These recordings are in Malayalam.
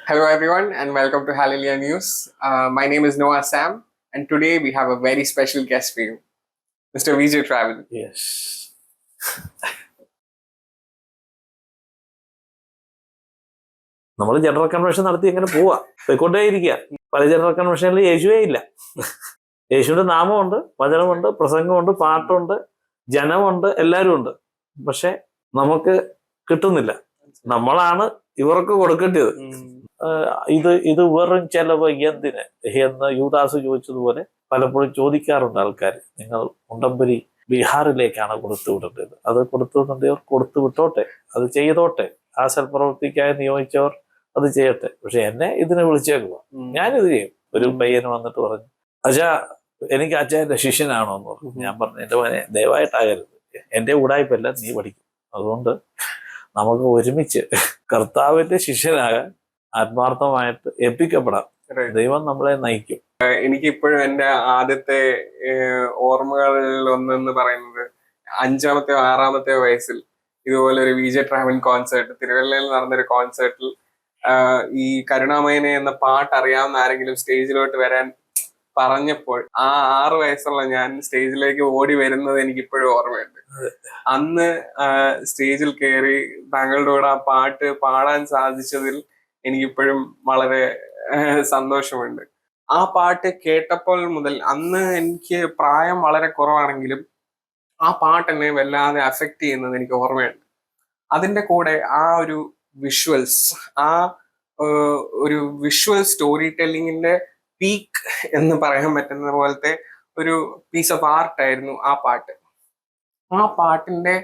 Hello, everyone, and welcome to Hallelujah News. My name is Noah Sam, and today we have a very special guest for you, Mr. Vijay Travel. Yes. നമ്മൾ ജനറൽ കൺവെൻഷൻ നടത്തി ഇങ്ങനെ പോവാ പോയിക്കൊണ്ടേയിരിക്കുക. പല ജനറൽ കൺവെൻഷനിൽ യേശുവേ ഇല്ല. യേശുവിന്റെ നാമമുണ്ട്, വചനമുണ്ട്, പ്രസംഗമുണ്ട്, പാട്ടുണ്ട്, ജനമുണ്ട്, എല്ലാവരും ഉണ്ട്. പക്ഷെ നമുക്ക് കിട്ടുന്നില്ല. നമ്മളാണ് ഇവർക്ക് കൊടുക്കേണ്ടത്. ഇത് വെറും ചെലവ് എന്തിന് എന്ന് യൂദാസ് ചോദിച്ചതുപോലെ പലപ്പോഴും ചോദിക്കാറുണ്ട് ആൾക്കാർ. നിങ്ങൾ ഉണ്ടമ്പരി ബീഹാറിലേക്കാണ് കൊടുത്തുവിടേണ്ടത്. അത് കൊടുത്തുവിടേണ്ടവർ കൊടുത്തു വിട്ടോട്ടെ, അത് ചെയ്തോട്ടെ. ആ സൽപ്രവൃത്തിക്കായി നിയോഗിച്ചവർ അത് ചെയ്യട്ടെ. പക്ഷെ എന്നെ ഇതിനെ വിളിച്ചേക്കുക, ഞാനിത് ചെയ്യും. ഒരു പയ്യന് വന്നിട്ട് പറഞ്ഞു, അച്ഛാ എനിക്ക് അച്ഛൻ്റെ ശിഷ്യനാണോ എന്ന് പറഞ്ഞു. ഞാൻ പറഞ്ഞു, എൻ്റെ മോനെ ദയവായിട്ടാകരുത്, എൻ്റെ ഉടായ്പല്ല നീ പഠിക്കും. അതുകൊണ്ട് നമുക്ക് ഒരുമിച്ച് കർത്താവിന്റെ ശിഷ്യനാകാൻ ആത്മാർത്ഥമായിട്ട് ഏൽപ്പിക്കപ്പെടാം. ദൈവം നമ്മളെ നയിക്കും. എനിക്കിപ്പോഴും എൻ്റെ ആദ്യത്തെ ഓർമ്മകളിൽ ഒന്നെന്ന് പറയുന്നത് 5-ാമത്തെയോ 6-ാമത്തെയോ വയസ്സിൽ ഇതുപോലെ ഒരു വിജയ് ട്രാവൽ കോൺസേർട്ട്, തിരുവല്ലയിൽ നടന്നൊരു കോൺസേർട്ടിൽ ഈ കരുണാമയനെ എന്ന പാട്ട് അറിയാവുന്ന ആരെങ്കിലും സ്റ്റേജിലോട്ട് വരാൻ പറഞ്ഞപ്പോൾ ആ 6 വയസ്സുള്ള ഞാൻ സ്റ്റേജിലേക്ക് ഓടി വരുന്നത് എനിക്കിപ്പോഴും ഓർമ്മയുണ്ട്. അന്ന് സ്റ്റേജിൽ കയറി താങ്കളുടെ കൂടെ ആ പാട്ട് പാടാൻ സാധിച്ചതിൽ എനിക്കിപ്പോഴും വളരെ സന്തോഷമുണ്ട്. ആ പാട്ട് കേട്ടപ്പോൾ മുതൽ, അന്ന് എനിക്ക് പ്രായം വളരെ കുറവാണെങ്കിലും ആ പാട്ട് എന്നെ വല്ലാതെ അഫക്റ്റ് ചെയ്യുന്നത് എനിക്ക് ഓർമ്മയുണ്ട്. അതിൻ്റെ കൂടെ ആ ഒരു വിഷ്വൽസ്, ആ ഒരു വിഷ്വൽ സ്റ്റോറി ടെല്ലിങ്ങിന്റെ പീക്ക് എന്ന് പറയാൻ പറ്റുന്ന പോലത്തെ ഒരു പീസ് ഓഫ് ആർട്ട് ആയിരുന്നു ആ പാട്ട്. ആ പാട്ടിന്റെ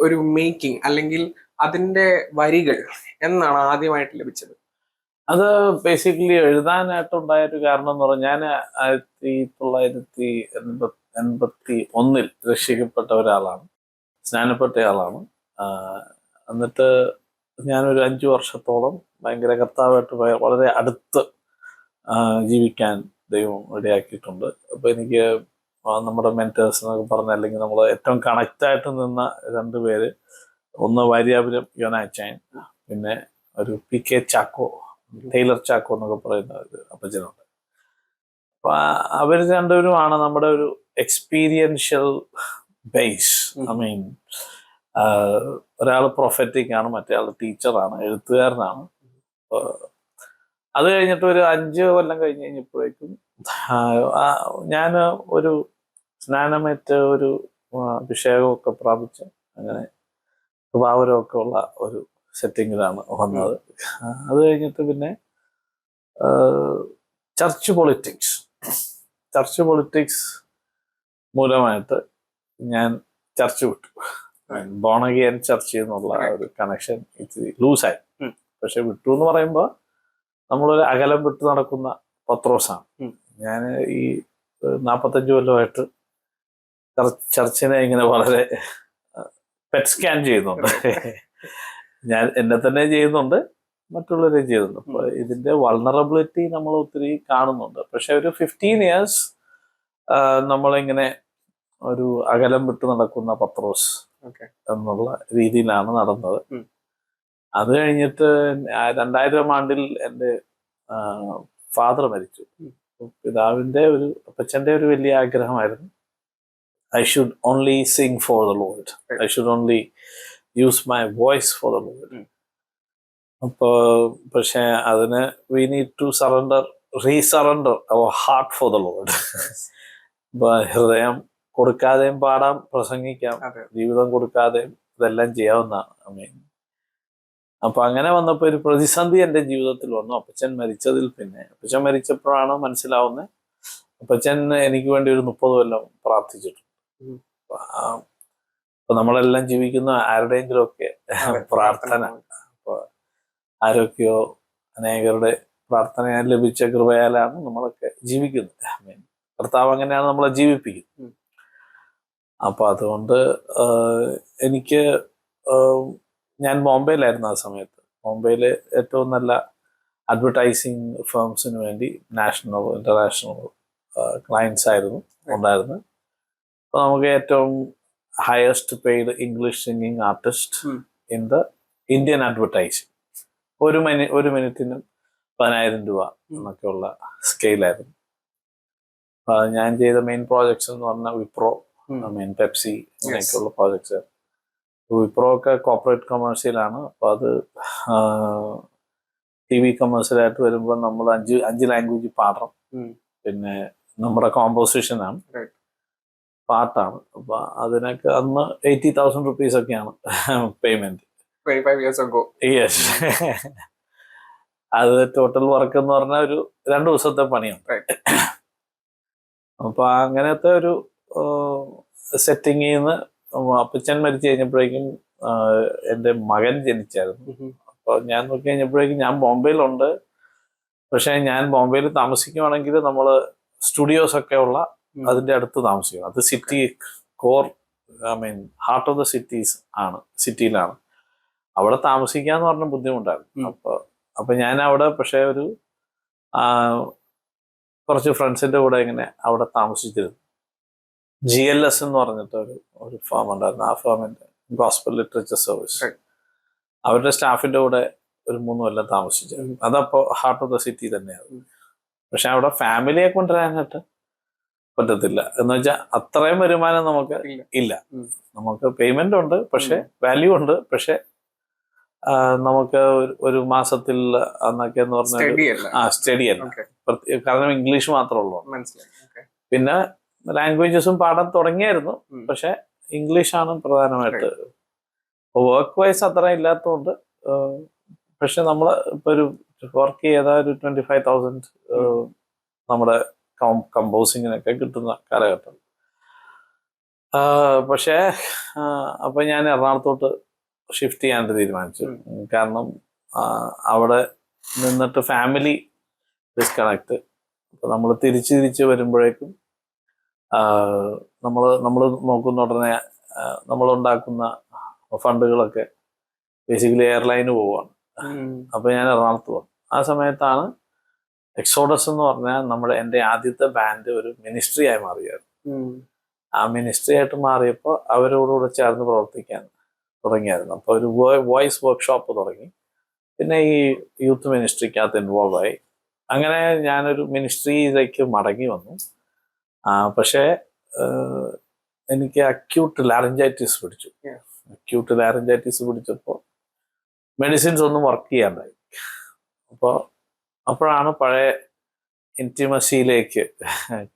ഒരു മേക്കിംഗ് അല്ലെങ്കിൽ അതിന്റെ വരികൾ എന്നാണ് ആദ്യമായിട്ട് ലഭിച്ചത്? അത് ബേസിക്കലി എഴുതാനായിട്ടുണ്ടായൊരു കാരണം എന്ന് പറഞ്ഞാൽ, ഞാൻ 1981 രക്ഷിക്കപ്പെട്ട ഒരാളാണ്, സ്നാനപ്പെട്ട ആളാണ്. എന്നിട്ട് ഞാനൊരു 5 വർഷത്തോളം ഭയങ്കര കർത്താവായിട്ട് വളരെ അടുത്ത് ജീവിക്കാൻ ദൈവം ഇടയാക്കിയിട്ടുണ്ട്. അപ്പോൾ എനിക്ക് നമ്മുടെ മെന്റേഴ്സ് എന്നൊക്കെ പറഞ്ഞ, അല്ലെങ്കിൽ നമ്മൾ ഏറ്റവും കണക്റ്റായിട്ട് നിന്ന 2 പേര്, ഒന്ന് വാര്യാപുരം യോനാച്ചായൻ, പിന്നെ ഒരു PK ചാക്കോ, ടൈലർ ചാക്കോ എന്നൊക്കെ പറയുന്ന ഒരു അപ്പച്ചനുണ്ട്. അപ്പൊ അവർ 2 പേരുമാണ് നമ്മുടെ ഒരു എക്സ്പീരിയൻഷ്യൽ ബേസ്. ഐ മീൻ, ഒരാൾ പ്രൊഫറ്റിക് ആണ്, മറ്റേ ആൾ ടീച്ചറാണ്, എഴുത്തുകാരനാണ്. അത് കഴിഞ്ഞിട്ട് ഒരു 5 കൊല്ലം കഴിഞ്ഞപ്പോഴേക്കും ഞാൻ ഒരു സ്നാനമേറ്റ് ഒരു അഭിഷേകമൊക്കെ പ്രാപിച്ച് അങ്ങനെ സ്വഭാവരമൊക്കെ ഉള്ള ഒരു സെറ്റിങ്ങിലാണ് വന്നത്. അത് കഴിഞ്ഞിട്ട് പിന്നെ ചർച്ച് പൊളിറ്റിക്സ് മൂലമായിട്ട് ഞാൻ ചർച്ച് വിട്ടു. ബോണഗിയൻ ചർച്ച് എന്നുള്ള ഒരു കണക്ഷൻ ഇത്തിരി ലൂസായി. പക്ഷെ വിട്ടു എന്ന് പറയുമ്പോൾ നമ്മളൊരു അകലം വിട്ടു നടക്കുന്ന പത്രോസാണ്. ഞാൻ ഈ 45 കൊല്ലമായിട്ട് ചർച്ചിനെ ഇങ്ങനെ വളരെ പെറ്റ് സ്കാൻ ചെയ്യുന്നുണ്ട്. ഞാൻ എന്നെ തന്നെ ചെയ്യുന്നുണ്ട്, മറ്റുള്ളവരെയും ചെയ്യുന്നുണ്ട്. അപ്പൊ ഇതിന്റെ വൾണറബിലിറ്റി നമ്മൾ ഒത്തിരി കാണുന്നുണ്ട്. പക്ഷെ ഒരു 15 years നമ്മളിങ്ങനെ ഒരു അകലം വിട്ടു നടക്കുന്ന പത്രോസ് എന്നുള്ള രീതിയിലാണ് നടന്നത്. അത് കഴിഞ്ഞിട്ട് 2000 ആണ്ടിൽ എൻ്റെ ഫാദർ മരിച്ചു. പിതാവിന്റെ അപ്പച്ചന്റെ ഒരു വലിയ ആഗ്രഹമായിരുന്നു, I should only sing for the Lord. I should only use my voice for the Lord. അപ്പോൾ പക്ഷെ അതിന് we need to resurrender our heart for the Lord. ഹൃദയം കൊടുക്കാതെയും പാടാം, പ്രസംഗിക്കാം, ജീവിതം കൊടുക്കാതെയും ഇതെല്ലാം ചെയ്യാവുന്നതാണ്. ഐ മീൻ, അപ്പൊ അങ്ങനെ വന്നപ്പോൾ ഒരു പ്രതിസന്ധി എൻ്റെ ജീവിതത്തിൽ വന്നു. അപ്പച്ചൻ മരിച്ചതിൽ പിന്നെ, അപ്പച്ചൻ മരിച്ചപ്പോഴാണ് മനസ്സിലാവുന്നത്, അപ്പച്ചൻ എനിക്ക് വേണ്ടി ഒരു 30 കൊല്ലം പ്രാർത്ഥിച്ചിട്ടുണ്ട്. അപ്പൊ നമ്മളെല്ലാം ജീവിക്കുന്ന ആരുടെയെങ്കിലും ഒക്കെ പ്രാർത്ഥന, അപ്പൊ ആരൊക്കെയോ അനേകരുടെ പ്രാർത്ഥനയാൽ ലഭിച്ച കൃപയാലാണ് നമ്മളൊക്കെ ജീവിക്കുന്നത്. കർത്താവ് അങ്ങനെയാണ് നമ്മളെ ജീവിപ്പിക്കുന്നത്. അപ്പൊ അതുകൊണ്ട് ഞാൻ ബോംബെയിലായിരുന്നു ആ സമയത്ത്. ബോംബെയിലെ ഏറ്റവും നല്ല അഡ്വർടൈസിങ് ഫേംസിന് വേണ്ടി നാഷണൽ ഇന്റർനാഷണൽ ക്ലയൻസ് ആയിരുന്നു ഉണ്ടായിരുന്നത്. അപ്പോൾ നമുക്ക് ഏറ്റവും highest paid English singing artist in the Indian advertising. ഒരു മിനിറ്റിന് 10,000 രൂപ എന്നൊക്കെയുള്ള സ്കെയിലായിരുന്നു. ഞാൻ ചെയ്ത മെയിൻ പ്രോജക്ട്സ് എന്ന് പറഞ്ഞാൽ വിപ്രോ, മെയിൻ പെപ്സി, അങ്ങനെയൊക്കെയുള്ള പ്രോജക്ട്സ്. വിപ്രോ ഒക്കെ കോർപ്പറേറ്റ് കൊമേഴ്സ്യലാണ്. അപ്പോൾ അത് TV കൊമേഴ്സ്യലായിട്ട് വരുമ്പോൾ നമ്മൾ അഞ്ച് ലാംഗ്വേജ് പാടണം. പിന്നെ നമ്മുടെ കോമ്പോസിഷനാണ്, പാട്ടാണ്. അപ്പൊ അതിനൊക്കെ അന്ന് 80,000 rupees ഒക്കെയാണ് പേയ്മെന്റ്. 25 years ago. യെസ്. അത് ടോട്ടൽ വർക്ക് എന്ന് പറഞ്ഞാൽ ഒരു 2 ദിവസത്തെ പണിയാണ്. അപ്പൊ അങ്ങനത്തെ ഒരു സെറ്റിങ്ങിൽ നിന്ന് അപ്പച്ചൻ മരിച്ചു കഴിഞ്ഞപ്പോഴേക്കും എൻ്റെ മകൻ ജനിച്ചായിരുന്നു. അപ്പൊ ഞാൻ നോക്കി കഴിഞ്ഞപ്പോഴേക്കും ഞാൻ ബോംബെയിലുണ്ട്. പക്ഷെ ഞാൻ ബോംബെയിൽ താമസിക്കുവാണെങ്കിൽ നമ്മള് സ്റ്റുഡിയോസ് ഒക്കെ ഉള്ള അതിന്റെ അടുത്ത് താമസിക്കണം. അത് city core, heart of the സിറ്റിയിലാണ്. അവിടെ താമസിക്കാന്ന് പറഞ്ഞ ബുദ്ധിമുട്ടായിരുന്നു. അപ്പൊ ഞാൻ അവിടെ പക്ഷെ ഒരു കുറച്ച് ഫ്രണ്ട്സിന്റെ കൂടെ ഇങ്ങനെ അവിടെ താമസിച്ചിരുന്നു. GLS എന്ന് പറഞ്ഞിട്ട് ഒരു ഫാം ഉണ്ടായിരുന്നു. ആ ഫാമിന്റെ ഗോസ്പൽ ലിറ്ററേച്ചർ സർവീസ്, അവരുടെ സ്റ്റാഫിന്റെ കൂടെ ഒരു 3 കൊല്ലം താമസിച്ചിരുന്നു. അതപ്പോ ഹാർട്ട് ഓഫ് ദ സിറ്റി തന്നെയാണ്. പക്ഷെ അവിടെ ഫാമിലിയെ കൊണ്ടുവരാനായിട്ട് പറ്റത്തില്ല. എന്ന് വെച്ചാൽ അത്രയും വരുമാനം നമുക്ക് ഇല്ല. നമുക്ക് പേയ്മെന്റ് ഉണ്ട്, പക്ഷെ വാല്യൂ ഉണ്ട്. പക്ഷെ നമുക്ക് ഒരു മാസത്തിൽ അന്നൊക്കെ എന്ന് പറഞ്ഞാൽ സ്റ്റഡി അല്ല. കാരണം ഇംഗ്ലീഷ് മാത്രമേ ഉള്ളൂ. പിന്നെ ലാംഗ്വേജസും പാടാൻ തുടങ്ങിയായിരുന്നു, പക്ഷെ ഇംഗ്ലീഷാണ് പ്രധാനമായിട്ട്. വർക്ക് വൈസ് അത്ര ഇല്ലാത്തതുകൊണ്ട്. പക്ഷെ നമ്മൾ ഇപ്പൊ ഒരു വർക്ക് ചെയ്താൽ ഒരു 25,000 നമ്മുടെ കമ്പോസിങ്ങിനൊക്കെ കിട്ടുന്ന കാലഘട്ടം. പക്ഷേ അപ്പൊ ഞാൻ എറണാകുളത്തോട്ട് ഷിഫ്റ്റ് ചെയ്യാനായിട്ട് തീരുമാനിച്ചു. കാരണം അവിടെ നിന്നിട്ട് ഫാമിലി ഡിസ്കണക്ട്. അപ്പൊ നമ്മൾ തിരിച്ച് വരുമ്പോഴേക്കും നമ്മൾ നോക്കുന്ന ഉടനെ നമ്മളുണ്ടാക്കുന്ന ഫണ്ടുകളൊക്കെ ബേസിക്കലി എയർലൈന് പോവുകയാണ്. അപ്പൊ ഞാൻ എറണാകുളത്ത് പോകും. ആ സമയത്താണ് എക്സോഡസ് എന്ന് പറഞ്ഞാൽ എൻ്റെ ആദ്യത്തെ ബാൻഡ് ഒരു മിനിസ്ട്രി ആയി മാറിയായിരുന്നു. ആ മിനിസ്ട്രി ആയിട്ട് മാറിയപ്പോൾ അവരോടുകൂടെ ചേർന്ന് പ്രവർത്തിക്കാൻ തുടങ്ങിയായിരുന്നു. അപ്പോൾ ഒരു വോയിസ് വർക്ക്ഷോപ്പ് തുടങ്ങി. പിന്നെ ഈ യൂത്ത് മിനിസ്ട്രിക്കകത്ത് ഇൻവോൾവ് ആയി. അങ്ങനെ ഞാനൊരു മിനിസ്ട്രിയിലേക്ക് മടങ്ങി വന്നു. പക്ഷേ എനിക്ക് അക്യൂട്ട് ലാറിഞ്ചൈറ്റിസ് പിടിച്ചു. അക്യൂട്ട് ലാറിഞ്ചൈറ്റിസ് പിടിച്ചപ്പോൾ മെഡിസിൻസ് ഒന്നും വർക്ക് ചെയ്യാണ്ടായി. അപ്പോഴാണ് പഴയ ഇന്റിമസിയിലേക്ക്,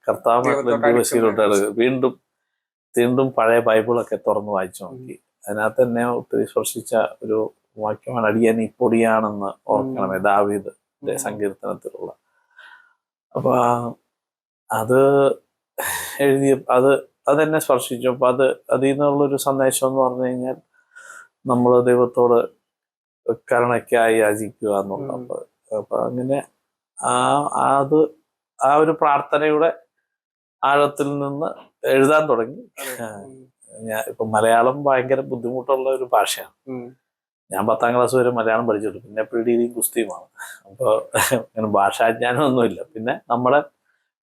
കർത്താവുമായിട്ടുള്ള ഇന്റിമസിയിലോട്ടാണ് വീണ്ടും പഴയ ബൈബിളൊക്കെ തുറന്ന് വായിച്ചു നോക്കി. അതിനകത്ത് തന്നെ ഒത്തിരി സ്പർശിച്ച ഒരു വാക്യമാണ് അടിയൻ ഈ പൊടിയാണെന്ന് ഓർക്കണമേ, ദാവീദിന്റെ സങ്കീർത്തനത്തിലുള്ള. അപ്പൊ അത് എഴുതിയ അതെന്നെ സ്പർശിച്ചു. അപ്പൊ അതിൽ നിന്നുള്ളൊരു സന്ദേശം എന്ന് പറഞ്ഞു കഴിഞ്ഞാൽ നമ്മൾ ദൈവത്തോട് കരുണയ്ക്കായി യാചിക്കുക എന്നുള്ള. അപ്പൊ അങ്ങനെ ആ ഒരു പ്രാർത്ഥനയുടെ ആഴത്തിൽ നിന്ന് എഴുതാൻ തുടങ്ങി. ഇപ്പൊ മലയാളം ഭയങ്കര ബുദ്ധിമുട്ടുള്ള ഒരു ഭാഷയാണ്. ഞാൻ 10ാം ക്ലാസ് വരെ മലയാളം പഠിച്ചിട്ടു. പിന്നെ പ്രീഡിയും കുസ്തിയുമാണ്. അപ്പോൾ അങ്ങനെ ഭാഷാജ്ഞാനമൊന്നുമില്ല. പിന്നെ നമ്മുടെ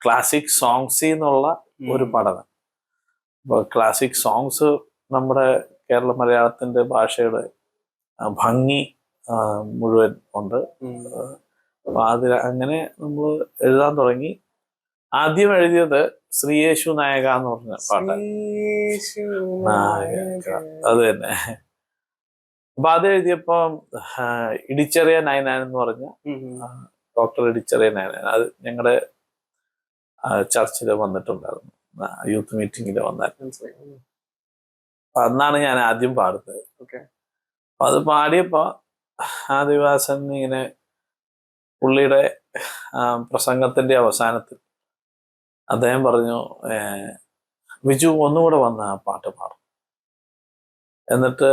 ക്ലാസിക് സോങ്സ് എന്നുള്ള ഒരു പഠനം. അപ്പോൾ ക്ലാസിക് സോങ്സ് നമ്മുടെ കേരള മലയാളത്തിന്റെ ഭാഷയുടെ ഭംഗി മുഴുവൻ ഉണ്ട്. അപ്പൊ അങ്ങനെ നമ്മൾ എഴുതാൻ തുടങ്ങി. ആദ്യം എഴുതിയത് ശ്രീയേശു നായക എന്ന് പറഞ്ഞ പാട്ടാണ്. അത് തന്നെ. അപ്പൊ അത് എഴുതിയപ്പോ ഇടിച്ചെറിയ നയനാൻ എന്ന് പറഞ്ഞ ഡോക്ടർ ഇടിച്ചെറിയ നയനാൻ, അത് ഞങ്ങളുടെ ചർച്ചിൽ വന്നിട്ടുണ്ടായിരുന്നു, യൂത്ത് മീറ്റിങ്ങിൽ വന്നായിരുന്നു. അപ്പൊ അന്നാണ് ഞാൻ ആദ്യം പാടുന്നത്. അപ്പൊ അത് പാടിയപ്പോ ആദിവാസൻ ഇങ്ങനെ പുള്ളിയുടെ പ്രസംഗത്തിന്റെ അവസാനത്തിൽ അദ്ദേഹം പറഞ്ഞു, വിജു ഒന്നുകൂടെ വന്ന് ആ പാട്ട് പാടും. എന്നിട്ട്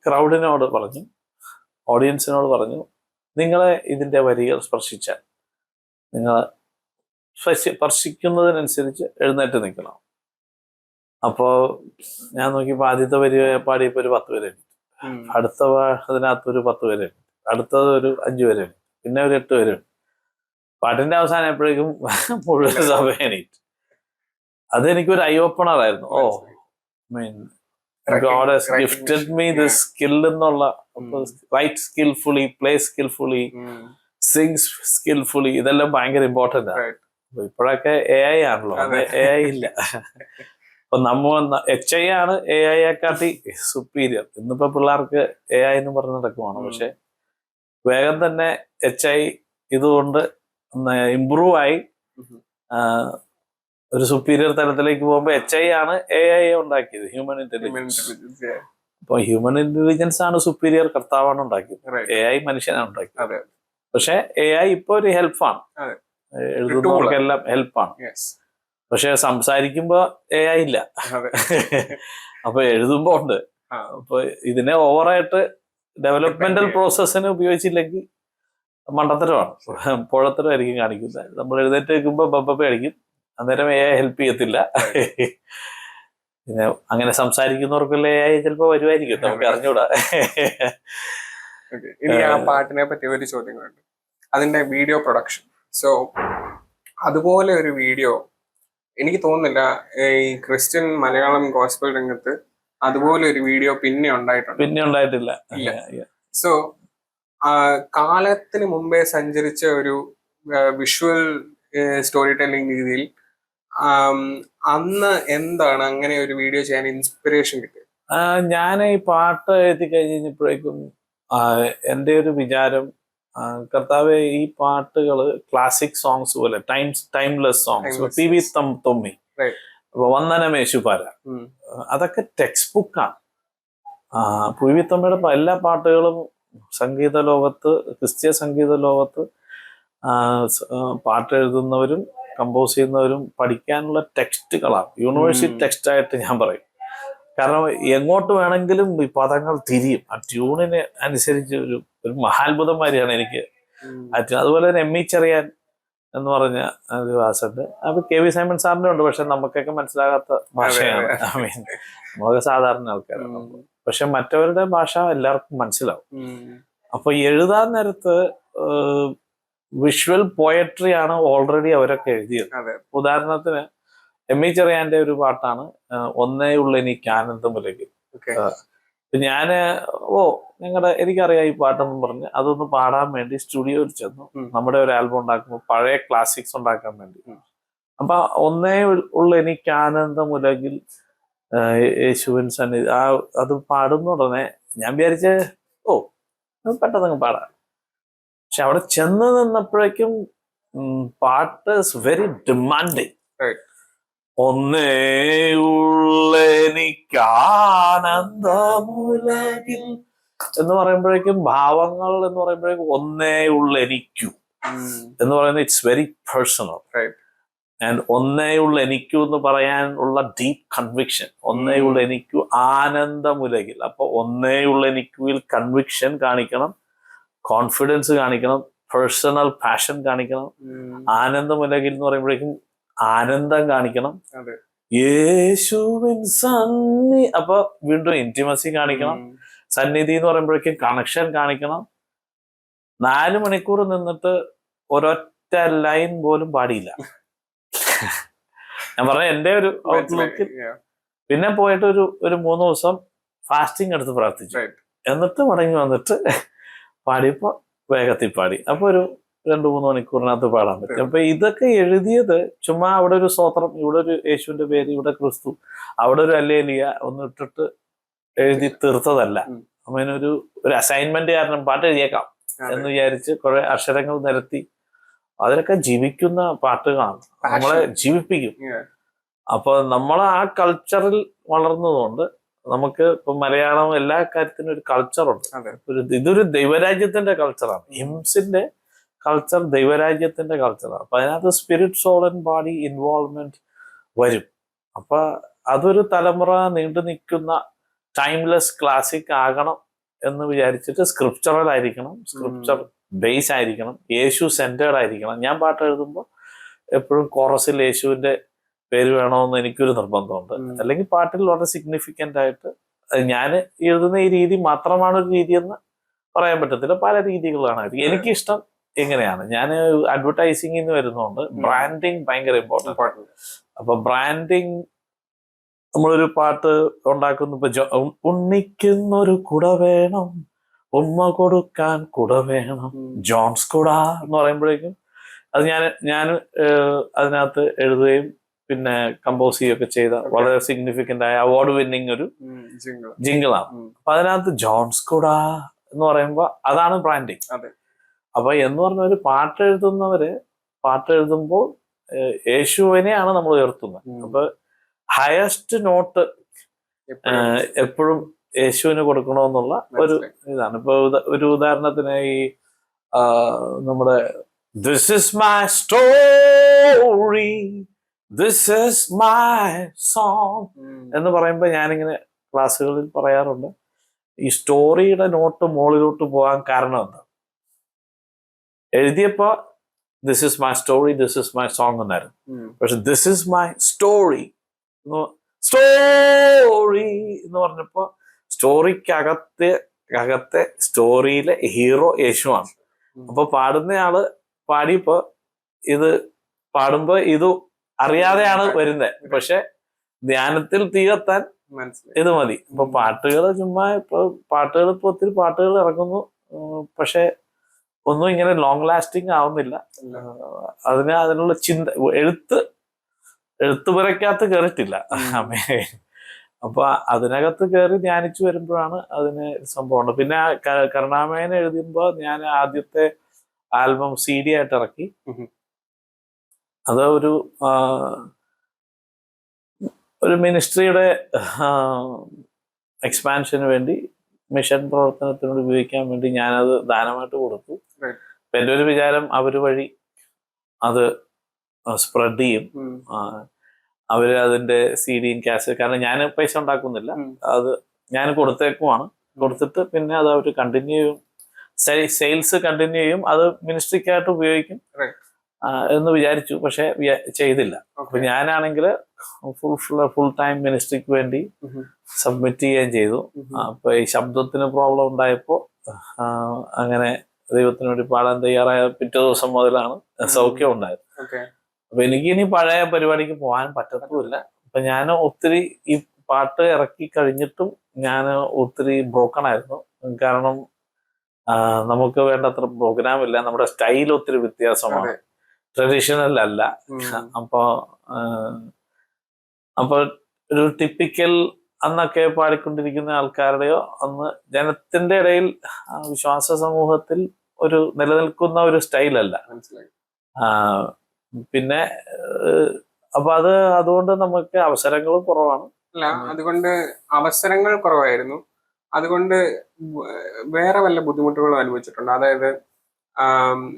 ക്രൗഡിനോട് പറഞ്ഞു, ഓഡിയൻസിനോട് പറഞ്ഞു, നിങ്ങളെ ഇതിന്റെ വരികൾ സ്പർശിച്ചാൽ നിങ്ങൾ സ്പർശിക്കുന്നതിനനുസരിച്ച് എഴുന്നേറ്റ് നിൽക്കണം. അപ്പോ ഞാൻ നോക്കിയപ്പോൾ ആദ്യത്തെ വരി പാടിയപ്പോ ഒരു 10 പേര് എഴുതി, അടുത്ത അതിനകത്ത് ഒരു 10 പേര് എഴുതി, അടുത്തത് ഒരു 5 പേര് എഴുതി, പിന്നെ ഒരു 8 പേര് എഴുതി. പാട്ടിന്റെ അവസാനം എപ്പോഴേക്കും മുഴുവൻ സഭ എണീറ്റ്. അതെനിക്കൊരു ഐ ഓപ്പണർ ആയിരുന്നു. God has gifted me this skill എന്നുള്ള right skilfully, play skilfully, sings skilfully, ഇതെല്ലാം ഭയങ്കര ഇമ്പോർട്ടന്റ് ആണ്. ഇപ്പോഴൊക്കെ AI ആണല്ലോ, AI ഇല്ല. അപ്പൊ HI ആണ് AI-യെക്കാട്ടി സുപ്പീരിയർ. ഇന്നിപ്പോ പിള്ളേർക്ക് AI എന്ന് പറഞ്ഞ് നടക്കുവാണ്. പക്ഷെ വേഗം തന്നെ HI ഇതുകൊണ്ട് ഇംപ്രൂവ് ആയി ഒരു സുപ്പീരിയർ തലത്തിലേക്ക് പോകുമ്പോൾ HI ആണ് AI ഉണ്ടാക്കിയത്, ഹ്യൂമൻ ഇന്റലിജൻസ്. അപ്പൊ ഹ്യൂമൻ ഇന്റലിജൻസ് ആണ് സുപ്പീരിയർ, കർത്താവാണ് ഉണ്ടാക്കിയത്. AI മനുഷ്യനാണ് ഉണ്ടാക്കിയത്. പക്ഷെ AI ഇപ്പൊ ഒരു ഹെൽപ്പാണ്, എഴുതുന്നവർക്കെല്ലാം ഹെൽപ്പാണ്. പക്ഷെ സംസാരിക്കുമ്പോ AI ഇല്ല. അപ്പൊ എഴുതുമ്പോ ഉണ്ട്. അപ്പൊ ഇതിനെ ഓവറായിട്ട് ഡെവലപ്മെന്റൽ പ്രോസസ്സിന് ഉപയോഗിച്ചില്ലെങ്കിൽ മണ്ടത്തരമാണ്, പുഴത്തരമായിരിക്കും കാണിക്കുന്നത്. നമ്മൾ എഴുന്നേറ്റ് വെക്കുമ്പോ ബബ്ബ അടിക്കും, അന്നേരം AI ഹെൽപ്പ് ചെയ്യത്തില്ല. പിന്നെ അങ്ങനെ സംസാരിക്കുന്നവർക്കുള്ള AI ചിലപ്പോ വരുമായിരിക്കും, നമുക്ക് അറിഞ്ഞൂടാ. ഇനി ആ പാട്ടിനെ പറ്റി ഒരു ചോദ്യങ്ങളുണ്ട്, അതിന്റെ വീഡിയോ പ്രൊഡക്ഷൻ. സോ അതുപോലെ ഒരു വീഡിയോ എനിക്ക് തോന്നുന്നില്ല ഈ ക്രിസ്ത്യൻ മലയാളം ഗോസ്പൽ രംഗത്ത് അതുപോലെ ഒരു വീഡിയോ പിന്നെ ഉണ്ടായിട്ടില്ല. സോ കാലത്തിന് മുമ്പേ സഞ്ചരിച്ച ഒരു വിഷ്വൽ സ്റ്റോറി ടെല്ലിംഗ് രീതിയിൽ അന്ന് എന്താണ് അങ്ങനെ ഒരു വീഡിയോ ചെയ്യാൻ ഇൻസ്പിറേഷൻ കിട്ടിയത്? ഞാൻ ഈ പാട്ട് എഴുതി കഴിഞ്ഞപ്പോഴേക്കും എൻ്റെ ഒരു വിചാരം, കർത്താവെ ഈ പാട്ടുകള് ക്ലാസിക് സോങ്സ് പോലെ, ടൈംലെസ് സോങ്സ്, PV തൊമ്മി, അപ്പൊ വന്ദനമേശുപാര, അതൊക്കെ ടെക്സ്റ്റ് ബുക്കാണ്. PV തൊമ്മിയുടെ എല്ലാ പാട്ടുകളും സംഗീത ലോകത്ത്, ക്രിസ്തീയ സംഗീത ലോകത്ത് പാട്ട് എഴുതുന്നവരും കമ്പോസ് ചെയ്യുന്നവരും പഠിക്കാനുള്ള ടെക്സ്റ്റുകളാണ്, യൂണിവേഴ്സിറ്റി ടെക്സ്റ്റായിട്ട് ഞാൻ പറയും. കാരണം എങ്ങോട്ട് വേണമെങ്കിലും ഈ പദങ്ങൾ തിരിയും, ആ ട്യൂണിന് അനുസരിച്ച് ഒരു മഹാത്ഭുതമാരിയാണ് എനിക്ക്. അതുപോലെ തന്നെ ME ചെറിയാൻ എന്ന് പറഞ്ഞ ഒരു വാസുണ്ട്. അത് KV സൈമൺ സാറിന്റെ ഉണ്ട്, പക്ഷെ നമുക്കൊക്കെ മനസ്സിലാകാത്ത ഭാഷയാണ്. നമ്മളൊക്കെ സാധാരണ ആൾക്കാരാണ്, പക്ഷെ മറ്റവരുടെ ഭാഷ എല്ലാവർക്കും മനസ്സിലാവും. അപ്പൊ എഴുതാൻ നേരത്ത് വിഷ്വൽ പോയട്രി ആണ് ഓൾറെഡി അവരൊക്കെ എഴുതിയത്. ഉദാഹരണത്തിന് ME ചെറിയാന്റെ ഒരു പാട്ടാണ് ഒന്നേ ഉള്ള എനിക്ക് ആനന്ദമുലകിൽ. ഞാന് എനിക്കറിയാം ഈ പാട്ടെന്ന് പറഞ്ഞ് അതൊന്ന് പാടാൻ വേണ്ടി സ്റ്റുഡിയോയിൽ ചെന്നു. നമ്മുടെ ഒരു ആൽബം ഉണ്ടാക്കുമ്പോൾ പഴയ ക്ലാസിക്സ് ഉണ്ടാക്കാൻ വേണ്ടി. അപ്പൊ ഒന്നേ ഉള്ള എനിക്ക് ആനന്ദമുലകിൽ യേശുവിൻ സന്നിധി, അത് പാടുന്ന ഉടനെ ഞാൻ വിചാരിച്ച പെട്ടെന്ന് പാടാം. പക്ഷെ അവിടെ ചെന്ന് നിന്നപ്പോഴേക്കും പാട്ട് വെരി ഡിമാൻഡിങ്. ഒന്നേ ഉള്ള എനിക്ക് ആനന്ദമുലകിൽ എന്ന് പറയുമ്പോഴേക്കും, ഭാവങ്ങൾ എന്ന് പറയുമ്പോഴേക്കും ഒന്നേ ഉള്ള എനിക്കു എന്ന് പറയുന്നത് ഇറ്റ്സ് വെരി പേഴ്സണൽ. ആൻഡ് ഒന്നേ ഉള്ള എനിക്കു എന്ന് പറയാനുള്ള ഡീപ്പ് കൺവിക്ഷൻ, ഒന്നേ ഉള്ള എനിക്കു ആനന്ദമുലകിൽ. അപ്പൊ ഒന്നേ ഉള്ള എനിക്കുവിൽ കൺവിക്ഷൻ കാണിക്കണം, കോൺഫിഡൻസ് കാണിക്കണം, പേഴ്സണൽ പാഷൻ കാണിക്കണം. ആനന്ദമുലകിൽ എന്ന് പറയുമ്പോഴേക്കും ആനന്ദം കാണിക്കണം. യേശുവിൻ സന്നി, അപ്പൊ വീണ്ടും ഇന്റിമസി കാണിക്കണം. സന്നിധി എന്ന് പറയുമ്പോഴേക്കും കണക്ഷൻ കാണിക്കണം. 4 മണിക്കൂർ നിന്നിട്ട് ഒരൊറ്റ ലൈൻ പോലും പാടിയില്ല. ഞാൻ പറഞ്ഞ എന്റെ ഒരു ഔട്ട്ലുക്കിൽ. പിന്നെ പോയിട്ട് ഒരു 3 ദിവസം ഫാസ്റ്റിംഗ് എടുത്ത് പ്രാർത്ഥിച്ചു. എന്നിട്ട് മടങ്ങി വന്നിട്ട് പാടിയപ്പോ വേഗത്തിൽ പാടി. അപ്പൊ ഒരു 2-3 മണിക്കൂറിനകത്ത് പാടാൻ പറ്റും. അപ്പൊ ഇതൊക്കെ എഴുതിയത് ചുമ്മാ അവിടെ ഒരു സ്തോത്രം, ഇവിടെ ഒരു യേശുവിന്റെ പേര്, ഇവിടെ ക്രിസ്തു, അവിടെ ഒരു ഹല്ലേലൂയ ഒന്ന് ഇട്ടിട്ട് എഴുതി തീർത്തതല്ല. അതിനൊരു അസൈൻമെന്റ് കാരണം പാട്ട് എഴുതിയേക്കാം എന്ന് വിചാരിച്ച് കുറെ അക്ഷരങ്ങൾ നിരത്തി അതിലൊക്കെ ജീവിക്കുന്ന പാട്ടുകളാണ്, നമ്മളെ ജീവിപ്പിക്കും. അപ്പൊ നമ്മൾ ആ കൾച്ചറിൽ വളർന്നതുകൊണ്ട് നമുക്ക് ഇപ്പൊ മലയാളം എല്ലാ കാര്യത്തിനും ഒരു കൾച്ചറുണ്ട്. ഇതൊരു ദൈവരാജ്യത്തിന്റെ കൾച്ചറാണ്. ഹിംസിന്റെ കൾച്ചർ ദൈവരാജ്യത്തിന്റെ കൾച്ചറാണ്. അപ്പൊ അതിനകത്ത് spirit, soul and body involvement വരും. അപ്പൊ അതൊരു തലമുറ നീണ്ടു നിൽക്കുന്ന ടൈംലെസ് ക്ലാസിക് ആകണം എന്ന് വിചാരിച്ചിട്ട് സ്ക്രിപ്ചറൽ ആയിരിക്കണം, സ്ക്രിപ്ചർ ബേസ് ആയിരിക്കണം, യേശു സെന്റേർഡ് ആയിരിക്കണം. ഞാൻ പാട്ട് എഴുതുമ്പോൾ എപ്പോഴും കോറസിൽ യേശുവിന്റെ പേര് വേണമെന്ന് എനിക്കൊരു നിർബന്ധമുണ്ട്. അല്ലെങ്കിൽ പാട്ടിൽ വളരെ സിഗ്നിഫിക്കൻ്റ് ആയിട്ട്, ഞാൻ എഴുതുന്ന ഈ രീതി മാത്രമാണ് ഒരു രീതിയെന്ന് പറയാൻ പറ്റത്തില്ല, പല രീതികളാണ്. എനിക്കിഷ്ടം എങ്ങനെയാണ്, ഞാൻ അഡ്വർടൈസിംഗിൽ നിന്ന് വരുന്നതുകൊണ്ട് ബ്രാൻഡിങ് ഭയങ്കര ഇമ്പോർട്ടൻ്റ്. അപ്പൊ ബ്രാൻഡിങ് നമ്മളൊരു പാട്ട് ഉണ്ടാക്കുന്നു. ഇപ്പൊ ഉണ്ണിക്കുന്നൊരു കുട വേണം, ഉമ്മ കൊടുക്കാൻ കുട വേണം, ജോൺസ് കുട എന്ന് പറയുമ്പോഴേക്കും അത് ഞാൻ അതിനകത്ത് എഴുതുകയും പിന്നെ കമ്പോസ് ചെയ്യുകയൊക്കെ ചെയ്ത വളരെ സിഗ്നിഫിക്കന്റ് ആയ അവാർഡ് വിന്നിങ് ഒരു ജിംഗിളാണ്. അപ്പൊ അതിനകത്ത് ജോൺസ് കുട എന്ന് പറയുമ്പോൾ അതാണ് ബ്രാൻഡിങ്. അപ്പൊ എന്ന് പറഞ്ഞ ഒരു പാട്ട് എഴുതുന്നവര് പാട്ട് എഴുതുമ്പോൾ യേശുവിനെയാണ് നമ്മൾ ഉയർത്തുന്നത്. അപ്പൊ ഹയസ്റ്റ് നോട്ട് എപ്പോഴും യേശുവിന് കൊടുക്കണമെന്നുള്ള ഒരു ഇതാണ്. ഇപ്പൊ ഒരു ഉദാഹരണത്തിന് ഈ നമ്മുടെ this is my story, this is my song എന്ന് പറയുമ്പോൾ ഞാനിങ്ങനെ ക്ലാസ്സുകളിൽ പറയാറുണ്ട്, ഈ സ്റ്റോറിയുടെ നോട്ട് മുകളിലോട്ട് പോകാൻ കാരണം എന്താ? എഴുതിയപ്പോ this is my story, this is my song എന്നായിരുന്നു. പക്ഷെ ദിസ് ഇസ് മൈ സ്റ്റോറി എന്ന് പറഞ്ഞപ്പോ സ്റ്റോറിക്കകത്തെ സ്റ്റോറിയിലെ ഹീറോ യേശുവാണ്. അപ്പൊ പാടുന്നയാള് പാടിയപ്പോ ഇത് പാടുമ്പോ ഇത് അറിയാതെയാണ് വരുന്നത്. പക്ഷെ ധ്യാനത്തിൽ തീകത്താൻ ഇത് മതി. ഇപ്പൊ പാട്ടുകൾ ചുമ്മാ ഇപ്പൊ ഒത്തിരി പാട്ടുകൾ ഇറങ്ങുന്നു, പക്ഷെ ഒന്നും ഇങ്ങനെ ലോങ് ലാസ്റ്റിംഗ് ആവുന്നില്ല. അതിനുള്ള ചിന്ത എഴുത്തുപുരക്കകത്ത് കയറിയിട്ടില്ല. അപ്പൊ അതിനകത്ത് കയറി ധ്യാനിച്ചു വരുമ്പോഴാണ് അതിന് സംഭവമുണ്ട്. പിന്നെ കരുണാമയൻ എഴുതുമ്പോ ഞാൻ ആദ്യത്തെ ആൽബം CD ആയിട്ട് ഇറക്കി. അത് ഒരു മിനിസ്ട്രിയുടെ എക്സ്പാൻഷന് വേണ്ടി, മിഷൻ പ്രവർത്തനത്തിനോട് ഉപയോഗിക്കാൻ വേണ്ടി ഞാനത് ദാനമായിട്ട് കൊടുത്തു. എൻ്റെ ഒരു വിചാരം അവര് വഴി അത് സ്പ്രെഡ് ചെയ്യും, അവര് അതിന്റെ CD-യും കാസറ്റ്, കാരണം ഞാൻ പൈസ ഉണ്ടാക്കുന്നില്ല, അത് ഞാൻ കൊടുത്തിട്ട് പിന്നെ അത് അവർ കണ്ടിന്യൂ ചെയ്യും, സെയിൽസ് കണ്ടിന്യൂ ചെയ്യും, അത് മിനിസ്ട്രിക്കായിട്ട് ഉപയോഗിക്കും എന്ന് വിചാരിച്ചു. പക്ഷെ ചെയ്തില്ല. അപ്പൊ ഞാനാണെങ്കിൽ ഫുൾ ടൈം മിനിസ്ട്രിക്ക് വേണ്ടി സബ്മിറ്റ് ചെയ്യുകയും ചെയ്തു. അപ്പൊ ഈ ശബ്ദത്തിന് പ്രോബ്ലം ഉണ്ടായപ്പോ അങ്ങനെ ദൈവത്തിന് വേണ്ടി പാടാൻ തയ്യാറായ പിറ്റേ ദിവസം മുതലാണ് സൗഖ്യം ഉണ്ടായത്. അപ്പൊ എനിക്ക് ഇനി പഴയ പരിപാടിക്ക് പോകാൻ പറ്റത്തുമില്ല. അപ്പൊ ഞാൻ ഒത്തിരി ഈ പാട്ട് ഇറക്കി കഴിഞ്ഞിട്ടും ഞാൻ ഒത്തിരി ബ്രോക്കൺ ആയിരുന്നു. കാരണം നമുക്ക് വേണ്ടത്ര പ്രോഗ്രാം ഇല്ല, നമ്മുടെ സ്റ്റൈൽ ഒത്തിരി വ്യത്യാസമാണ്, ട്രഡീഷണൽ അല്ല. അപ്പൊ ഒരു ടിപ്പിക്കൽ അന്നൊക്കെ പാടിക്കൊണ്ടിരിക്കുന്ന ആൾക്കാരുടെയോ അന്ന് ജനത്തിന്റെ ഇടയിൽ വിശ്വാസ സമൂഹത്തിൽ ഒരു നിലനിൽക്കുന്ന ഒരു സ്റ്റൈലല്ല. പിന്നെ അപ്പൊ അതുകൊണ്ട് നമുക്ക് അവസരങ്ങളും കുറവാണ്. അല്ല, അതുകൊണ്ട് അവസരങ്ങൾ കുറവായിരുന്നു. അതുകൊണ്ട് വേറെ വല്ല ബുദ്ധിമുട്ടുകളും അനുഭവിച്ചിട്ടുണ്ട്. അതായത്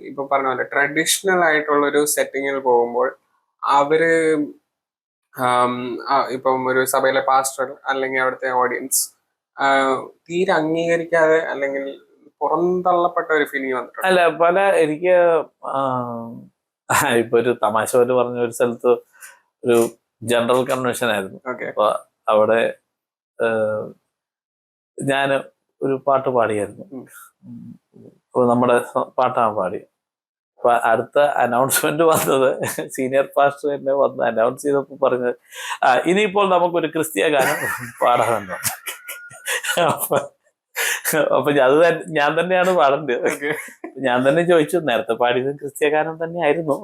ഇപ്പൊ പറഞ്ഞ പോലെ ട്രഡീഷണൽ ആയിട്ടുള്ള ഒരു സെറ്റിങ്ങിൽ പോകുമ്പോൾ അവര് ഇപ്പം ഒരു സഭയിലെ പാസ്റ്റർ അല്ലെങ്കിൽ അവിടുത്തെ ഓഡിയൻസ് തീരെ അംഗീകരിക്കാതെ അല്ലെങ്കിൽ പുറന്തള്ളപ്പെട്ട ഒരു ഫീലിംഗ് വന്നിട്ടുണ്ട്. അല്ല, എനിക്ക് ഇപ്പൊ ഒരു തമാശ പോലെ പറഞ്ഞ ഒരു സ്ഥലത്ത് ഒരു ജനറൽ കൺവെൻഷൻ ആയിരുന്നു. അപ്പൊ അവിടെ ഞാൻ ഒരു പാട്ട് പാടിയായിരുന്നു. അപ്പൊ നമ്മുടെ പാട്ടാണ് പാടി. അപ്പൊ അടുത്ത അനൗൺസ്മെന്റ് വന്നത് സീനിയർ പാസ്റ്റർ തന്നെ വന്ന് അനൗൺസ് ചെയ്തപ്പോ പറഞ്ഞത്, ഇനിയിപ്പോൾ നമുക്കൊരു ക്രിസ്തീയ ഗാനം പാടാനുണ്ടോ. അപ്പൊ അത് ഞാൻ തന്നെയാണ് പാടേണ്ടത്. ഞാൻ തന്നെ ചോദിച്ചു, നേരത്തെ പാടിയത് ക്രിസ്തീയ ഗാനം തന്നെ ആയിരുന്നു.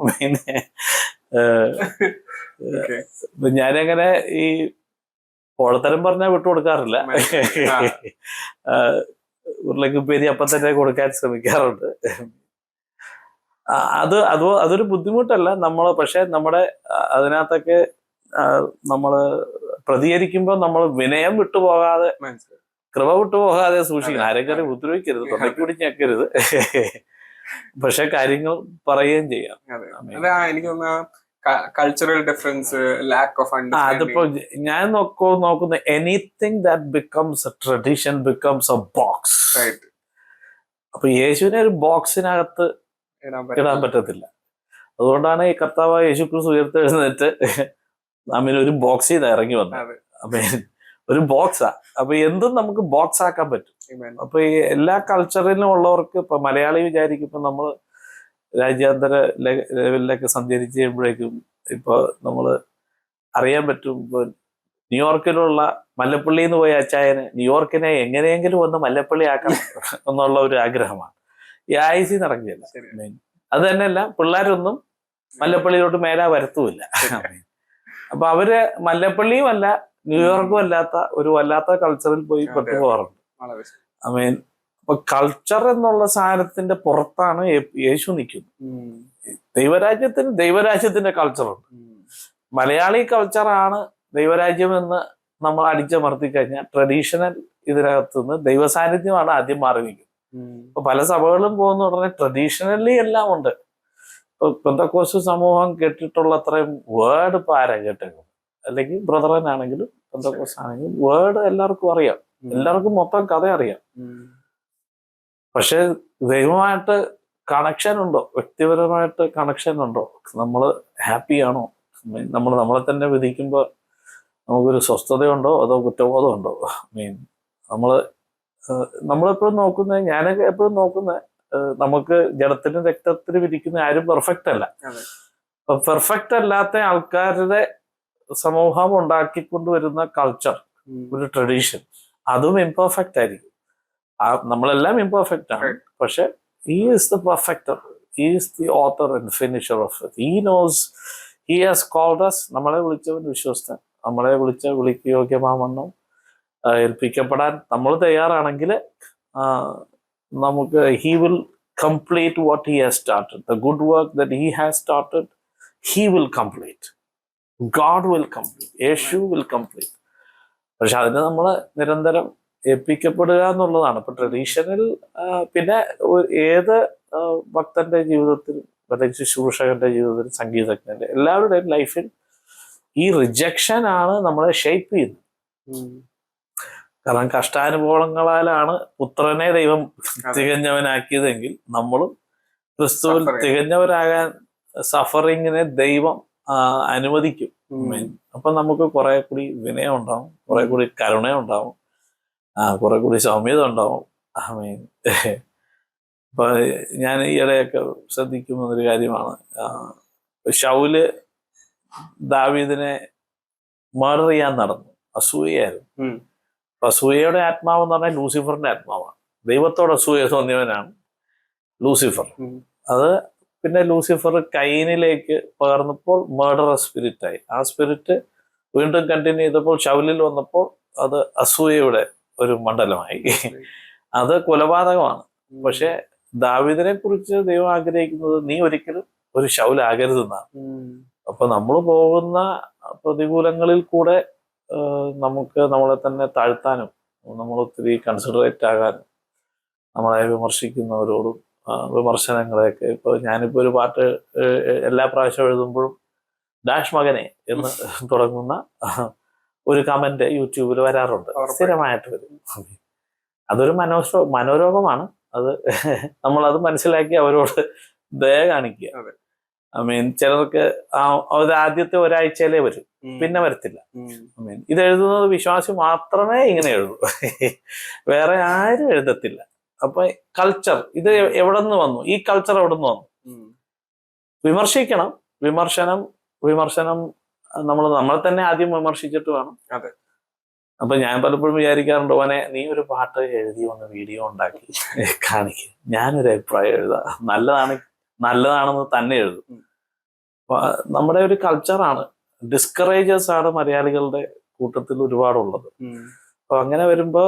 പിന്നെ ഞാനങ്ങനെ ഈ പോഴത്തരം പറഞ്ഞാൽ വിട്ടുകൊടുക്കാറില്ല. ഉരുളക്ക് പേരി അപ്പം തന്നെ കൊടുക്കാൻ ശ്രമിക്കാറുണ്ട്. അതൊരു ബുദ്ധിമുട്ടല്ല പക്ഷെ നമ്മുടെ അതിനകത്തൊക്കെ നമ്മള് പ്രതികരിക്കുമ്പോൾ നമ്മൾ വിനയം വിട്ടുപോകാതെ, കൃപ വിട്ടുപോകാതെ സൂക്ഷിക്കണം. ആരെങ്കിലും ഉപദ്രവിക്കരുത്, തൊണ്ടയ്ക്ക് പിടിച്ചേക്കരുത്, പക്ഷെ കാര്യങ്ങൾ പറയുകയും ചെയ്യാം. എനിക്ക് തോന്നുന്നു cultural difference, lack of understanding. അതിപ്പോ ഞാൻ നോക്കുന്ന anything that becomes A tradition becomes A box. അപ്പൊ യേശുവിനെ ഒരു ബോക്സിനകത്ത് ഇടാൻ പറ്റത്തില്ല. അതുകൊണ്ടാണ് ഈ കർത്താവ് യേശു ക്രിസ്തു ഉയർത്തെഴുന്നേറ്റ് നമ്മിൽ ഒരു ബോക്സ് ചെയ്ത് ഇറങ്ങി വന്നത്. അപ്പൊ ഒരു ബോക്സാ. അപ്പൊ എന്തും നമുക്ക് ബോക്സ് ആക്കാൻ പറ്റും. അപ്പൊ ഈ എല്ലാ കൾച്ചറിലും ഉള്ളവർക്ക്, ഇപ്പൊ മലയാളി വിചാരിക്കും ഇപ്പൊ നമ്മള് രാജ്യാന്തര ലെവലിലൊക്കെ സഞ്ചരിച്ച് ചെയ്യുമ്പോഴേക്കും ഇപ്പൊ നമ്മള് അറിയാൻ പറ്റും, ഇപ്പൊ ന്യൂയോർക്കിലുള്ള മല്ലപ്പള്ളി എന്ന് പോയ അച്ചായന് ന്യൂയോർക്കിനെ എങ്ങനെയെങ്കിലും ഒന്ന് മല്ലപ്പള്ളി ആക്കണം എന്നുള്ള ഒരു ആഗ്രഹമാണ്. ഈ ആയുസി നടക്കുകയല്ല. മെയിൻ അത് തന്നെയല്ല, പിള്ളേരൊന്നും മല്ലപ്പള്ളിയിലോട്ട് മേലാ വരത്തുമില്ല. അപ്പൊ അവര് മല്ലപ്പള്ളിയും അല്ല ന്യൂയോർക്കും അല്ലാത്ത ഒരു വല്ലാത്ത കൾച്ചറിൽ പോയി പെട്ടുപോകാറുണ്ട്. ഐ മീൻ, അപ്പൊ കൾച്ചർ എന്നുള്ള സാധനത്തിന്റെ പുറത്താണ് യേശു നിൽക്കുന്നത്. ദൈവരാജ്യത്തിന്റെ കൾച്ചറുണ്ട്. മലയാളി കൾച്ചറാണ് ദൈവരാജ്യം എന്ന് നമ്മൾ അടിച്ചമർത്തി കഴിഞ്ഞാൽ ട്രഡീഷണൽ ഇതിനകത്തുനിന്ന് ദൈവസാന്നിധ്യമാണ് ആദ്യം മാറി നിൽക്കുന്നത്. ഇപ്പൊ പല സഭകളും പോകുന്ന ഉടനെ ട്രഡീഷണലി എല്ലാം ഉണ്ട്. ഇപ്പൊ പെന്തക്കോസ്റ്റ് സമൂഹം കേട്ടിട്ടുള്ള അത്രയും വേർഡ് ഇപ്പൊ ആരാ കേട്ടേക്കും? അല്ലെങ്കിൽ ബ്രദറനാണെങ്കിലും പെന്തക്കോസ്റ്റ് ആണെങ്കിലും വേർഡ് എല്ലാവർക്കും അറിയാം, എല്ലാവർക്കും മൊത്തം കഥ അറിയാം. പക്ഷെ ദൈവമായിട്ട് കണക്ഷൻ ഉണ്ടോ? വ്യക്തിപരമായിട്ട് കണക്ഷൻ ഉണ്ടോ? നമ്മൾ ഹാപ്പിയാണോ? നമ്മൾ നമ്മളെ തന്നെ വിധിക്കുമ്പോൾ നമുക്കൊരു സ്വസ്ഥതയുണ്ടോ അതോ കുറ്റബോധമുണ്ടോ? മീൻ നമ്മളെപ്പോഴും നോക്കുന്നത്, ഞാനൊക്കെ എപ്പോഴും നോക്കുന്നത്, നമുക്ക് ജഡത്തിനും രക്തത്തിനും ഇരിക്കുന്ന ആരും പെർഫെക്റ്റ് അല്ല. അപ്പൊ പെർഫെക്റ്റ് അല്ലാത്ത ആൾക്കാരുടെ സമൂഹം ഉണ്ടാക്കിക്കൊണ്ടുവരുന്ന കൾച്ചർ, ഒരു ട്രഡീഷൻ, അതും ഇംപെർഫെക്റ്റ് ആയിരിക്കും. നമ്മളെല്ലാം ഇംപെർഫെക്റ്റ് ആണ്. പക്ഷെ he is the perfecter, he is the author and finisher of it. He knows, he has called us. നമ്മളെ വിളിച്ചവൻ വിശ്വസ്തൻ. നമ്മളെ വിളിക്ക് യോഗ്യമാവണ്ണം ഏൽപ്പിക്കപ്പെടാൻ നമ്മൾ തയ്യാറാണെങ്കിൽ നമുക്ക് he will complete what he has started. The good work that he has started, he will complete. God will complete. Yeshu will complete. പക്ഷെ അതിന് നമ്മൾ നിരന്തരം ഏൽപ്പിക്കപ്പെടുക എന്നുള്ളതാണ്. ഇപ്പൊ ട്രഡീഷണൽ, പിന്നെ ഏത് ഭക്തന്റെ ജീവിതത്തിലും അല്ലെങ്കിൽ ശുശ്രൂഷകന്റെ ജീവിതത്തിലും സംഗീതജ്ഞന്റെ എല്ലാവരുടെയും ലൈഫിൽ ഈ റിജക്ഷൻ ആണ് നമ്മളെ ഷേപ്പ് ചെയ്യുന്നത്. കാരണം കഷ്ടാനുഭവങ്ങളാലാണ് പുത്രനെ ദൈവം തികഞ്ഞവനാക്കിയതെങ്കിൽ നമ്മളും ക്രിസ്തുവിൽ തികഞ്ഞവരാകാൻ സഫറിങ്ങിനെ ദൈവം അനുവദിക്കും. അപ്പൊ നമുക്ക് കുറെ കൂടി വിനയം ഉണ്ടാവും, കുറെ കൂടി കരുണ ഉണ്ടാവും, കുറെ കൂടി സൗമ്യത ഉണ്ടാവും. ഐ മീൻ, ഇപ്പൊ ഞാൻ ഈയിടെയൊക്കെ ശ്രദ്ധിക്കുന്ന ഒരു കാര്യമാണ്, ശൗല് ദാവീദിനെ മർഡർ ചെയ്യാൻ നടന്നു. അസൂയയായിരുന്നു. അസൂയയുടെ ആത്മാവ് എന്ന് പറഞ്ഞാൽ ലൂസിഫറിന്റെ ആത്മാവാണ്. ദൈവത്തോട് അസൂയ തോന്നിയവനാണ് ലൂസിഫർ. അത് പിന്നെ ലൂസിഫർ കൈനിലേക്ക് പകർന്നപ്പോൾ മർഡറസ് സ്പിരിറ്റായി. ആ സ്പിരിറ്റ് വീണ്ടും കണ്ടിന്യൂ ചെയ്തപ്പോൾ ശൗലിൽ വന്നപ്പോൾ അത് അസൂയയുടെ ഒരു മണ്ഡലമായി. അത് കൊലപാതകമാണ്. പക്ഷെ ദാവീദിനെ കുറിച്ച് ദൈവം ആഗ്രഹിക്കുന്നത് നീ ഒരിക്കലും ഒരു ശൗലാകരുതെന്നാണ്. അപ്പൊ നമ്മൾ പോകുന്ന പ്രതികൂലങ്ങളിൽ കൂടെ നമുക്ക് നമ്മളെ തന്നെ താഴ്ത്താനും നമ്മൾ ഒത്തിരി കൺസിഡറേറ്റ് ആകാനും നമ്മളെ വിമർശിക്കുന്നവരോടും വിമർശനങ്ങളെയൊക്കെ, ഇപ്പൊ ഞാനിപ്പോ ഒരു പാട്ട് എല്ലാ പ്രാവശ്യം എഴുതുമ്പോഴും ഡാഷ് മകനെ എന്ന് തുടങ്ങുന്ന ഒരു കമന്റ് യൂട്യൂബിൽ വരാറുണ്ട്, സ്ഥിരമായിട്ട് വരും. അതൊരു മനോരോഗമാണ്. അത് നമ്മളത് മനസ്സിലാക്കി അവരോട് ദയ കാണിക്കുക. ഐ മീൻ, ചിലർക്ക് അത് ആദ്യത്തെ ഒരാഴ്ചയിലേ വരും, പിന്നെ വരത്തില്ല. ഐ മീൻ, ഇത് എഴുതുന്നത് വിശ്വാസി മാത്രമേ ഇങ്ങനെ എഴുതൂ, വേറെ ആരും എഴുതത്തില്ല. അപ്പൊ കൾച്ചർ ഇത് എവിടെ നിന്ന് വന്നു? ഈ കൾച്ചർ എവിടെ നിന്ന് വന്നു? വിമർശിക്കണം. വിമർശനം നമ്മളെ തന്നെ ആദ്യം വിമർശിച്ചിട്ട് വേണം. അതെ. അപ്പൊ ഞാൻ പലപ്പോഴും വിചാരിക്കാറുണ്ട്, ഓനെ നീ ഒരു പാട്ട് എഴുതി ഒന്ന് വീഡിയോ ഉണ്ടാക്കി കാണിക്കും, ഞാനൊരു അഭിപ്രായം എഴുതാം, നല്ലതാണെന്ന് തന്നെ എഴുതും. നമ്മുടെ ഒരു കൾച്ചറാണ്. ഡിസ്കറേജേഴ്സ് ആണ് മലയാളികളുടെ കൂട്ടത്തിൽ ഒരുപാടുള്ളത്. അപ്പൊ അങ്ങനെ വരുമ്പോ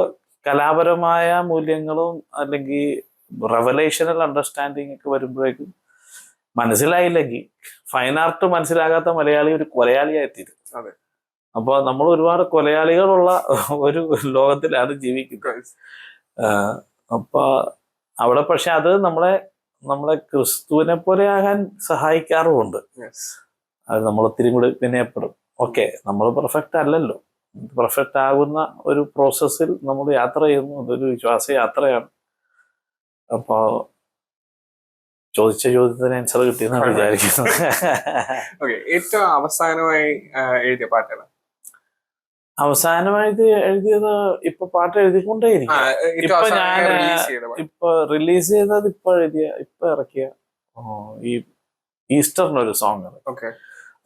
കലാപരമായ മൂല്യങ്ങളും അല്ലെങ്കിൽ റെവലേഷണൽ അണ്ടർസ്റ്റാൻഡിങ് ഒക്കെ വരുമ്പോഴേക്കും മനസ്സിലായില്ലെങ്കിൽ ഫൈൻ ആർട്ട് മനസ്സിലാകാത്ത മലയാളി ഒരു കൊലയാളിയായിത്തീരും. അതെ. അപ്പൊ നമ്മൾ ഒരുപാട് കൊലയാളികളുള്ള ഒരു ലോകത്തിലാണ് ജീവിക്കുന്നത്. അപ്പൊ അവിടെ പക്ഷെ അത് നമ്മളെ ക്രിസ്തുവിനെ പോലെ ആകാൻ സഹായിക്കാറുമുണ്ട്. അത് നമ്മൾ ഒത്തിരി കൂടി വിനയപ്പെടും. ഓക്കെ, നമ്മൾ പെർഫെക്റ്റ് അല്ലല്ലോ. പെർഫെക്റ്റ് ആകുന്ന ഒരു പ്രോസസ്സിൽ നമ്മൾ യാത്ര ചെയ്യുന്നു. അതൊരു വിശ്വാസ യാത്രയാണ്. അപ്പോ ചോദിച്ച ചോദ്യത്തിന് ആൻസർ കിട്ടിയെന്നാണ് വിചാരിക്കുന്നത്. ഏറ്റവും അവസാനമായി എഴുതിയ പാട്ടാണ്? അവസാനമായിട്ട് എഴുതിയത് ഇപ്പൊ പാട്ട് എഴുതിക്കൊണ്ടേയിരിക്കും. ഇപ്പൊ റിലീസ് ചെയ്തത് ഇപ്പൊ ഇറക്കിയ ഈ ഈസ്റ്ററിനൊരു സോങ്.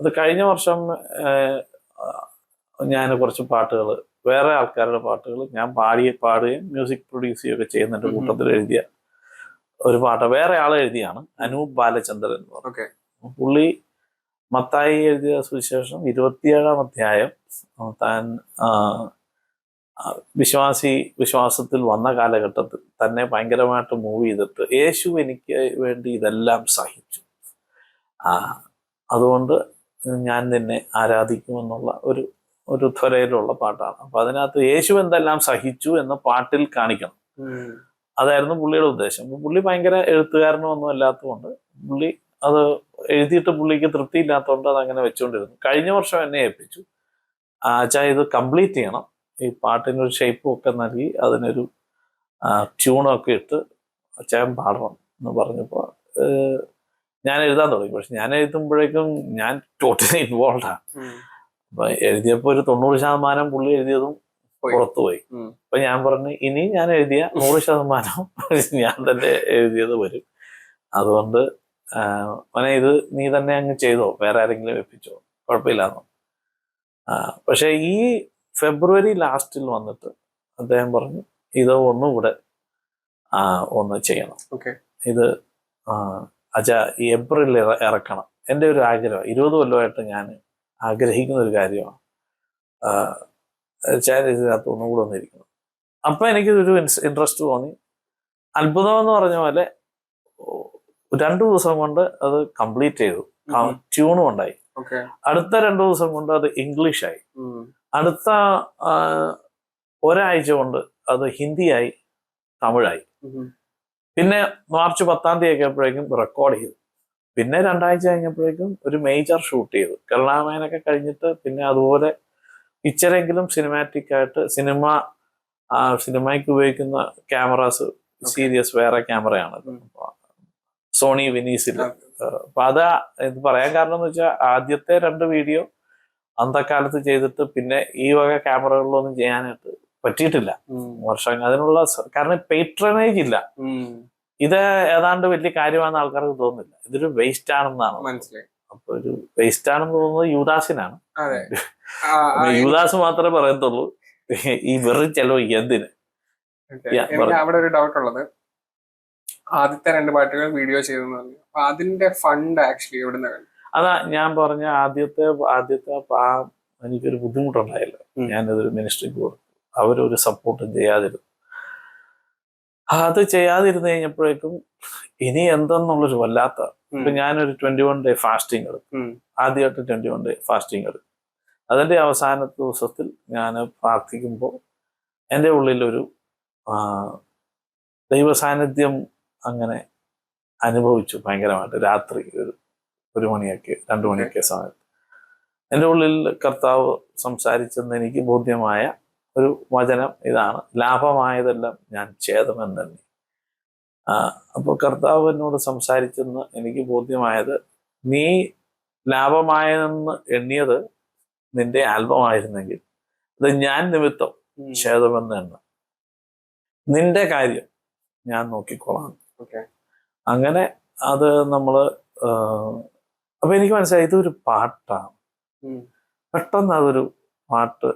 അത് കഴിഞ്ഞ വർഷം ഞാൻ കുറച്ച് പാട്ടുകൾ, വേറെ ആൾക്കാരുടെ പാട്ടുകൾ ഞാൻ പാടുകയും മ്യൂസിക് പ്രൊഡ്യൂസ് ചെയ്യുകയൊക്കെ ചെയ്യുന്നതിന്റെ കൂട്ടത്തിൽ എഴുതിയ ഒരു പാട്ട് വേറെ ആൾ എഴുതിയാണ്, അനൂപ് ബാലചന്ദ്രൻ എന്ന് പറഞ്ഞു. ഓക്കെ. പുള്ളി മത്തായി എഴുതിയ സുവിശേഷം 27-ാം അധ്യായം താൻ വിശ്വാസത്തിൽ വന്ന കാലഘട്ടത്തിൽ തന്നെ ഭയങ്കരമായിട്ട് മൂവ് ചെയ്തിട്ട് യേശു എനിക്ക് വേണ്ടി ഇതെല്ലാം സഹിച്ചു, അതുകൊണ്ട് ഞാൻ നിന്നെ ആരാധിക്കുമെന്നുള്ള ഒരു ത്വരയിലുള്ള പാട്ടാണ്. അപ്പൊ അതിനകത്ത് യേശു എന്തെല്ലാം സഹിച്ചു എന്ന പാട്ടിൽ കാണിക്കണം. അതായിരുന്നു പുള്ളിയുടെ ഉദ്ദേശം. അപ്പൊ പുള്ളി ഭയങ്കര എഴുത്തുകാരനോ ഒന്നും അല്ലാത്തതുകൊണ്ട് പുള്ളി അത് എഴുതിയിട്ട് പുള്ളിക്ക് തൃപ്തി ഇല്ലാത്തതുകൊണ്ട് അതങ്ങനെ വെച്ചുകൊണ്ടിരുന്നു. കഴിഞ്ഞ വർഷം എന്നെ ഏൽപ്പിച്ചു, അച്ഛാ ഇത് കംപ്ലീറ്റ് ചെയ്യണം, ഈ പാട്ടിനൊരു ഷേപ്പും ഒക്കെ നൽകി അതിനൊരു ട്യൂണൊക്കെ ഇട്ട് അച്ഛൻ പാടണം എന്ന് പറഞ്ഞപ്പോൾ ഞാൻ എഴുതാൻ തുടങ്ങി. പക്ഷെ ഞാൻ എഴുതുമ്പോഴേക്കും ഞാൻ ടോട്ടലി ഇൻവോൾവാണ്. അപ്പൊ എഴുതിയപ്പോൾ ഒരു 90% പുള്ളി എഴുതിയതും പുറത്തുപോയി. അപ്പൊ ഞാൻ പറഞ്ഞു, ഇനി ഞാൻ എഴുതിയ 100% ഞാൻ തന്നെ എഴുതിയത് വരും, അതുകൊണ്ട് മോനെ ഇത് നീ തന്നെ അങ്ങ് ചെയ്തോ, വേറെ ആരെങ്കിലും വെപ്പിച്ചോ, കുഴപ്പമില്ലാന്നോ. പക്ഷെ ഈ ഫെബ്രുവരി ലാസ്റ്റിൽ വന്നിട്ട് അദ്ദേഹം പറഞ്ഞു ഇത് ഒന്നുകൂടെ ഒന്ന് ചെയ്യണം, ഇത് അച്ഛാ ഈ ഏപ്രിലിൽ ഇറക്കണം. എൻ്റെ ഒരു ആഗ്രഹം, 20 കൊല്ലമായിട്ട് ഞാൻ ആഗ്രഹിക്കുന്ന ഒരു കാര്യമാണ്, ഇതിനകത്ത് ഒന്നുകൂടെ ഒന്നിരിക്കണം. അപ്പൊ എനിക്കൊരു ഇൻട്രസ്റ്റ് തോന്നി. അത്ഭുതം എന്ന് പറഞ്ഞ പോലെ 2 ദിവസം കൊണ്ട് അത് കംപ്ലീറ്റ് ചെയ്തു. ട്യൂണും ഉണ്ടായി. അടുത്ത 2 ദിവസം കൊണ്ട് അത് ഇംഗ്ലീഷായി. അടുത്ത ഒരാഴ്ച കൊണ്ട് അത് ഹിന്ദിയായി, തമിഴായി. പിന്നെ മാർച്ച് 10-ാം തീയതി ആയപ്പോഴേക്കും റെക്കോർഡ് ചെയ്തു. പിന്നെ 2 ആഴ്ച കഴിഞ്ഞപ്പോഴേക്കും ഒരു മേജർ ഷൂട്ട് ചെയ്തു. കരുണാമയനൊക്കെ കഴിഞ്ഞിട്ട് പിന്നെ അതുപോലെ ഇച്ചിരെങ്കിലും സിനിമാറ്റിക് ആയിട്ട് സിനിമയ്ക്ക് ഉപയോഗിക്കുന്ന ക്യാമറാസ് സീരിയസ് വേറെ ക്യാമറയാണ്, സോണി വിനീസിൽ. അപ്പൊ അത് ഇത് പറയാൻ കാരണം എന്ന് വെച്ചാൽ ആദ്യത്തെ 2 വീഡിയോ അന്തക്കാലത്ത് ചെയ്തിട്ട് പിന്നെ ഈ വക ക്യാമറകളിലൊന്നും ചെയ്യാനായിട്ട് പറ്റിയിട്ടില്ല വർഷം. അതിനുള്ള കാരണം പേട്രണേജ് ഇല്ല. ഇത് ഏതാണ്ട് വലിയ കാര്യമാണെന്ന് ആൾക്കാർക്ക് തോന്നുന്നില്ല, ഇതൊരു വേസ്റ്റ് ആണെന്നാണ് മനസ്സിലായി. അപ്പൊ ഒരു വേസ്റ്റ് ആണെന്ന് തോന്നുന്നത് യുവദാസിനാണ്. യുവദാസ് മാത്രമേ പറയത്തുള്ളൂ ഈ വെറും ചെലവ് എന്തിന്. എനിക്ക് അവിടെ ഒരു ഡൗട്ട് ഉള്ളത്, ആദ്യത്തെ 2 പാട്ടുകൾ വീഡിയോ ചെയ്തെന്ന് പറഞ്ഞു, അപ്പൊ അതിന്റെ ഫണ്ട് ആക്ച്വലി എവിടുന്ന? അതാ ഞാൻ പറഞ്ഞ ആദ്യത്തെ എനിക്കൊരു ബുദ്ധിമുട്ടുണ്ടായല്ലോ, ഞാനതൊരു മിനിസ്ട്രിക്ക് കൊടുത്തു, അവരൊരു സപ്പോർട്ടും ചെയ്യാതിരുന്നു. അത് ചെയ്യാതിരുന്നു കഴിഞ്ഞപ്പോഴേക്കും ഇനി എന്തെന്നുള്ളൊരു വല്ലാത്ത, ഇപ്പൊ ഞാനൊരു 21 ഡേ ഫാസ്റ്റിംഗ് എടുത്തു, ആദ്യമായിട്ട് 21 ഡേ ഫാസ്റ്റിംഗ് എടുത്തു. അതിന്റെ അവസാനത്തെ ദിവസത്തിൽ ഞാൻ പ്രാർത്ഥിക്കുമ്പോൾ എൻ്റെ ഉള്ളിലൊരു ദൈവ സാന്നിധ്യം അങ്ങനെ അനുഭവിച്ചു ഭയങ്കരമായിട്ട്. രാത്രി ഒരു 1 മണിയൊക്കെ 2 മണിയൊക്കെ സമയത്ത് എൻ്റെ ഉള്ളിൽ കർത്താവ് സംസാരിച്ചെന്ന് എനിക്ക് ബോധ്യമായ ഒരു വചനം ഇതാണ്, ലാഭമായതെല്ലാം ഞാൻ ഛേദമെന്ന് തന്നെ. അപ്പോൾ കർത്താവ് എന്നോട് സംസാരിച്ചെന്ന് എനിക്ക് ബോധ്യമായത്, നീ ലാഭമായെന്ന് എണ്ണിയത് നിന്റെ ആൽബമായിരുന്നെങ്കിൽ അത് ഞാൻ നിമിത്തം ഛേദമെന്ന് എണ്ണ, നിന്റെ കാര്യം ഞാൻ നോക്കിക്കോളാം. അങ്ങനെ അത് നമ്മള് അപ്പൊ എനിക്ക് മനസ്സിലായി ഇതൊരു പാട്ടാണ്. പെട്ടെന്ന് അതൊരു പാട്ട്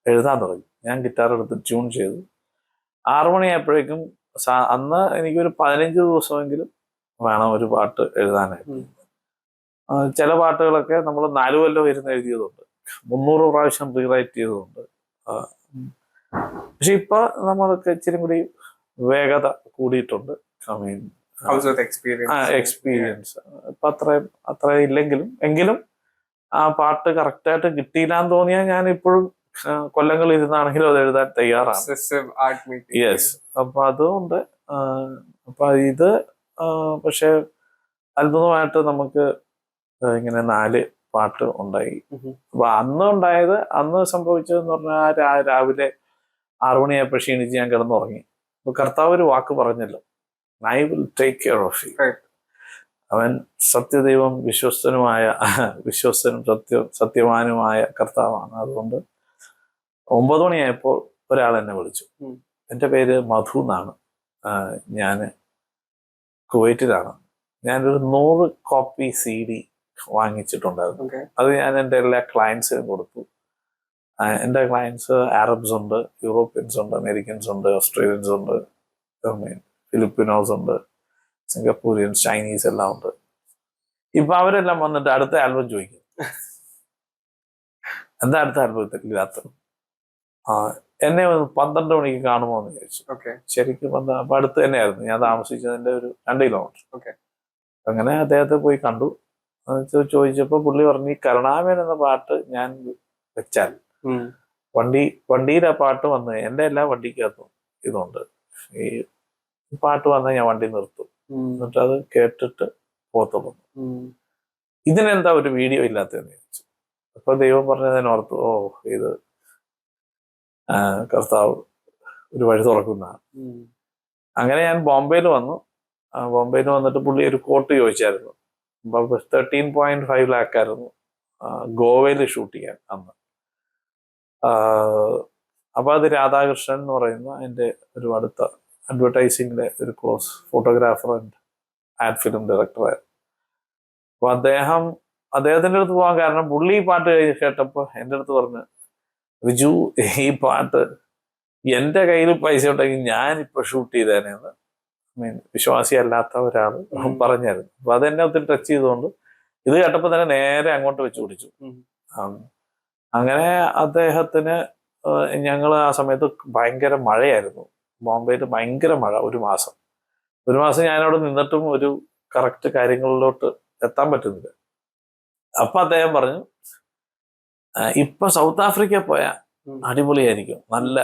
എഴുതാൻ തുടങ്ങി. ഞാൻ ഗിറ്റാർ എടുത്ത് ട്യൂൺ ചെയ്തു. 6 മണിയായപ്പോഴേക്കും അന്ന് എനിക്കൊരു 15 ദിവസമെങ്കിലും വേണം ഒരു പാട്ട് എഴുതാനായിട്ട്. ചില പാട്ടുകളൊക്കെ നമ്മൾ 4 കൊല്ലം ഇരുന്ന് എഴുതിയതുണ്ട്, 300 പ്രാവശ്യം റീറൈറ്റ് ചെയ്തതുണ്ട്. പക്ഷെ ഇപ്പൊ നമ്മളൊക്കെ ഇച്ചിരി കൂടി വേഗത കൂടിയിട്ടുണ്ട്. എക്സ്പീരിയൻസ് ഇപ്പൊ അത്ര ഇല്ലെങ്കിലും ആ പാട്ട് കറക്റ്റായിട്ട് കിട്ടിയില്ലാന്ന് തോന്നിയാൽ ഞാൻ ഇപ്പോഴും കൊല്ലങ്ങൾ ഇരുന്നാണെങ്കിലും അത് എഴുതാൻ തയ്യാറാണ്. യെസ്. അപ്പൊ അതുകൊണ്ട് അപ്പൊ ഇത് പക്ഷെ അത്ഭുതമായിട്ട് നമുക്ക് ഇങ്ങനെ 4 പാട്ട് ഉണ്ടായി. അപ്പൊ അന്ന് സംഭവിച്ചതെന്ന് പറഞ്ഞാൽ രാവിലെ 6 മണിയായപ്പോൾ ക്ഷീണിച്ച് ഞാൻ കിടന്നുറങ്ങി. അപ്പൊ കർത്താവ് ഒരു വാക്ക് പറഞ്ഞല്ലോ, I will take care of you. അവൻ സത്യദൈവം, വിശ്വസ്തനും സത്യവാനുമായ കർത്താവാണ്. അതുകൊണ്ട് 9 മണിയായപ്പോൾ ഒരാൾ എന്നെ വിളിച്ചു. എൻ്റെ പേര് മധു എന്നാണ്. ഞാൻ കുവൈറ്റിലാണ്. ഞാനൊരു 100 കോപ്പി CD വാങ്ങിച്ചിട്ടുണ്ടായിരുന്നു. അത് ഞാൻ എൻ്റെ എല്ലാ ക്ലയൻസിനും കൊടുത്തു. എൻ്റെ ക്ലയൻസ് അറബ്സ് ഉണ്ട്, യൂറോപ്യൻസ് ഉണ്ട്, അമേരിക്കൻസ് ഉണ്ട്, ഓസ്ട്രേലിയൻസ് ഉണ്ട്, ഫിലിപ്പിനോസ് ഉണ്ട്, സിംഗപ്പൂരിയൻസ്, ചൈനീസ് എല്ലാം ഉണ്ട്. ഇപ്പൊ അവരെല്ലാം വന്നിട്ട് അടുത്ത ആൽബം ചോദിക്കും, എന്താ അടുത്ത ആൽബത്തിൽ ഇല്ലാത്ത. എന്നെ 12 മണിക്ക് കാണുമോ എന്ന് ചോദിച്ചു. ശരിക്കും അപ്പൊ അടുത്ത് തന്നെയായിരുന്നു, ഞാൻ താമസിച്ചതിന്റെ ഒരു 2 കിലോമീറ്റർ. അങ്ങനെ അദ്ദേഹത്തെ പോയി കണ്ടു. ചോദിച്ചപ്പോ പുള്ളി പറഞ്ഞു, ഈ കരുണാമേൻ എന്ന പാട്ട് ഞാൻ വെച്ചാൽ വണ്ടിയിൽ ആ പാട്ട് വന്ന് എൻ്റെ എല്ലാ വണ്ടിക്കകത്തും ഇതുണ്ട്, ഈ പാട്ട് വന്നാൽ ഞാൻ വണ്ടി നിർത്തും, എന്നിട്ട് അത് കേട്ടിട്ട് പോത്തുള്ളൂ, ഇതിനെന്താ ഒരു വീഡിയോ ഇല്ലാത്തതെന്ന് ചോദിച്ചു. അപ്പൊ ദൈവം പറഞ്ഞതിനോർത്തു, ഓ ഇത് കർത്താവ് ഒരു വഴി തുറക്കുന്നതാണ്. അങ്ങനെ ഞാൻ ബോംബെയിൽ വന്നു. ബോംബെയിൽ വന്നിട്ട് പുള്ളി ഒരു കോട്ട് ചോദിച്ചായിരുന്നു. 13.5 lakh ആയിരുന്നു ഗോവയിൽ ഷൂട്ട് ചെയ്യാൻ അന്ന്. അപ്പൊ അത് രാധാകൃഷ്ണൻ എന്ന് പറയുന്ന എൻ്റെ ഒരു അടുത്ത അഡ്വർടൈസിങ്ങിലെ ഒരു close photographer and ad film ഡയറക്ടറായിരുന്നു. അപ്പൊ അദ്ദേഹത്തിൻ്റെ അടുത്ത് പോകാൻ കാരണം പുള്ളി ഈ പാട്ട് കേട്ടപ്പോൾ എൻ്റെ അടുത്ത് പറഞ്ഞു, വിജു ഈ പാട്ട് എൻ്റെ കയ്യിൽ പൈസ ഉണ്ടെങ്കിൽ ഞാനിപ്പോൾ ഷൂട്ട് ചെയ്തേനെന്ന് വിശ്വാസിയല്ലാത്ത ഒരാൾ പറഞ്ഞായിരുന്നു. അപ്പൊ അതെന്നെ ഒത്തിരി ടച്ച് ചെയ്തുകൊണ്ട് ഇത് കേട്ടപ്പോൾ തന്നെ നേരെ അങ്ങോട്ട് വെച്ച് പിടിച്ചു. അങ്ങനെ അദ്ദേഹത്തിന് ഞങ്ങൾ ആ സമയത്ത് ഭയങ്കര മഴയായിരുന്നു ബോംബെയിൽ, ഭയങ്കര മഴ. ഒരു മാസം ഞാനവിടെ നിന്നിട്ടും ഒരു കറക്റ്റ് കാര്യങ്ങളിലോട്ട് എത്താൻ പറ്റുന്നില്ല. അപ്പൊ അദ്ദേഹം പറഞ്ഞു, ഇപ്പൊ സൗത്ത് ആഫ്രിക്ക പോയാൽ അടിപൊളിയായിരിക്കും, നല്ല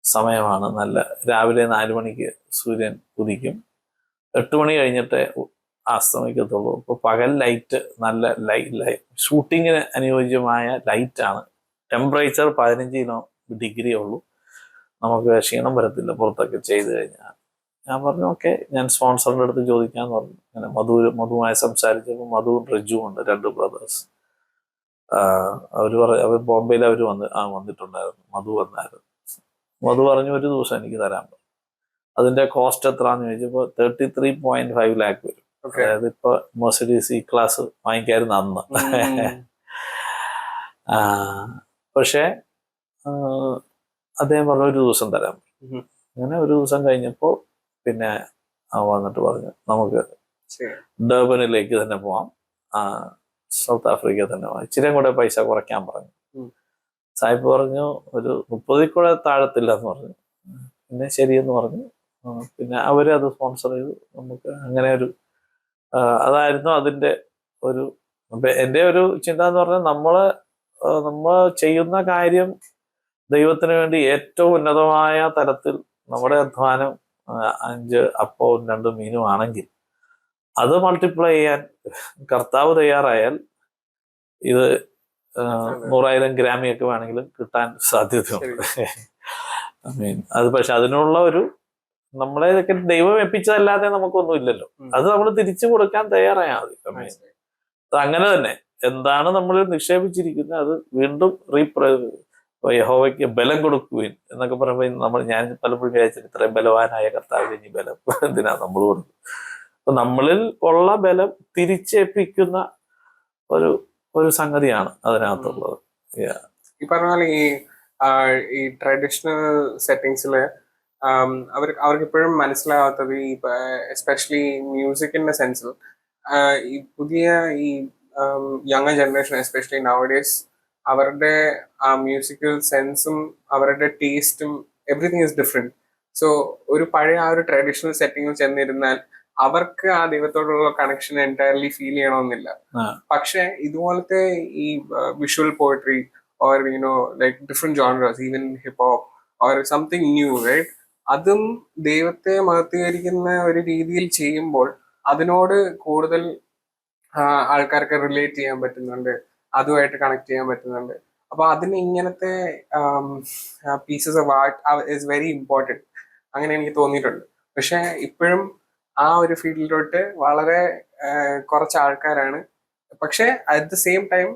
സമയമാണ്, നല്ല രാവിലെ 4 മണിക്ക് സൂര്യൻ ഉദിക്കും, 8 മണി കഴിഞ്ഞിട്ട് അസ്തമിക്കത്തുള്ളൂ. ഇപ്പൊ പകൽ ലൈറ്റ്, നല്ല ലൈറ്റ് ഷൂട്ടിങ്ങിന് അനുയോജ്യമായ ലൈറ്റാണ്, ടെമ്പറേച്ചർ 15 ഡിഗ്രി ഉള്ളൂ, നമുക്ക് ക്ഷീണം വരത്തില്ല പുറത്തൊക്കെ ചെയ്ത് കഴിഞ്ഞാൽ. ഞാൻ പറഞ്ഞു ഓക്കെ, ഞാൻ സ്പോൺസറിൻ്റെ അടുത്ത് ചോദിക്കാന്ന് പറഞ്ഞു. അങ്ങനെ മധുവുമായി സംസാരിച്ചപ്പോൾ മധുവും റജുവും ഉണ്ട്, 2 ബ്രദേഴ്സ്. അവർ ബോംബെയിൽ വന്നിട്ടുണ്ടായിരുന്നു. മധു വന്നായിരുന്നു. മധു പറഞ്ഞു, ഒരു ദിവസം എനിക്ക് തരാൻ പറ്റും. അതിന്റെ കോസ്റ്റ് എത്രയാന്ന് ചോദിച്ചപ്പോൾ 33.5 lakh വരും. അതായത് ഇപ്പൊ മെർസിഡീസ് ഈ ക്ലാസ് വാങ്ങിക്കായിരുന്നു അന്ന്. പക്ഷെ അദ്ദേഹം പറഞ്ഞു ഒരു ദിവസം തരാൻ പറ്റും. അങ്ങനെ ഒരു ദിവസം കഴിഞ്ഞപ്പോൾ പിന്നെ വന്നിട്ട് പറഞ്ഞു, നമുക്ക് ഡർബനിലേക്ക് തന്നെ പോവാം, സൗത്ത് ആഫ്രിക്ക തന്നെ പോവാം, ഇച്ചിരി കൂടെ പൈസ കുറയ്ക്കാൻ പറഞ്ഞു. സാഹിബ് പറഞ്ഞു ഒരു 30 കൂടെ താഴത്തില്ല എന്ന് പറഞ്ഞു. പിന്നെ ശരിയെന്ന് പറഞ്ഞു. പിന്നെ അവരത് സ്പോൺസർ ചെയ്തു. നമുക്ക് അങ്ങനെ ഒരു അതായിരുന്നു അതിൻ്റെ ഒരു. എൻ്റെ ഒരു ചിന്ത എന്ന് പറഞ്ഞാൽ നമ്മൾ ചെയ്യുന്ന കാര്യം ദൈവത്തിന് വേണ്ടി ഏറ്റവും ഉന്നതമായ തലത്തിൽ നമ്മുടെ അധ്വാനം 5 അപ്പവും 2 മീനും ആണെങ്കിൽ അത് മൾട്ടിപ്ലൈ ചെയ്യാൻ കർത്താവ് തയ്യാറായാൽ ഇത് 100,000 ഗ്രാമിയൊക്കെ വേണമെങ്കിലും കിട്ടാൻ സാധ്യതയുണ്ട്. അത് പക്ഷെ അതിനുള്ള ഒരു നമ്മളെ ഇതൊക്കെ ദൈവം എപ്പിച്ചതല്ലാതെ നമുക്കൊന്നും ഇല്ലല്ലോ. അത് നമ്മൾ തിരിച്ചു കൊടുക്കാൻ തയ്യാറായാൽ മതി. അങ്ങനെ തന്നെ എന്താണ് നമ്മൾ നിക്ഷേപിച്ചിരിക്കുന്നത് അത് വീണ്ടും യഹോവയ്ക്ക് ബലം കൊടുക്കുവിൻ എന്നൊക്കെ പറയുമ്പോൾ ഞാൻ പലപ്പോഴും വിചാരിച്ചിട്ട് ഇത്രയും ബലവാനായ കർത്താവിന് ഇനി ബലം എന്തിനാ നമ്മൾ കൊടുക്കും. അപ്പൊ നമ്മളിൽ ഉള്ള ബലം തിരിച്ചേൽപ്പിക്കുന്ന ഒരു സംഗതിയാണ് അതിനകത്തുള്ളത്. ഈ പറഞ്ഞ പോലെ ഈ ട്രഡീഷണൽ സെറ്റിങ്സില് അവർക്ക് ഇപ്പോഴും മനസ്സിലാവാത്തത് ഈ എസ്പെഷ്യലി മ്യൂസിക്കിന്റെ സെൻസിൽ ഈ പുതിയ ഈ യങ്ങർ ജനറേഷൻ എസ്പെഷ്യലി നൗഡേസ് അവരുടെ ആ മ്യൂസിക്കൽ സെൻസും അവരുടെ ടേസ്റ്റും എവറിഥിങ് ഈസ് ഡിഫറെന്റ്. സോ ഒരു പഴയ ആ ഒരു ട്രഡീഷണൽ സെറ്റിങ്ങിൽ ചെന്നിരുന്നാൽ അവർക്ക് ആ ദൈവത്തോടുള്ള കണക്ഷൻ എൻറ്റയർലി ഫീൽ ചെയ്യണമെന്നില്ല. പക്ഷെ ഇതുപോലത്തെ ഈ visual poetry or like different genres, even hip hop or something new, right, അതും ദൈവത്തെ മഹത്വീകരിക്കുന്ന ഒരു രീതിയിൽ ചെയ്യുമ്പോൾ അതിനോട് കൂടുതൽ ആൾക്കാർക്ക് റിലേറ്റ് ചെയ്യാൻ പറ്റുന്നുണ്ട്, അതുമായിട്ട് കണക്ട് ചെയ്യാൻ പറ്റുന്നുണ്ട്. അപ്പൊ അതിന് ഇങ്ങനത്തെ pieces of art is very important, അങ്ങനെ എനിക്ക് തോന്നിയിട്ടുണ്ട്. പക്ഷെ ഇപ്പോഴും ആ ഒരു ഫീൽഡിലോട്ട് വളരെ കുറച്ച് ആൾക്കാരാണ്. പക്ഷെ അറ്റ് ദ സെയിം ടൈം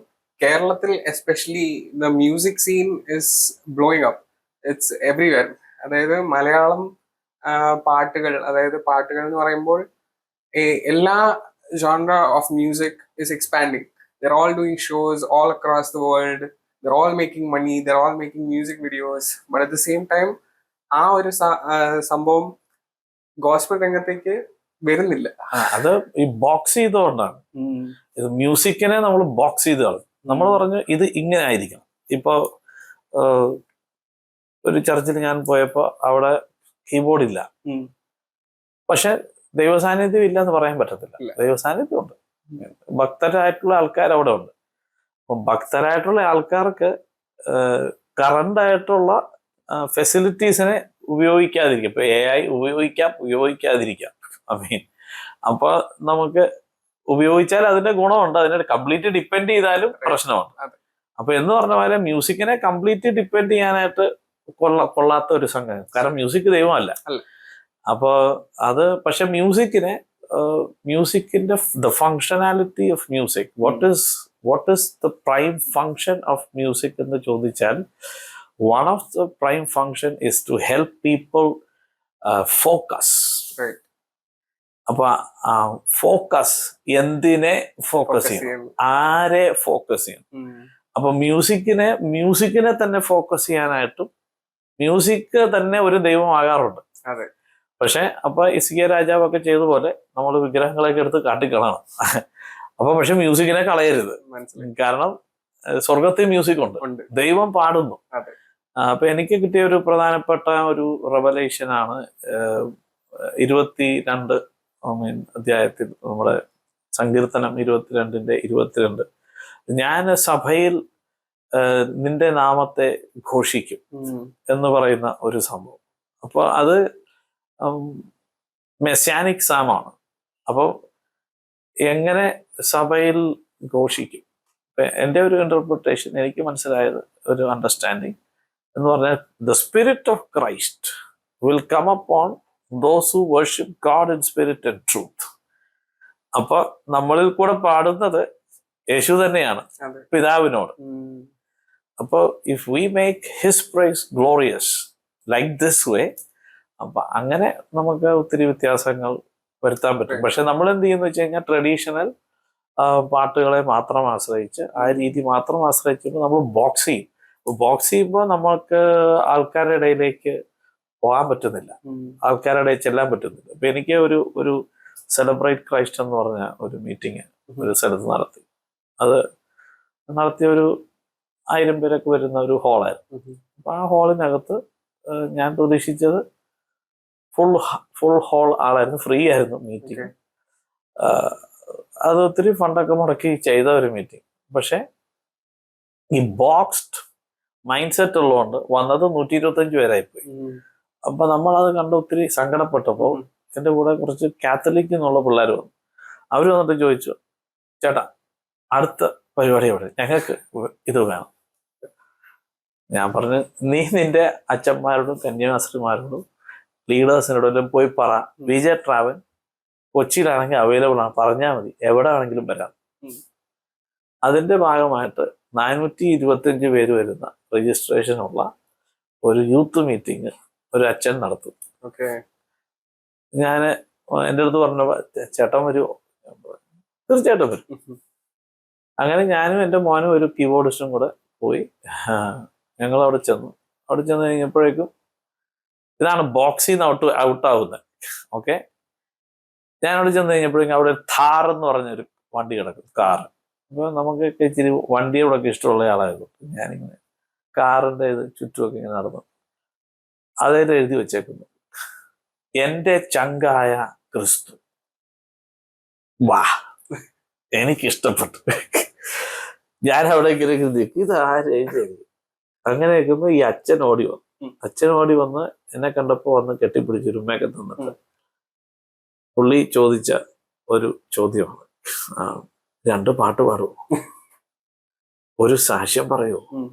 കേരളത്തിൽ especially the music scene is blowing up, it's everywhere. അതായത് മലയാളം പാട്ടുകൾ എന്ന് പറയുമ്പോൾ എല്ലാ genre of music is expanding. They're all doing shows all across the world. they're all making money, they're all making music videos, but at the same time ആ ഒരു സംഭവം ഗോസ്പൽ രംഗത്തേക്ക് വരുന്നില്ല. അത് ഈ ബോക്സ് ചെയ്തുകൊണ്ടാണ്. ഇത് മ്യൂസിക്കിനെ നമ്മൾ ബോക്സ് ചെയ്ത് കളഞ്ഞു. നമ്മൾ പറഞ്ഞു ഇത് ഇങ്ങനെ ആയിരിക്കണം. ഇപ്പൊ ഒരു ചർച്ചിൽ ഞാൻ പോയപ്പോ അവിടെ കീബോർഡ് ഇല്ല, പക്ഷെ ദൈവസാന്നിധ്യം ഇല്ല എന്ന് പറയാൻ പറ്റത്തില്ല. ദൈവസാന്നിധ്യം ഉണ്ട്, ഭക്തരായിട്ടുള്ള ആൾക്കാർ അവിടെ ഉണ്ട്. അപ്പം ഭക്തരായിട്ടുള്ള ആൾക്കാർക്ക് കറണ്ട് ആയിട്ടുള്ള ഫെസിലിറ്റീസിനെ ഉപയോഗിക്കാതിരിക്കാം. ഇപ്പൊ AI ഉപയോഗിക്കാതിരിക്കാം. അപ്പൊ നമുക്ക് ഉപയോഗിച്ചാൽ അതിന്റെ ഗുണമുണ്ട്, അതിനെ കംപ്ലീറ്റ് ഡിപ്പെൻഡ് ചെയ്താലും പ്രശ്നമുണ്ട്. അപ്പൊ എന്ന് പറഞ്ഞ പോലെ മ്യൂസിക്കിനെ കംപ്ലീറ്റ് ഡിപ്പെൻഡ് ചെയ്യാനായിട്ട് കൊള്ളാത്ത ഒരു സംഗതി. കാരണം മ്യൂസിക് ദൈവമല്ല. അപ്പൊ അത് പക്ഷെ മ്യൂസിക്കിന്റെ the functionality of music, what is the prime function of music എന്ന് ചോദിച്ചാൽ, one of the prime function is to help people focus. Right. അപ്പൊ ഫോക്കസ്, എന്തിനെ ഫോക്കസ് ചെയ്യണം, ആരെ ഫോക്കസ് ചെയ്യണം. അപ്പൊ മ്യൂസിക്കിനെ തന്നെ ഫോക്കസ് ചെയ്യാനായിട്ടും മ്യൂസിക് തന്നെ ഒരു ദൈവമാകാറുണ്ട്. പക്ഷെ അപ്പൊ ഇസ്കിയ രാജാവൊക്കെ ചെയ്ത പോലെ നമ്മൾ വിഗ്രഹങ്ങളൊക്കെ എടുത്ത് കാട്ടിക്കളയണം. അപ്പൊ പക്ഷെ മ്യൂസിക്കിനെ കളയരുത്. കാരണം സ്വർഗത്തിൽ മ്യൂസിക് ഉണ്ട്, ദൈവം പാടുന്നു. അപ്പൊ എനിക്ക് കിട്ടിയ ഒരു പ്രധാനപ്പെട്ട ഒരു റെവലേഷൻ ആണ് 22 അധ്യായത്തിൽ നമ്മുടെ സങ്കീർത്തനം 22:22, ഞാൻ സഭയിൽ നിന്റെ നാമത്തെ ഘോഷിക്കും എന്ന് പറയുന്ന ഒരു സംഭവം. അപ്പൊ അത് മെസ്യാനിക് സാമാണ്. അപ്പോൾ എങ്ങനെ സഭയിൽ ഘോഷിക്കും? എൻ്റെ ഒരു ഇന്റർപ്രിട്ടേഷൻ, എനിക്ക് മനസ്സിലായത്, ഒരു അണ്ടർസ്റ്റാൻഡിങ് എന്ന് പറഞ്ഞാൽ, the spirit of Christ will come upon those who worship God in spirit and truth. അപ്പൊ നമ്മളിൽ കൂടെ പാടുന്നത് യേശു തന്നെയാണ് പിതാവിനോട്. അപ്പൊ if we make his praise glorious like this way, അപ്പൊ അങ്ങനെ നമുക്ക് ഒത്തിരി വ്യത്യാസങ്ങൾ വരുത്താൻ പറ്റും. പക്ഷെ നമ്മൾ എന്ത് ചെയ്യുന്ന വെച്ച് കഴിഞ്ഞാൽ, ട്രഡീഷണൽ പാട്ടുകളെ മാത്രം ആശ്രയിച്ച്, ആ രീതി മാത്രം ആശ്രയിച്ചപ്പോൾ നമ്മൾ ബോക്സ് ചെയ്യും. ബോക്സ് ചെയ്യുമ്പോൾ നമുക്ക് ആൾക്കാരുടെ ഇടയിലേക്ക് പോകാൻ പറ്റുന്നില്ല, ആൾക്കാരുടെ ഇടയിൽ ചെല്ലാൻ പറ്റുന്നില്ല. അപ്പൊ എനിക്ക് ഒരു സെലിബ്രേറ്റ് ക്രൈസ്റ്റ് എന്ന് പറഞ്ഞ ഒരു മീറ്റിംഗ് ഒരു സ്ഥലത്ത് നടത്തി. അത് നടത്തിയ ഒരു 1000 പേരൊക്കെ വരുന്ന ഒരു ഹാളായിരുന്നു. അപ്പൊ ആ ഹാളിനകത്ത് ഞാൻ പ്രതീക്ഷിച്ചത് ഫുൾ ഹാൾ ആളായിരുന്നു, ഫ്രീ ആയിരുന്നു മീറ്റിംഗ്. അത് ഒത്തിരി ഫണ്ടൊക്കെ മുടക്കി ചെയ്ത ഒരു മീറ്റിംഗ്. പക്ഷെ ഈ ബോക്സ്ഡ് മൈൻഡ് സെറ്റ് ഉള്ളതുകൊണ്ട് വന്നത് 125 പേരായിപ്പോയി. അപ്പൊ നമ്മളത് കണ്ട് ഒത്തിരി സങ്കടപ്പെട്ടപ്പോൾ എൻ്റെ കൂടെ കുറച്ച് കാത്തലിക് എന്നുള്ള പിള്ളേർ വന്നു. അവർ വന്നിട്ട് ചോദിച്ചു, ചേട്ടാ അടുത്ത പരിപാടി എവിടെ, ഞങ്ങൾക്ക് ഇത് വേണം. ഞാൻ പറഞ്ഞു, നീ നിന്റെ അച്ഛന്മാരോടും കന്യാസ്ത്രീമാരോടും ലീഡേഴ്സിനോടെല്ലാം പോയി പറ, വിജയ് ട്രാവൽ കൊച്ചിയിലാണെങ്കിൽ അവൈലബിൾ ആണ്, പറഞ്ഞാൽ മതി, എവിടെ ആണെങ്കിലും വരാം. അതിന്റെ ഭാഗമായിട്ട് 425 പേര് വരുന്ന രജിസ്ട്രേഷനുള്ള ഒരു യൂത്ത് മീറ്റിംഗ് ഒരു അച്ഛൻ നടത്തും. ഞാൻ എൻ്റെ അടുത്ത് പറഞ്ഞ, ചേട്ടൻ വരുമോ? തീർച്ചയായിട്ടും വരും. അങ്ങനെ ഞാനും എൻ്റെ മോനും ഒരു കീബോർഡിസ്റ്റും കൂടെ പോയി. ഞങ്ങൾ അവിടെ ചെന്ന് കഴിഞ്ഞപ്പോഴേക്കും ഇതാണ് ബോക്സിൽ നിന്ന് ഔട്ടാവുന്നത്. ഓക്കെ, ഞാൻ അവിടെ ചെന്ന് കഴിഞ്ഞപ്പോഴേക്കും അവിടെ ഥാർ എന്ന് പറഞ്ഞൊരു വണ്ടി കിടക്കും, കാർ. അപ്പോൾ നമുക്കൊക്കെ ഇച്ചിരി വണ്ടിയോടൊക്കെ ഇഷ്ടമുള്ള ആളായിരുന്നു. ഞാനിങ്ങനെ കാറിൻ്റെ ഇത് ചുറ്റുമൊക്കെ ഇങ്ങനെ നടന്നു. അതിൽ എഴുതി വെച്ചേക്കുന്നു, എൻ്റെ ചങ്കായ ക്രിസ്തു. വാ, എനിക്കിഷ്ടപ്പെട്ടു. ഞാൻ അവിടെ ഇങ്ങനെ ഇത് ആരെഴുതി. അങ്ങനെ നിൽക്കുമ്പോൾ ഈ അച്ഛൻ ഓടി വന്ന് എന്നെ കണ്ടപ്പോൾ വന്ന് കെട്ടിപ്പിടിച്ച് ഉമ്മയൊക്കെ തന്നിട്ട് പുള്ളി ചോദിച്ച ഒരു ചോദ്യമാണ്, 2 പാട്ട് പാടുമോ, ഒരു സാക്ഷ്യം പറയുമോ?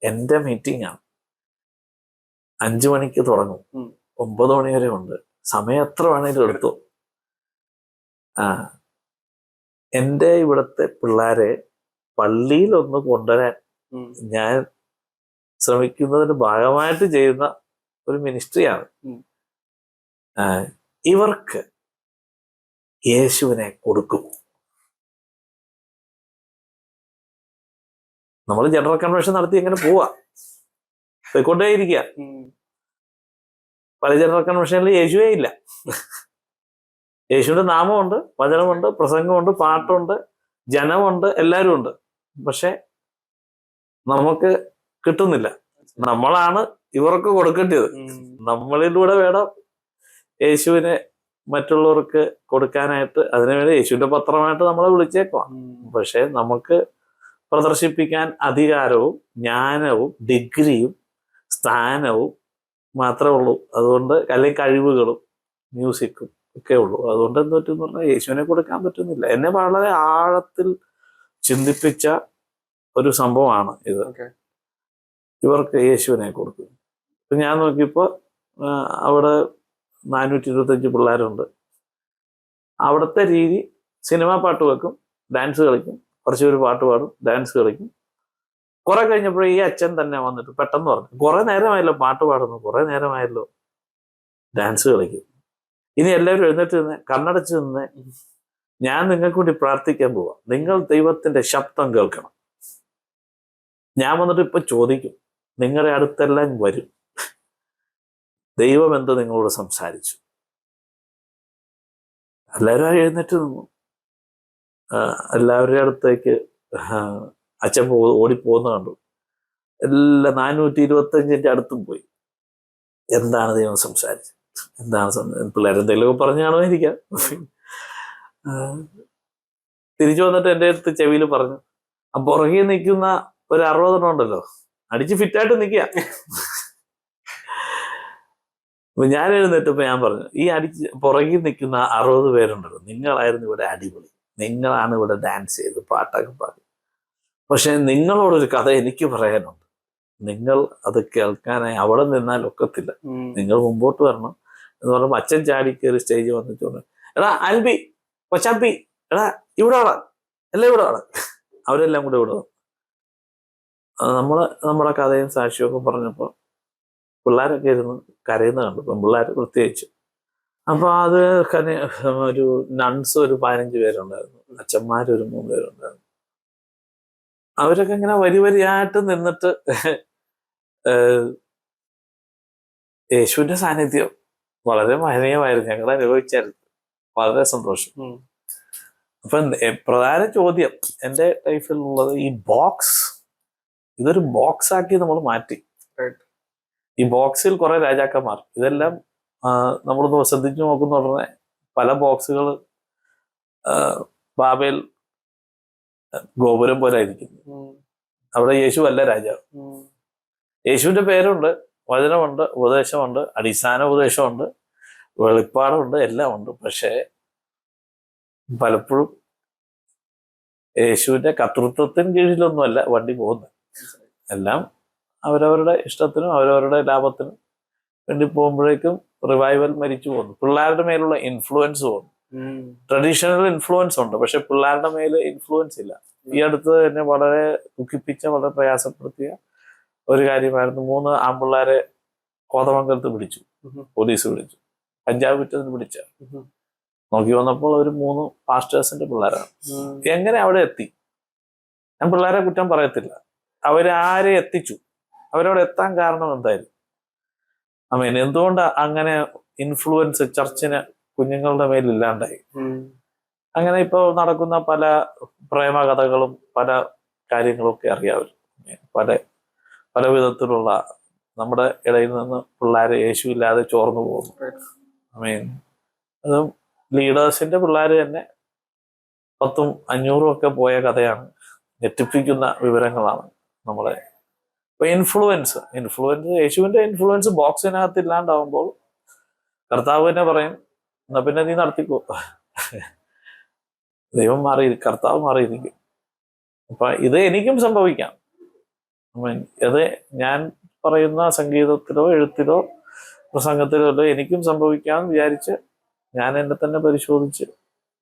എൻ്റെ മീറ്റിംഗാണ്, 5 മണിക്ക് തുടങ്ങും, 9 മണി വരെ ഉണ്ട്, സമയം എത്ര വേണേലും എടുത്തു. എൻ്റെ ഇവിടുത്തെ പിള്ളേരെ പള്ളിയിൽ ഒന്ന് കൊണ്ടുവരാൻ ഞാൻ ശ്രമിക്കുന്നതിന് ഭാഗമായിട്ട് ചെയ്യുന്ന ഒരു മിനിസ്ട്രിയാണ്. ഇവർക്ക് യേശുവിനെ കൊടുക്കും. നമ്മൾ ജനറൽ കൺവെൻഷൻ നടത്തി എങ്ങനെ പോവാ, പോയിക്കൊണ്ടേയിരിക്കുക. പല ജനറൽ കൺവെൻഷനിൽ യേശുവേ ഇല്ല. യേശുവിന്റെ നാമമുണ്ട്, വചനമുണ്ട്, പ്രസംഗമുണ്ട്, പാട്ടുണ്ട്, ജനമുണ്ട്, എല്ലാവരും ഉണ്ട്. പക്ഷെ നമുക്ക് കിട്ടുന്നില്ല. നമ്മളാണ് ഇവർക്ക് കൊടുക്കേണ്ടത്. നമ്മളിലൂടെ വേണം യേശുവിനെ മറ്റുള്ളവർക്ക് കൊടുക്കാനായിട്ട്. അതിനുവേണ്ടി യേശുവിന്റെ പത്രമായിട്ട് നമ്മളെ വിളിച്ചേക്കാം. പക്ഷെ നമുക്ക് പ്രദർശിപ്പിക്കാൻ അധികാരവും ജ്ഞാനവും ഡിഗ്രിയും സ്ഥാനവും മാത്രമേ ഉള്ളൂ. അതുകൊണ്ട് അല്ലെങ്കിൽ കഴിവുകളും മ്യൂസിക്കും ഒക്കെ ഉള്ളൂ. അതുകൊണ്ട് എന്ത് പറ്റുമെന്ന് പറഞ്ഞാൽ യേശുവിനെ കൊടുക്കാൻ പറ്റുന്നില്ല. എന്നെ വളരെ ആഴത്തിൽ ചിന്തിപ്പിച്ച ഒരു സംഭവമാണ് ഇത്. ഇവർക്ക് യേശുവിനെ കൊടുക്കും. ഇപ്പൊ ഞാൻ നോക്കിയപ്പോ അവിടെ 425 പിള്ളേരുണ്ട്. അവിടുത്തെ രീതി സിനിമ പാട്ട് വെക്കും, ഡാൻസ് കളിക്കും, കുറച്ച് പേര് പാട്ട് പാടും, ഡാൻസ് കളിക്കും. കുറെ കഴിഞ്ഞപ്പോഴേ ഈ അച്ഛൻ തന്നെ വന്നിട്ട് പെട്ടെന്ന് പറഞ്ഞു, കുറെ നേരമായല്ലോ പാട്ട് പാടുന്നു, കുറെ നേരമായല്ലോ ഡാൻസ് കളിക്കും, ഇനി എല്ലാവരും എഴുന്നേറ്റ് നിന്ന് കണ്ണടച്ച് നിന്ന് ഞാൻ നിങ്ങൾക്ക് വേണ്ടി പ്രാർത്ഥിക്കാൻ പോവാം. നിങ്ങൾ ദൈവത്തിന്റെ ശബ്ദം കേൾക്കണം. ഞാൻ വന്നിട്ട് ഇപ്പൊ ചോദിക്കും, നിങ്ങളുടെ അടുത്തെല്ലാം വരും, ദൈവം എന്ത് നിങ്ങളോട് സംസാരിച്ചു? എല്ലാവരും എഴുന്നേറ്റ് നിന്നു. എല്ലാവരുടെ അടുത്തേക്ക് അച്ഛൻ ഓടിപ്പോകുന്ന കണ്ടു. എല്ലാ 425 അടുത്തും പോയി. എന്താണ് ദൈവം സംസാരിച്ചത്? എന്താണ് പിള്ളേരെന്തെങ്കിലുമൊക്കെ പറഞ്ഞു കാണുമായിരിക്കാം. തിരിച്ചു വന്നിട്ട് എൻ്റെ അടുത്ത് ചെവിയിൽ പറഞ്ഞു, ആ പുറകെ നിൽക്കുന്ന ഒരു 60 എണ്ണം ഉണ്ടല്ലോ, അടിച്ച് ഫിറ്റായിട്ട് നിൽക്കുക. അപ്പൊ ഞാൻ എഴുന്നേറ്റപ്പോ ഞാൻ പറഞ്ഞു, ഈ പുറകിൽ നിൽക്കുന്ന 60 പേരുണ്ടല്ലോ, നിങ്ങളായിരുന്നു ഇവിടെ അടിപൊളി, നിങ്ങളാണ് ഇവിടെ ഡാൻസ് ചെയ്ത് പാട്ടൊക്കെ പാടി. പക്ഷെ നിങ്ങളോടൊരു കഥ എനിക്ക് പറയാനുണ്ട്. നിങ്ങൾ അത് കേൾക്കാനായി അവിടെ നിന്നാൽ ഒക്കത്തില്ല, നിങ്ങൾ മുമ്പോട്ട് വരണം എന്ന് പറയുമ്പോൾ അച്ഛൻ ചാടി കയറി സ്റ്റേജ് വന്നിട്ട് പറഞ്ഞു, എടാ അൽബി, കൊച്ചാപ്പി, എടാ ഇവിടെ വാടാ, എല്ലാം ഇവിടെ വാടാ. അവരെല്ലാം കൂടെ ഇവിടെ വന്നു. നമ്മുടെ കഥയും സാക്ഷിയും ഒക്കെ പറഞ്ഞപ്പോൾ പിള്ളേരൊക്കെ ഇരുന്ന് കരയുന്ന കണ്ടു, പെൺപിള്ളേർ പ്രത്യേകിച്ച്. അപ്പൊ അത് ഒരു നൺസ് ഒരു 15 പേരുണ്ടായിരുന്നു, അച്ഛന്മാരൊരു 3 പേരുണ്ടായിരുന്നു. അവരൊക്കെ ഇങ്ങനെ വരിയായിട്ട് നിന്നിട്ട് യേശുവിന്റെ സാന്നിധ്യം വളരെ മഹനീയമായിരുന്നു. ഞങ്ങൾ അനുഭവിച്ചായിരുന്നു. വളരെ സന്തോഷം. അപ്പൊ പ്രധാന ചോദ്യം എൻ്റെ ലൈഫിലുള്ളത്, ഈ ബോക്സ്, ഇതൊരു ബോക്സ് ആക്കി നമ്മൾ മാറ്റി. ഈ ബോക്സിൽ കുറെ രാജാക്കന്മാർ, ഇതെല്ലാം നമ്മളൊന്ന് ശ്രദ്ധിച്ചു നോക്കുന്ന ഉടനെ പല ബോക്സുകൾ ബാബേൽ ഗോപുരം പോലെ ആയിരിക്കുന്നു. അവിടെ യേശു അല്ല രാജാവ്. യേശുവിന്റെ പേരുണ്ട്, വചനമുണ്ട്, ഉപദേശമുണ്ട്, അടിസ്ഥാന ഉപദേശമുണ്ട്, വെളിപ്പാടുണ്ട്, എല്ലാം ഉണ്ട്. പക്ഷേ പലപ്പോഴും യേശുവിന്റെ കർത്തൃത്വത്തിന് കീഴിലൊന്നുമല്ല വണ്ടി പോകുന്നത്. എല്ലാം അവരവരുടെ ഇഷ്ടത്തിനും അവരവരുടെ ലാഭത്തിനും വേണ്ടി പോകുമ്പോഴേക്കും റിവൈവൽ മരിച്ചു പോകുന്നു. പിള്ളേരുടെ മേലുള്ള ഇൻഫ്ലുവൻസ് പോകുന്നു. ട്രഡീഷണൽ ഇൻഫ്ലുവൻസ് ഉണ്ട്, പക്ഷെ പിള്ളേരുടെ മേൽ ഇൻഫ്ലുവൻസ് ഇല്ല. ഈ അടുത്ത് എന്നെ വളരെ ദുഃഖിപ്പിച്ച, വളരെ പ്രയാസപ്പെടുത്തിയ ഒരു കാര്യമായിരുന്നു. 3 ആൺപിള്ളേരെ കോതമംഗലത്ത് പിടിച്ചു, പോലീസ് പിടിച്ചു, കഞ്ചാവ് വിറ്റതിന് പിടിച്ച. നോക്കി വന്നപ്പോൾ ഒരു 3 പാസ്റ്റേഴ്സിന്റെ പിള്ളേരാണ്. എങ്ങനെ അവിടെ എത്തി? ഞാൻ പിള്ളേരെ കുറ്റം പറയത്തില്ല, അവരാരെ എത്തിച്ചു, അവരവിടെ എത്താൻ കാരണം എന്തായിരുന്നു? എന്തുകൊണ്ട് അങ്ങനെ ഇൻഫ്ലുവൻസ് ചർച്ചിന് കുഞ്ഞുങ്ങളുടെ മേലില്ലാണ്ടായി? അങ്ങനെ ഇപ്പോൾ നടക്കുന്ന പല പ്രേമകഥകളും പല കാര്യങ്ങളും ഒക്കെ അറിയാമല്ലോ. പല വിധത്തിലുള്ള നമ്മുടെ ഇടയിൽ നിന്ന് പിള്ളേർ യേശു ഇല്ലാതെ ചോർന്നു പോകുന്നു. അതും ലീഡേഴ്സിന്റെ പിള്ളേർ തന്നെ 10ഉം 500ഉം ഒക്കെ പോയ കഥയാണ്. ഞെട്ടിപ്പിക്കുന്ന വിവരങ്ങളാണ് നമ്മളെ. ഇപ്പൊ ഇൻഫ്ലുവൻസ് യേശുവിന്റെ ഇൻഫ്ലുവൻസ് ബോക്സിനകത്ത് ഇല്ലാണ്ടാവുമ്പോൾ കർത്താവ് തന്നെ പറയും, എന്നാ പിന്നെ നീ നടത്തിക്കോ. ദൈവം കർത്താവ് മാറിയിരിക്കും. അപ്പൊ ഇത് എനിക്കും സംഭവിക്കാം. അത് ഞാൻ പറയുന്ന സംഗീതത്തിലോ എഴുത്തിലോ പ്രസംഗത്തിലോ എനിക്കും സംഭവിക്കാമെന്ന് വിചാരിച്ച് ഞാൻ എന്നെ തന്നെ പരിശോധിച്ച്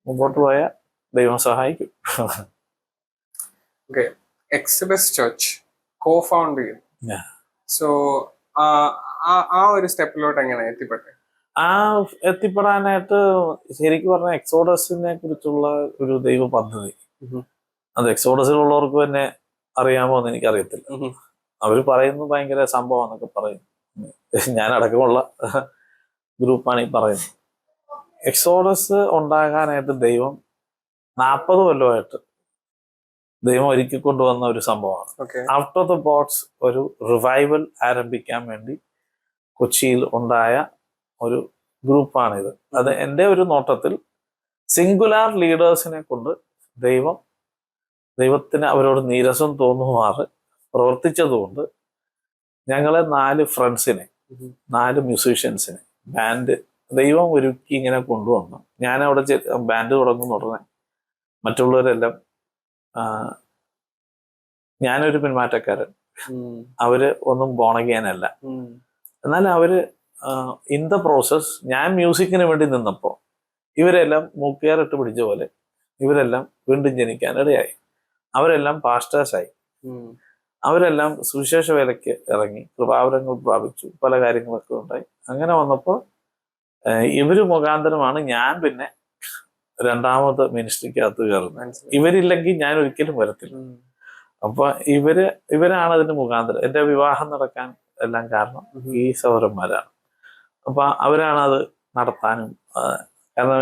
മുമ്പോട്ട് പോയാൽ ദൈവം സഹായിക്കും. എക്സഡസ് ചർച്ച് കോ-ഫൗണ്ട് ചെയ്തു. സോ ആ ഒരു സ്റ്റെപ്പിലോട്ട് എങ്ങനെ എത്തിപ്പെട്ടെ? എത്തിപ്പെടാനായിട്ട് ശരിക്കും പറഞ്ഞാൽ എക്സോഡസിനെ കുറിച്ചുള്ള ഒരു ദൈവ പദ്ധതി, അത് എക്സോഡസിലുള്ളവർക്ക് തന്നെ അറിയാമോ എന്ന് എനിക്കറിയത്തില്ല. അവർ പറയുന്നു ഭയങ്കര സംഭവം എന്നൊക്കെ പറയും. ഞാൻ അടക്കമുള്ള ഗ്രൂപ്പാണ് ഈ പറയുന്നത്. എക്സോഡസ് ഉണ്ടാകാനായിട്ട് ദൈവം 40 കൊല്ലമായിട്ട് ദൈവം ഒരുക്കി കൊണ്ടുവന്ന ഒരു സംഭവമാണ്. ഔട്ട് ഓഫ് ദ ബോക്സ് ഒരു റിവൈവൽ ആരംഭിക്കാൻ വേണ്ടി കൊച്ചിയിൽ ഉണ്ടായ ഒരു ഗ്രൂപ്പാണിത്. അത് എൻ്റെ ഒരു നോട്ടത്തിൽ സിംഗുലാർ ലീഡേഴ്സിനെ കൊണ്ട് ദൈവത്തിന് അവരോട് നീരസം തോന്നുമാറ് പ്രവർത്തിച്ചതുകൊണ്ട് ഞങ്ങളെ 4 ഫ്രണ്ട്സിനെ 4 മ്യൂസീഷ്യൻസിനെ ബാൻഡ് ദൈവം ഒരുക്കി ഇങ്ങനെ കൊണ്ടുവന്നു. ഞാനവിടെ ബാൻഡ് തുടങ്ങുന്ന ഉടനെ മറ്റുള്ളവരെല്ലാം ഞാനൊരു പിന്മാറ്റക്കാരൻ, അവര് ഒന്നും ബോണഗിയാനല്ല. എന്നാൽ അവര് ഇൻ ദ പ്രോസസ് ഞാൻ മ്യൂസിക്കിന് വേണ്ടി നിന്നപ്പോൾ ഇവരെല്ലാം മൂക്കേറിട്ട് പിടിച്ച പോലെ ഇവരെല്ലാം വീണ്ടും ജനിക്കാൻ ഇടയായി. അവരെല്ലാം പാസ്റ്റേഴ്സായി. അവരെല്ലാം സുവിശേഷ വേലയ്ക്ക് ഇറങ്ങി കൃപാവരങ്ങൾ പ്രാപിച്ചു. പല കാര്യങ്ങളൊക്കെ ഉണ്ടായി. അങ്ങനെ വന്നപ്പോൾ ഇവര് മുഖാന്തരമാണ് ഞാൻ പിന്നെ രണ്ടാമത് മിനിസ്ട്രിക്കകത്ത് കയറുന്നത്. ഇവരില്ലെങ്കിൽ ഞാൻ ഒരിക്കലും വരത്തില്ല. അപ്പൊ ഇവരാണ് അതിന് മുഖാന്തരം. എൻ്റെ വിവാഹം നടക്കാൻ എല്ലാം കാരണം ഈ സഹോദരന്മാരാണ്. അപ്പൊ അവരാണ് അത് നടത്താനും. കാരണം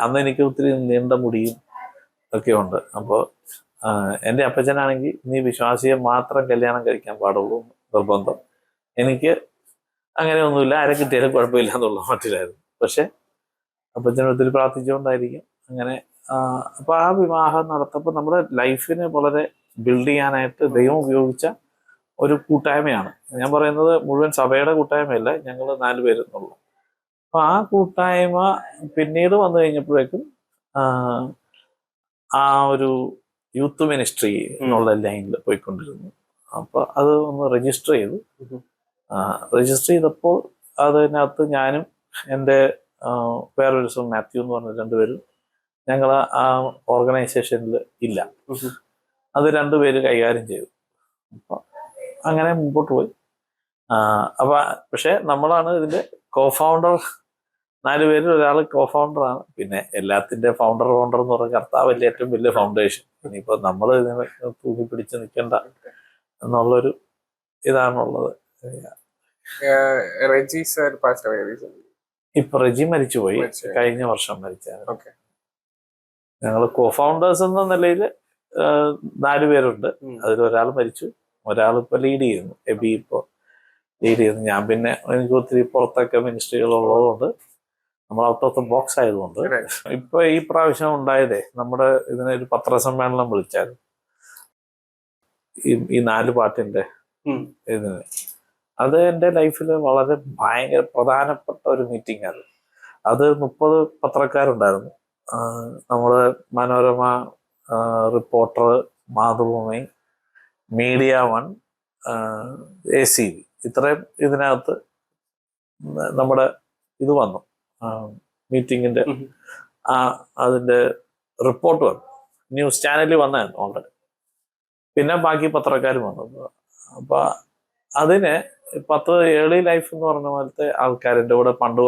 അന്ന് എനിക്ക് ഒത്തിരി നീണ്ട മുടിയും ഒക്കെ ഉണ്ട്. അപ്പോൾ എൻ്റെ അപ്പച്ചനാണെങ്കിൽ നീ വിശ്വാസിയെ മാത്രം കല്യാണം കഴിക്കാൻ പാടുള്ളൂ നിർബന്ധം. എനിക്ക് അങ്ങനെയൊന്നുമില്ല, ആരെ കിട്ടിയാലും കുഴപ്പമില്ല എന്നുള്ള മട്ടിലായിരുന്നു. പക്ഷെ അപ്പച്ചൻ ഒത്തിരി പ്രാർത്ഥിച്ചുകൊണ്ടായിരിക്കും അങ്ങനെ. അപ്പൊ ആ വിവാഹം നടത്തപ്പോൾ നമ്മുടെ ലൈഫിനെ വളരെ ബിൽഡ് ചെയ്യാനായിട്ട് ദൈവം ഉപയോഗിച്ച ഒരു കൂട്ടായ്മയാണ്. ഞാൻ പറയുന്നത് മുഴുവൻ സഭയുടെ കൂട്ടായ്മയല്ല, ഞങ്ങൾ 4 പേരെന്നുള്ളൂ. അപ്പൊ ആ കൂട്ടായ്മ പിന്നീട് വന്നു കഴിഞ്ഞപ്പോഴേക്കും ആ ഒരു യൂത്ത് മിനിസ്ട്രി എന്നുള്ള ലൈനിൽ പോയിക്കൊണ്ടിരുന്നു. അപ്പൊ അത് ഒന്ന് രജിസ്റ്റർ ചെയ്തു. രജിസ്റ്റർ ചെയ്തപ്പോൾ അതിനകത്ത് ഞാനും എൻ്റെ വേറൊരു മാത്യു എന്ന് പറഞ്ഞ 2 പേരും ഞങ്ങൾ ആ ഓർഗനൈസേഷനിൽ ഇല്ല. അത് 2 പേര് കൈകാര്യം ചെയ്തു. അപ്പൊ അങ്ങനെ മുമ്പോട്ട് പോയി. അപ്പൊ പക്ഷെ നമ്മളാണ് ഇതിന്റെ കോ-ഫൗണ്ടർ. 4 പേരിൽ ഒരാൾ കോ-ഫൗണ്ടറാണ്. പിന്നെ എല്ലാത്തിന്റെ ഫൗണ്ടർ എന്ന് പറഞ്ഞ കർത്താവല്ലേ ഏറ്റവും വലിയ ഫൗണ്ടേഷൻ. ഇനിയിപ്പോ നമ്മൾ ഇതിനെ തൂക്കി പിടിച്ച് നിൽക്കണ്ട എന്നുള്ളൊരു ഇതാണുള്ളത്. ഇപ്പൊ റെജി മരിച്ചുപോയി, കഴിഞ്ഞ വർഷം മരിച്ചാണ്. ഞങ്ങൾ കോ-ഫൗണ്ടേഴ്സ് എന്ന നിലയിൽ 4 പേരുണ്ട്. അതിലൊരാൾ മരിച്ചു, ഒരാൾ ഇപ്പൊ ലീഡ് ചെയ്യുന്നു. എബി ഇപ്പോ ലീഡ് ചെയ്യുന്നു. ഞാൻ പിന്നെ എനിക്ക് ഒത്തിരി പുറത്തൊക്കെ മിനിസ്ട്രികൾ ഉള്ളതുകൊണ്ട് നമ്മൾ ഔട്ട് ഓഫ് ദ ബോക്സ് ആയതുകൊണ്ട് ഇപ്പൊ ഈ പ്രാവശ്യം ഉണ്ടായതേ നമ്മുടെ ഇതിനൊരു പത്രസമ്മേളനം വിളിച്ചായിരുന്നു. ഈ 4 പാട്ടിന്റെ ഇതിന്. അത് എൻ്റെ ലൈഫിൽ വളരെ ഭയങ്കര പ്രധാനപ്പെട്ട ഒരു മീറ്റിംഗ് ആണ്. അത് 30 പത്രക്കാരുണ്ടായിരുന്നു. നമ്മള് Manorama, reporter, Mathrubhumi, media 1, ACV, ഇത്രയും ഇതിനകത്ത് നമ്മുടെ ഇത് വന്നു. മീറ്റിങ്ങിന്റെ അതിന്റെ റിപ്പോർട്ട് വന്നു. ന്യൂസ് ചാനലിൽ വന്നായിരുന്നു ഓൾറെഡി. പിന്നെ ബാക്കി പത്രക്കാരും വന്നു. അപ്പൊ അതിന് 10 ഏർലി ലൈഫ് എന്ന് പറഞ്ഞ പോലത്തെ ആൾക്കാരുടെ കൂടെ പണ്ട്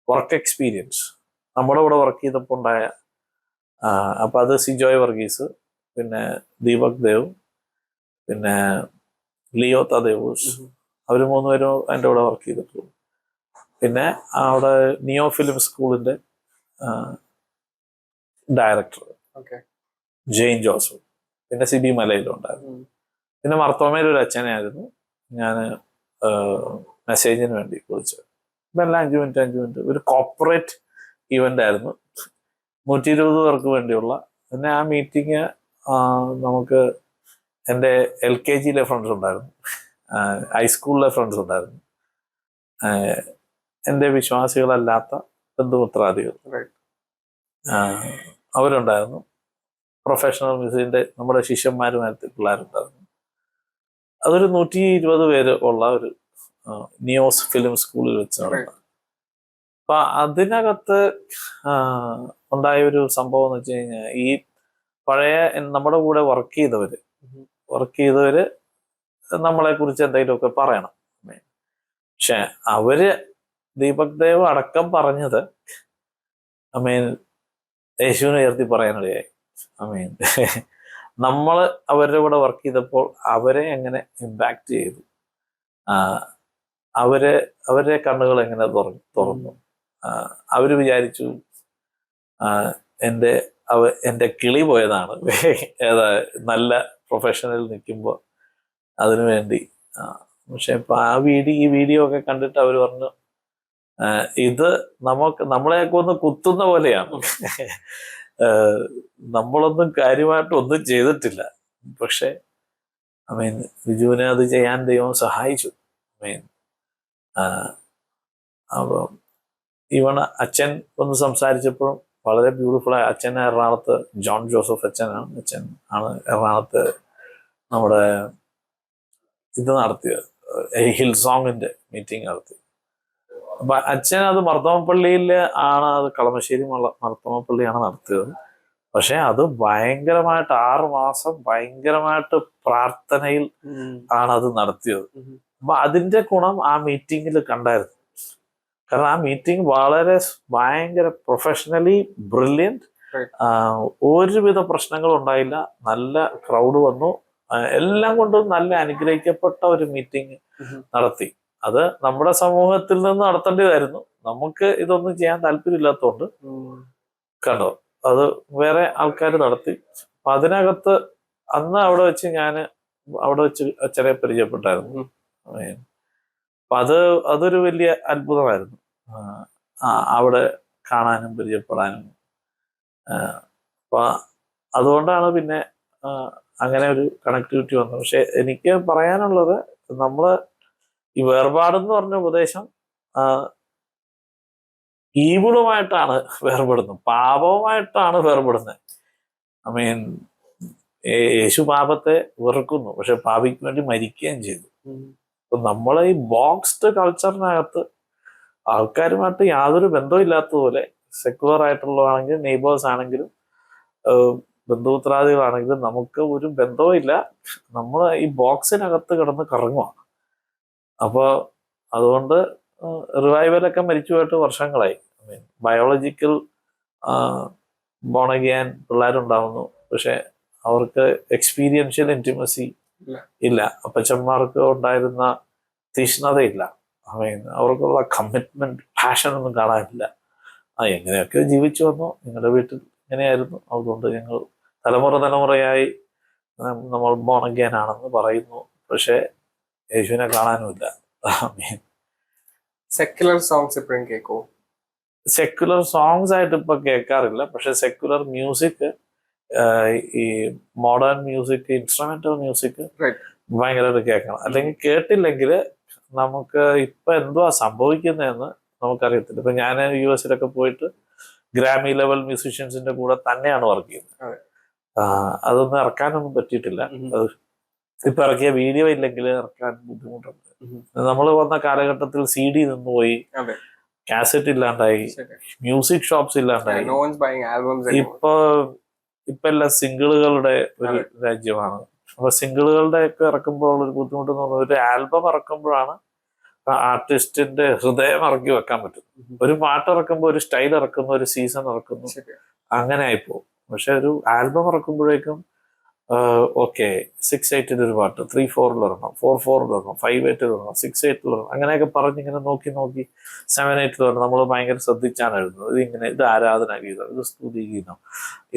വർക്ക് എക്സ്പീരിയൻസ് നമ്മുടെ കൂടെ വർക്ക് ചെയ്തപ്പോൾ ഉണ്ടായ അപ്പൊ അത് സിജോയ് വർഗീസ്, പിന്നെ ദീപക് ദേവ്, പിന്നെ ലിയോ തദേവൂസ്, അവർ 3 പേരും എൻ്റെ കൂടെ വർക്ക് ചെയ്തിട്ടുള്ളൂ. പിന്നെ അവിടെ നിയോ ഫിലിം സ്കൂളിന്റെ ഡയറക്ടർ ജെയിൻ ജോസഫ്, പിന്നെ സിബി മലയിലും ഉണ്ടായിരുന്നു. പിന്നെ മർത്തോമയിൽ ഒരു അച്ഛനായിരുന്നു ഞാൻ മെസ്സേജിന് വേണ്ടി വിളിച്ചത്. ഇപ്പം എല്ലാം 5 മിനിറ്റ് ഒരു കോർപ്പറേറ്റ് ഇവന്റ് ആയിരുന്നു. 120 പേർക്ക് വേണ്ടിയുള്ള. പിന്നെ ആ മീറ്റിംഗ് നമുക്ക് എൻ്റെ LKGയിലെ ഫ്രണ്ട്സ് ഉണ്ടായിരുന്നു, ഹൈസ്കൂളിലെ ഫ്രണ്ട്സ് ഉണ്ടായിരുന്നു, എൻ്റെ വിശ്വാസികളല്ലാത്ത ബന്ധുമിത്രാദികൾ അവരുണ്ടായിരുന്നു, പ്രൊഫഷണൽ മ്യൂസിക്കിന്റെ നമ്മുടെ ശിഷ്യന്മാരുമായിട്ട് പിള്ളേരുണ്ടായിരുന്നു. അതൊരു 120 പേര് ഉള്ള ഒരു നിയോസ് ഫിലിം സ്കൂളിൽ വെച്ച് നടന്നത്. അപ്പൊ അതിനകത്ത് ഉണ്ടായ ഒരു സംഭവം എന്ന് വെച്ച് കഴിഞ്ഞാൽ ഈ പഴയ നമ്മുടെ കൂടെ വർക്ക് ചെയ്തവര് നമ്മളെ കുറിച്ച് എന്തെങ്കിലുമൊക്കെ പറയണം. പക്ഷെ അവര് ദീപക് ദേവ് അടക്കം പറഞ്ഞത് യേശുവിനെ ഉയർത്തി പറയാനിടയായി. നമ്മൾ അവരുടെ കൂടെ വർക്ക് ചെയ്തപ്പോൾ അവരെ എങ്ങനെ ഇമ്പാക്ട് ചെയ്തു, അവരുടെ കണ്ണുകൾ എങ്ങനെ തുറന്നു. അവര് വിചാരിച്ചു എൻ്റെ കിളി പോയതാണ് നല്ല പ്രൊഫഷണൽ നിൽക്കുമ്പോൾ അതിനു വേണ്ടി. പക്ഷെ ഇപ്പൊ ഈ വീഡിയോ ഒക്കെ കണ്ടിട്ട് അവർ പറഞ്ഞു ഇത് നമ്മളെയൊക്കെ ഒന്ന് കുത്തുന്ന പോലെയാണ്. നമ്മളൊന്നും കാര്യമായിട്ട് ഒന്നും ചെയ്തിട്ടില്ല, പക്ഷെ ബിജുവിനെ അത് ചെയ്യാൻ ദൈവം സഹായിച്ചു. അപ്പൊ അച്ഛൻ ഒന്ന് സംസാരിച്ചപ്പോഴും വളരെ ബ്യൂട്ടിഫുള്ളായി. അച്ഛൻ എറണാകുളത്ത് ജോൺ ജോസഫ് അച്ഛൻ ആണ് എറണാകുളത്ത് നമ്മുടെ ഇത് നടത്തിയത്, ഹിൽ സോങ്ങിന്റെ മീറ്റിംഗ് നടത്തി. അപ്പൊ അച്ഛൻ അത് മർത്തോമപ്പള്ളിയിൽ ആണ്, അത് കളമശ്ശേരി മർത്തോമപ്പള്ളിയാണ് നടത്തിയത്. പക്ഷെ അത് ഭയങ്കരമായിട്ട് 6 മാസം ഭയങ്കരമായിട്ട് പ്രാർത്ഥനയിൽ ആണ് അത് നടത്തിയത്. അപ്പൊ അതിന്റെ ഗുണം ആ മീറ്റിങ്ങിൽ കണ്ടായിരുന്നു. കാരണം ആ മീറ്റിംഗ് ഭയങ്കര പ്രൊഫഷണലി ബ്രില്യൻറ്റ്. ഒരുവിധ പ്രശ്നങ്ങളും ഉണ്ടായില്ല. നല്ല ക്രൗഡ് വന്നു. എല്ലാം കൊണ്ടും നല്ല അനുഗ്രഹിക്കപ്പെട്ട ഒരു മീറ്റിംഗ് നടത്തി. അത് നമ്മുടെ സമൂഹത്തിൽ നിന്ന് നടത്തേണ്ടതായിരുന്നു. നമുക്ക് ഇതൊന്നും ചെയ്യാൻ താല്പര്യമില്ലാത്തതുകൊണ്ട് കണ്ടോ അത് വേറെ ആൾക്കാർ നടത്തി. അപ്പൊ അതിനകത്ത് അന്ന് അവിടെ വെച്ച് അച്ഛനെ പരിചയപ്പെട്ടായിരുന്നു. അപ്പൊ അതൊരു വലിയ അത്ഭുതമായിരുന്നു, അവിടെ കാണാനും പരിചയപ്പെടാനും. അപ്പൊ അതുകൊണ്ടാണ് പിന്നെ അങ്ങനെ ഒരു കണക്ടിവിറ്റി വന്നത്. പക്ഷെ എനിക്ക് പറയാനുള്ളത്, നമ്മള് ഈ വേർപാടെന്ന് പറഞ്ഞ ഉപദേശം ഈവിളുമായിട്ടാണ് വേർപെടുന്നത്, പാപവുമായിട്ടാണ് വേർപെടുന്നത്. യേശു പാപത്തെ വെറുക്കുന്നു, പക്ഷെ പാപിക്ക് വേണ്ടി മരിക്കുകയും ചെയ്തു. അപ്പൊ നമ്മളെ ഈ ബോക്സ്ഡ് കൾച്ചറിനകത്ത് ആൾക്കാരുമായിട്ട് യാതൊരു ബന്ധവും ഇല്ലാത്തതുപോലെ, സെക്യുലർ ആയിട്ടുള്ളതാണെങ്കിലും നെയ്ബേഴ്സ് ആണെങ്കിലും ബന്ധുമിത്രാദികളാണെങ്കിലും നമുക്ക് ഒരു ബന്ധവും ഇല്ല. നമ്മൾ ഈ ബോക്സിനകത്ത് കിടന്ന് കറങ്ങുവാണ്. അപ്പോൾ അതുകൊണ്ട് റിവൈവലൊക്കെ മരിച്ചുപോയിട്ട് വർഷങ്ങളായി. ബയോളജിക്കൽ ബോണഗിയാൻ പിള്ളേരുണ്ടാവുന്നു, പക്ഷെ അവർക്ക് എക്സ്പീരിയൻഷ്യൽ ഇന്റിമസി ഇല്ല. അപ്പച്ചന്മാർക്ക് ഉണ്ടായിരുന്ന തീഷ്ണതയില്ല. അവർക്കുള്ള കമ്മിറ്റ്മെന്റ്, പാഷൻ ഒന്നും കാണാനില്ല. എങ്ങനെയൊക്കെ ജീവിച്ചു വന്നു, നിങ്ങളുടെ വീട്ടിൽ ഇങ്ങനെയായിരുന്നു. അതുകൊണ്ട് ഞങ്ങൾ തലമുറയായി നമ്മൾ ബോണഗിയാനാണെന്ന് പറയുന്നു, പക്ഷെ യേശുവിനെ കാണാനുമില്ല. സെക്യുലർ സോങ്സ് എപ്പോഴും കേൾക്കുമോ? സെക്യുലർ സോങ്സ് ആയിട്ട് ഇപ്പൊ കേൾക്കാറില്ല, പക്ഷെ സെക്യുലർ മ്യൂസിക്, ഈ മോഡേൺ മ്യൂസിക്, ഇൻസ്ട്രുമെന്റൽ മ്യൂസിക് ഭയങ്കരമായിട്ട് കേൾക്കണം. അല്ലെങ്കിൽ കേട്ടില്ലെങ്കിൽ നമുക്ക് ഇപ്പൊ എന്തുവാ സംഭവിക്കുന്നതെന്ന് നമുക്കറിയത്തില്ല. ഇപ്പൊ ഞാൻ US പോയിട്ട് ഗ്രാമി ലെവൽ മ്യൂസീഷ്യൻസിന്റെ കൂടെ തന്നെയാണ് വർക്ക് ചെയ്യുന്നത്. അതൊന്നും ഇറക്കാനൊന്നും പറ്റിയിട്ടില്ല. ഇപ്പൊ ഇറക്കിയ വീഡിയോ ഇല്ലെങ്കിൽ ഇറക്കാൻ ബുദ്ധിമുട്ടുണ്ട്. നമ്മൾ വന്ന കാലഘട്ടത്തിൽ CD നിന്നുപോയി, കാസറ്റ് ഇല്ലാണ്ടായി, മ്യൂസിക് ഷോപ്സ് ഇല്ലാണ്ടായി. ഇപ്പൊ എല്ലാം സിംഗിളുകളുടെ ഒരു രാജ്യമാണ്. അപ്പൊ സിംഗിളുകളുടെ ഒക്കെ ഇറക്കുമ്പോൾ ഒരു ബുദ്ധിമുട്ട് എന്ന് പറഞ്ഞാൽ, ഒരു ആൽബം ഇറക്കുമ്പോഴാണ് ആർട്ടിസ്റ്റിന്റെ ഹൃദയം ഇറക്കി വെക്കാൻ പറ്റും. ഒരു പാട്ട് ഇറക്കുമ്പോൾ ഒരു സ്റ്റൈൽ ഇറക്കുന്നു, ഒരു സീസൺ ഇറക്കുന്നു, അങ്ങനെ ആയിപ്പോവും. പക്ഷെ ഒരു ആൽബം ഇറക്കുമ്പോഴേക്കും ഓക്കെ 6/8 ഒരു പാട്ട്, 3/4 ഇറങ്ങണം, 4/4 ഇറങ്ങണം, 5/8 ഇറങ്ങണം, 6/8 ഇറങ്ങണം, അങ്ങനെയൊക്കെ പറഞ്ഞ് ഇങ്ങനെ നോക്കി 7/8 ഇറങ്ങണം. നമ്മൾ ഭയങ്കര ശ്രദ്ധിച്ചാണ് എഴുതുന്നത്. ഇത് ആരാധന ഗീതം, ഇത് സ്തുതി ഗീതം,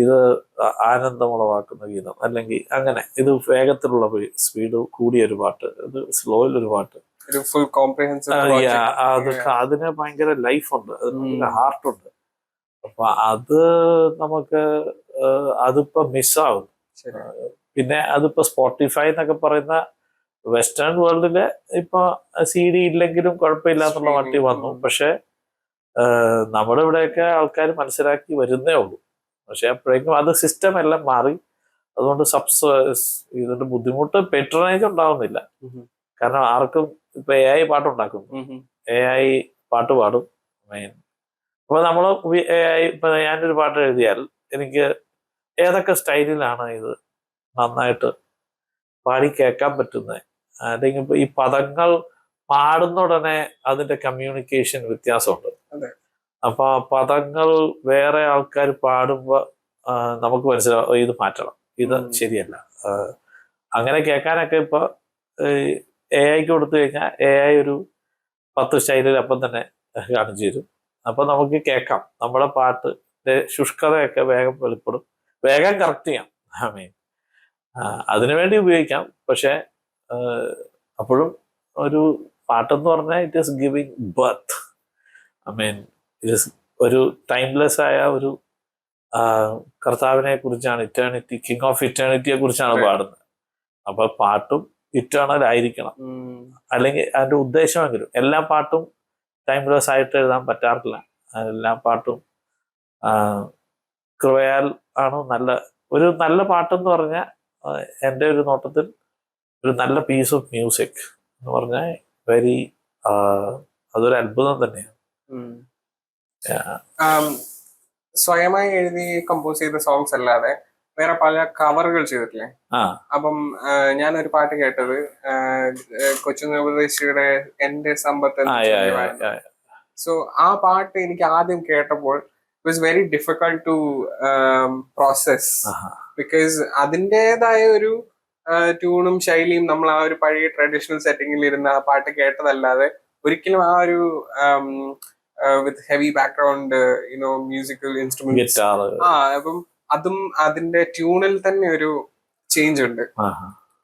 ഇത് ആനന്ദമുളവാക്കുന്ന ഗീതം, അല്ലെങ്കിൽ അങ്ങനെ ഇത് വേഗത്തിലുള്ള സ്പീഡ് കൂടിയ ഒരു പാട്ട്, ഇത് സ്ലോയിലൊരു പാട്ട്. Full comprehensive. അതിന് ഭയങ്കര ലൈഫുണ്ട്, അതിന് ഹാർട്ടുണ്ട്. അപ്പൊ അത് നമുക്ക് അതിപ്പോ മിസ്സാവും. പിന്നെ അതിപ്പോ സ്പോട്ടിഫൈ എന്നൊക്കെ പറയുന്ന വെസ്റ്റേൺ വേൾഡില് ഇപ്പൊ CD ഇല്ലെങ്കിലും കുഴപ്പമില്ലാന്നുള്ള മട്ടി വന്നു. പക്ഷെ നമ്മുടെ ഇവിടെയൊക്കെ ആൾക്കാർ മനസ്സിലാക്കി വരുന്നേ ഉള്ളൂ. പക്ഷെ അപ്പോഴേക്കും അത് സിസ്റ്റം എല്ലാം മാറി. അതുകൊണ്ട് ഇതിന്റെ ബുദ്ധിമുട്ട് പെട്രോണേജ് ഉണ്ടാവുന്നില്ല. കാരണം ആർക്കും ഇപ്പൊ AI പാട്ടുണ്ടാക്കുന്നു, AI പാട്ട് പാടും. അപ്പൊ നമ്മള് AI ഇപ്പൊ ഞാനൊരു പാട്ട് എഴുതിയാൽ എനിക്ക് ഏതൊക്കെ സ്റ്റൈലിലാണ് ഇത് നന്നായിട്ട് പാടി കേൾക്കാൻ പറ്റുന്നത്, അല്ലെങ്കിൽ ഇപ്പൊ ഈ പദങ്ങൾ പാടുന്ന ഉടനെ അതിന്റെ കമ്മ്യൂണിക്കേഷൻ വ്യത്യാസമുണ്ട്. അപ്പൊ പദങ്ങൾ വേറെ ആൾക്കാർ പാടുമ്പോ നമുക്ക് മനസ്സിലാവും ഇത് മാറ്റണം, ഇത് ശരിയല്ല. അങ്ങനെ കേൾക്കാനൊക്കെ ഇപ്പൊ AI കൊടുത്തു കഴിഞ്ഞാൽ AI ഒരു 10 സ്റ്റൈലിൽ അപ്പം തന്നെ കാണിച്ചു തരും. അപ്പൊ നമുക്ക് കേൾക്കാം. നമ്മുടെ പാട്ടിന്റെ ശുഷ്കതയൊക്കെ വേഗം വെളിപ്പെടും, വേഗം കറക്റ്റ് ചെയ്യാം. ഐ മീൻ അതിനുവേണ്ടി ഉപയോഗിക്കാം. പക്ഷെ അപ്പോഴും ഒരു പാട്ടെന്ന് പറഞ്ഞാൽ it is giving birth. I mean it is ഒരു ടൈംലെസ് ആയ ഒരു കർത്താവിനെ കുറിച്ചാണ്, ഇറ്റേണിറ്റി, കിങ് ഓഫ് ഇറ്റേണിറ്റിയെ കുറിച്ചാണ് പാടുന്നത്. അപ്പൊ പാട്ടും ഇറ്റേണൽ ആയിരിക്കണം, അല്ലെങ്കിൽ അതിന്റെ ഉദ്ദേശമെങ്കിലും. എല്ലാ പാട്ടും ടൈംലെസ് ആയിട്ട് എഴുതാൻ പറ്റാറില്ല. എല്ലാ പാട്ടും കൃപയാൽ ആണ് നല്ല പാട്ടെന്ന് പറഞ്ഞാൽ എൻ്റെ ഒരു നോട്ടത്തിൽ ഒരു നല്ല പീസ് ഓഫ് മ്യൂസിക് എന്ന് പറഞ്ഞാൽ അതൊരു അത്ഭുതം തന്നെയാണ്. സ്വയമായി എഴുതി കമ്പോസ് ചെയ്ത സോങ്സ് അല്ലാതെ വേറെ പല കവറുകൾ ചെയ്തിട്ടില്ലേ? അപ്പം ഞാനൊരു പാട്ട് കേട്ടത് കൊച്ചു നിർദ്ദേശിയുടെ എന്റെ സമ്പത്ത്. സോ ആ പാട്ട് എനിക്ക് ആദ്യം കേട്ടപ്പോൾ it was very difficult to process, because അതിൻ്റെതായ ഒരു ട്യൂണും ശൈലിയും നമ്മൾ ആ ഒരു പഴയ ട്രഡീഷണൽ സെറ്റിംഗിൽ ഇരുന്ന് ആ പാട്ട് കേട്ടതല്ലാതെ ഒരിക്കലും ആ ഒരു വിത്ത് ഹെവി ബാക്ക്ഗ്രൗണ്ട് മ്യൂസിക്കൽ ഇൻസ്ട്രുമെന്റ്സ്, അപ്പം അതും അതിന്റെ ട്യൂണിൽ തന്നെ ഒരു ചേഞ്ച് ഉണ്ട്.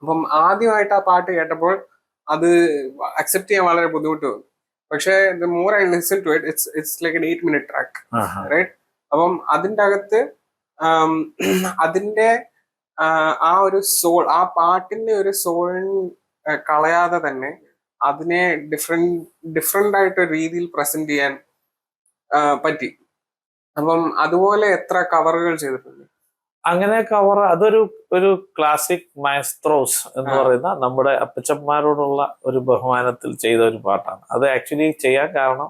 അപ്പം ആദ്യമായിട്ട് ആ പാട്ട് കേട്ടപ്പോൾ അത് അക്സെപ്റ്റ് ചെയ്യാൻ വളരെ ബുദ്ധിമുട്ട് തോന്നി. പക്ഷെ the more I listen to it, it's like an 8-minute track, right? അപ്പം അതിൻ്റെ അകത്ത് അതിന്റെ ആ ഒരു സോൾ, ആ പാട്ടിന്റെ ഒരു സോളിന് കളയാതെ തന്നെ അതിനെ ഡിഫറെന്റ് ആയിട്ട് രീതിയിൽ പ്രസന്റ് ചെയ്യാൻ പറ്റി. അപ്പം അതുപോലെ എത്ര കവറുകൾ ചെയ്തിട്ടുണ്ട്? അങ്ങനെ അതൊരു ക്ലാസിക് മയസ്ത്രോസ് എന്ന് പറയുന്ന നമ്മുടെ അപ്പച്ചന്മാരോടുള്ള ഒരു ബഹുമാനത്തിൽ ചെയ്ത ഒരു പാട്ടാണ്. അത് ആക്ച്വലി ചെയ്യാൻ കാരണം,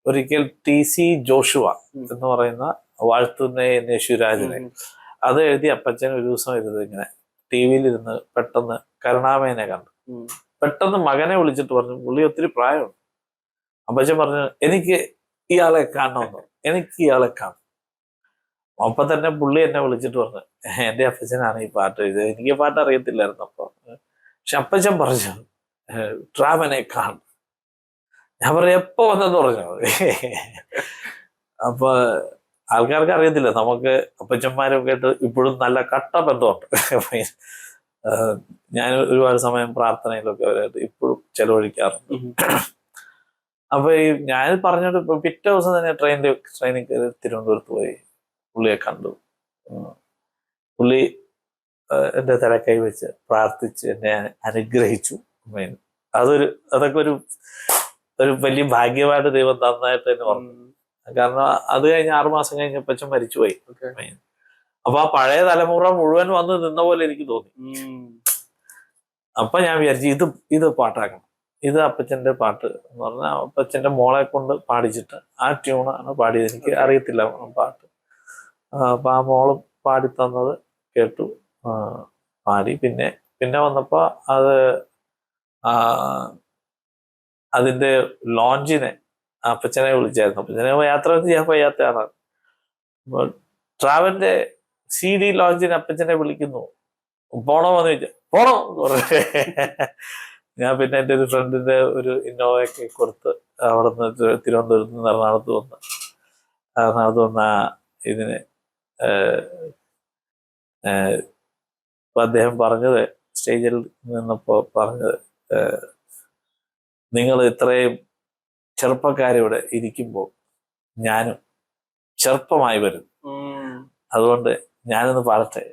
ഒരിക്കൽ TC ജോഷുവ എന്ന് പറയുന്ന വാഴ്ത്തുന്ന യേശുരാജനെ, അത് എഴുതി അപ്പച്ചൻ ഒരു ദിവസം ഇരുന്ന് ഇങ്ങനെ TV-യിൽ ഇരുന്ന് പെട്ടെന്ന് കരുണാമയനെ കണ്ടു. പെട്ടെന്ന് മകനെ വിളിച്ചിട്ട് പറഞ്ഞു, പുള്ളി ഒത്തിരി പ്രായമുണ്ട്. അപ്പച്ചൻ പറഞ്ഞു, എനിക്ക് ഇയാളെ കാണണമെന്ന്, എനിക്ക് ഇയാളെ കാണും. അപ്പൊ തന്നെ പുള്ളി എന്നെ വിളിച്ചിട്ട് പറഞ്ഞു, എന്റെ അപ്പച്ചനാണ് ഈ പാട്ട് എഴുതിയത്, എനിക്ക് പാട്ട് അറിയത്തില്ലായിരുന്നു. അപ്പൊ പക്ഷെ അപ്പച്ചൻ പറഞ്ഞു, ട്രാവനെ കാണും. ഞാൻ പറഞ്ഞു, എപ്പോ വന്നെന്ന് പറഞ്ഞു. അപ്പൊ ആൾക്കാർക്ക് അറിയത്തില്ല, നമുക്ക് അപ്പച്ചന്മാരൊക്കെ ആയിട്ട് ഇപ്പോഴും നല്ല കട്ട ബന്ധമുണ്ട്. ഞാൻ ഒരുപാട് സമയം പ്രാർത്ഥനയിലൊക്കെ അവരായിട്ട് ഇപ്പോഴും ചെലവഴിക്കാറുണ്ട്. അപ്പൊ ഞാൻ പറഞ്ഞിട്ട് പിറ്റേ ദിവസം തന്നെ ട്രെയിനിൽ കയറി തിരുവനന്തപുരത്ത് പോയി പുള്ളിയെ കണ്ടു. പുള്ളി എൻ്റെ തലക്കൈ വെച്ച് പ്രാർത്ഥിച്ച് എന്നെ അനുഗ്രഹിച്ചു. അതൊക്കെ ഒരു വലിയ ഭാഗ്യമായിട്ട് ദൈവം തന്നായിട്ട് തന്നെ പറഞ്ഞു. കാരണം അത് കഴിഞ്ഞ് 6 മാസം കഴിഞ്ഞ് അപ്പച്ചൻ മരിച്ചുപോയി. അപ്പൊ ആ പഴയ തലമുറ മുഴുവൻ വന്ന് നിന്ന പോലെ എനിക്ക് തോന്നി. അപ്പൊ ഞാൻ വിചാരിച്ചു, ഇത് പാട്ടാക്കണം, ഇത് അപ്പച്ചന്റെ പാട്ട് എന്ന് പറഞ്ഞാൽ അപ്പച്ചന്റെ മോളെ കൊണ്ട് പാടിച്ചിട്ട് ആ ട്യൂണാണ് പാടിയത്. എനിക്ക് അറിയത്തില്ല പാട്ട്. അപ്പൊ ആ മോള് പാടിത്തന്നത് കേട്ടു, പാടി. പിന്നെ വന്നപ്പോ അതിന്റെ ലോഞ്ചിനെ അപ്പച്ചനെ വിളിച്ചായിരുന്നു. അപ്പച്ചനെ യാത്ര ചെയ്യാൻ വയ്യാത്ത ആളാണ്. അപ്പൊ ട്രാവലിന്റെ CD ലോഞ്ചിന് അപ്പച്ചനെ വിളിക്കുന്നു, പോണോന്ന് ചോദിച്ചാൽ പോണോ എന്ന് പറഞ്ഞു. ഞാൻ പിന്നെ എൻ്റെ ഒരു ഫ്രണ്ടിന്റെ ഒരു ഇന്നോവയൊക്കെ കൊടുത്ത് അവിടെ നിന്ന് തിരുവനന്തപുരത്ത് നിന്ന് എറണാകുളത്ത് വന്ന ഇതിന് ഇപ്പൊ അദ്ദേഹം പറഞ്ഞത്, സ്റ്റേജിൽ നിന്നപ്പോ പറഞ്ഞത്, നിങ്ങൾ ഇത്രയും ചെറുപ്പക്കാരിവിടെ ഇരിക്കുമ്പോൾ ഞാനും ചെറുപ്പമായി വരും, അതുകൊണ്ട് ഞാനൊന്ന് പാടട്ടെ.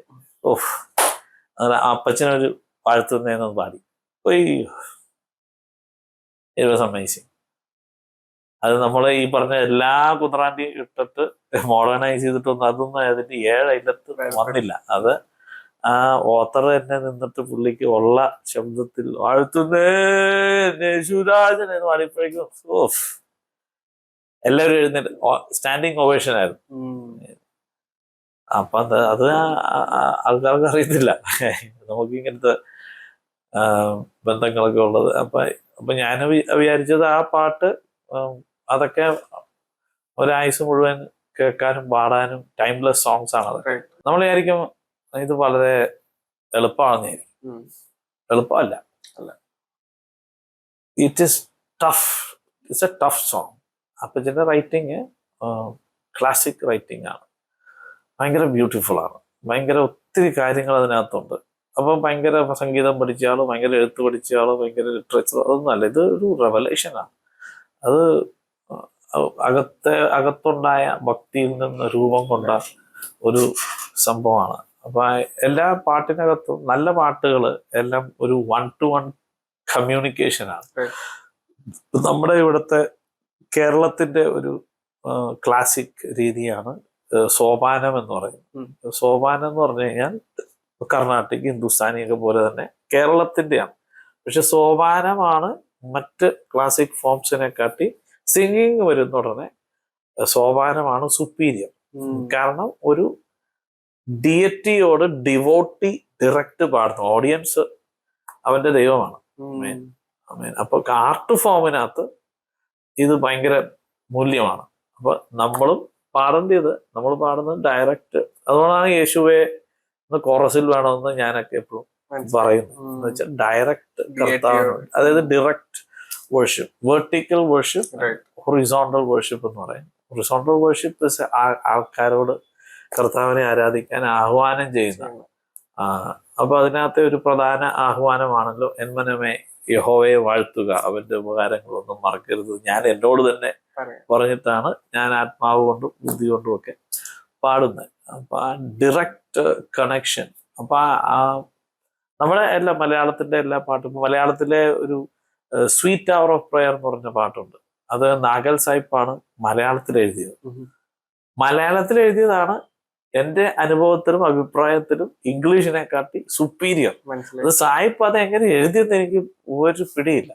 അങ്ങനെ അപ്പച്ചനൊരു പാഴ്ത്തുന്നേന്നൊന്ന് പാടി. It was amazing. അത് നമ്മൾ ഈ പറഞ്ഞ എല്ലാ കുന്ത്രാണ്ടി ഇട്ടിട്ട് മോഡേണൈസ് ചെയ്തിട്ടൊന്നും അതൊന്നും അതിന്റെ 7 അയിലത്ത് വന്നില്ല. അത് ആ ഓത്തർ തന്നെ നിന്നിട്ട് പുള്ളിക്ക് ഉള്ള ശബ്ദത്തിൽ വാഴ്ത്തുന്നേ യേശുരാജൻ എന്ന് പാടിയപ്പോഴേക്കും എല്ലാവരും എഴുന്നേറ്റ് സ്റ്റാൻഡിങ് ഓവേഷൻ ആയിരുന്നു. അപ്പൊ അത് ആൾക്കാർക്ക് അറിയത്തില്ല നമുക്ക് ഇങ്ങനത്തെ ബന്ധങ്ങളൊക്കെ ഉള്ളത്. അപ്പൊ ഞാൻ വിചാരിച്ചത് ആ പാട്ട് അതൊക്കെ ഒരായുസ് മുഴുവൻ കേൾക്കാനും പാടാനും ടൈംലെസ് സോങ്സ് ആണ് അതൊക്കെ. നമ്മൾ വിചാരിക്കും ഇത് വളരെ എളുപ്പമാണെന്നായിരിക്കും. എളുപ്പമല്ല. അല്ല. It is tough. It's a tough song. അപ്പച്ചൻ്റെ റൈറ്റിങ് ക്ലാസിക് റൈറ്റിംഗ് ആണ്. ഭയങ്കര ബ്യൂട്ടിഫുൾ ആണ്. ഭയങ്കര ഒത്തിരി കാര്യങ്ങൾ അതിനകത്തുണ്ട്. അപ്പം ഭയങ്കര സംഗീതം പഠിച്ച ആളോ, ഭയങ്കര എഴുത്ത് പഠിച്ച ആളോ, ഭയങ്കര ലിറ്ററേച്ചർ, അതൊന്നുമല്ല. ഇത് ഒരു റെവലേഷനാണ്. അത് അകത്തുണ്ടായ ഭക്തിയിൽ നിന്ന് രൂപം കൊണ്ട ഒരു സംഭവമാണ്. അപ്പൊ എല്ലാ പാട്ടിനകത്തും നല്ല പാട്ടുകൾ എല്ലാം ഒരു 1-to-1 കമ്മ്യൂണിക്കേഷനാണ്. നമ്മുടെ ഇവിടുത്തെ കേരളത്തിന്റെ ഒരു ക്ലാസിക് രീതിയാണ് സോപാനം എന്ന് പറയുന്നത്. സോപാനം എന്ന് പറഞ്ഞു കഴിഞ്ഞാൽ കർണാട്ടിക്, ഹിന്ദുസ്ഥാനിയൊക്കെ പോലെ തന്നെ കേരളത്തിന്റെയാണ്. പക്ഷെ സോപാനമാണ് മറ്റ് ക്ലാസിക് ഫോംസിനെ കാട്ടി സിംഗിങ് വരുന്ന ഉടനെ സോപാനമാണ് സുപ്പീരിയർ. കാരണം ഒരു ഡിയറ്റിയോട് ഡിവോട്ടി ഡയറക്റ്റ് പാടുന്നു. ഓഡിയൻസ് അവന്റെ ദൈവമാണ്. അപ്പൊ ആർട്ട് ഫോമിനകത്ത് ഇത് ഭയങ്കര മൂല്യമാണ്. അപ്പൊ നമ്മളും പാടേണ്ടത്, നമ്മൾ പാടുന്നത് ഡയറക്റ്റ്. അതുകൊണ്ടാണ് യേശുവെ കോറസിൽ വേണമെന്ന് ഞാനൊക്കെ എപ്പോഴും പറയുന്നു. എന്ന് വെച്ചാൽ ഡയറക്റ്റ് കർത്താവ്, അതായത് direct worship. Vertical worship, horizontal worship എന്ന് പറയും. ഹൊറിസോണ്ടൽ വർഷിപ്പ് ആൾക്കാരോട് കർത്താവിനെ ആരാധിക്കാൻ ആഹ്വാനം ചെയ്യുന്നതാണ്. അപ്പൊ അതിനകത്തെ ഒരു പ്രധാന ആഹ്വാനമാണല്ലോ എന്മനമേ യഹോവയെ വാഴ്ത്തുക, അവന്റെ ഉപകാരങ്ങളൊന്നും മറക്കരുത്. ഞാൻ എന്നോട് തന്നെ പറഞ്ഞിട്ടാണ് ഞാൻ ആത്മാവ് കൊണ്ടും ബുദ്ധി കൊണ്ടും ഒക്കെ പാടുന്നത്. അപ്പൊ ആ ഡിറക്റ്റ് കണക്ഷൻ. അപ്പൊ നമ്മുടെ എല്ലാ മലയാളത്തിന്റെ എല്ലാ പാട്ടും, മലയാളത്തിലെ ഒരു സ്വീറ്റ് അവർ ഓഫ് പ്രയർ എന്ന് പറഞ്ഞ പാട്ടുണ്ട്. അത് നാഗൽ സാഹിബാണ് മലയാളത്തിൽ എഴുതിയത്. മലയാളത്തിൽ എഴുതിയതാണ് എന്റെ അനുഭവത്തിലും അഭിപ്രായത്തിലും ഇംഗ്ലീഷിനെ കാട്ടി സുപ്പീരിയർ. അത് സാഹിബ് അത് എങ്ങനെ എഴുതിയെന്ന് എനിക്ക് ഒരു പിടിയില്ല.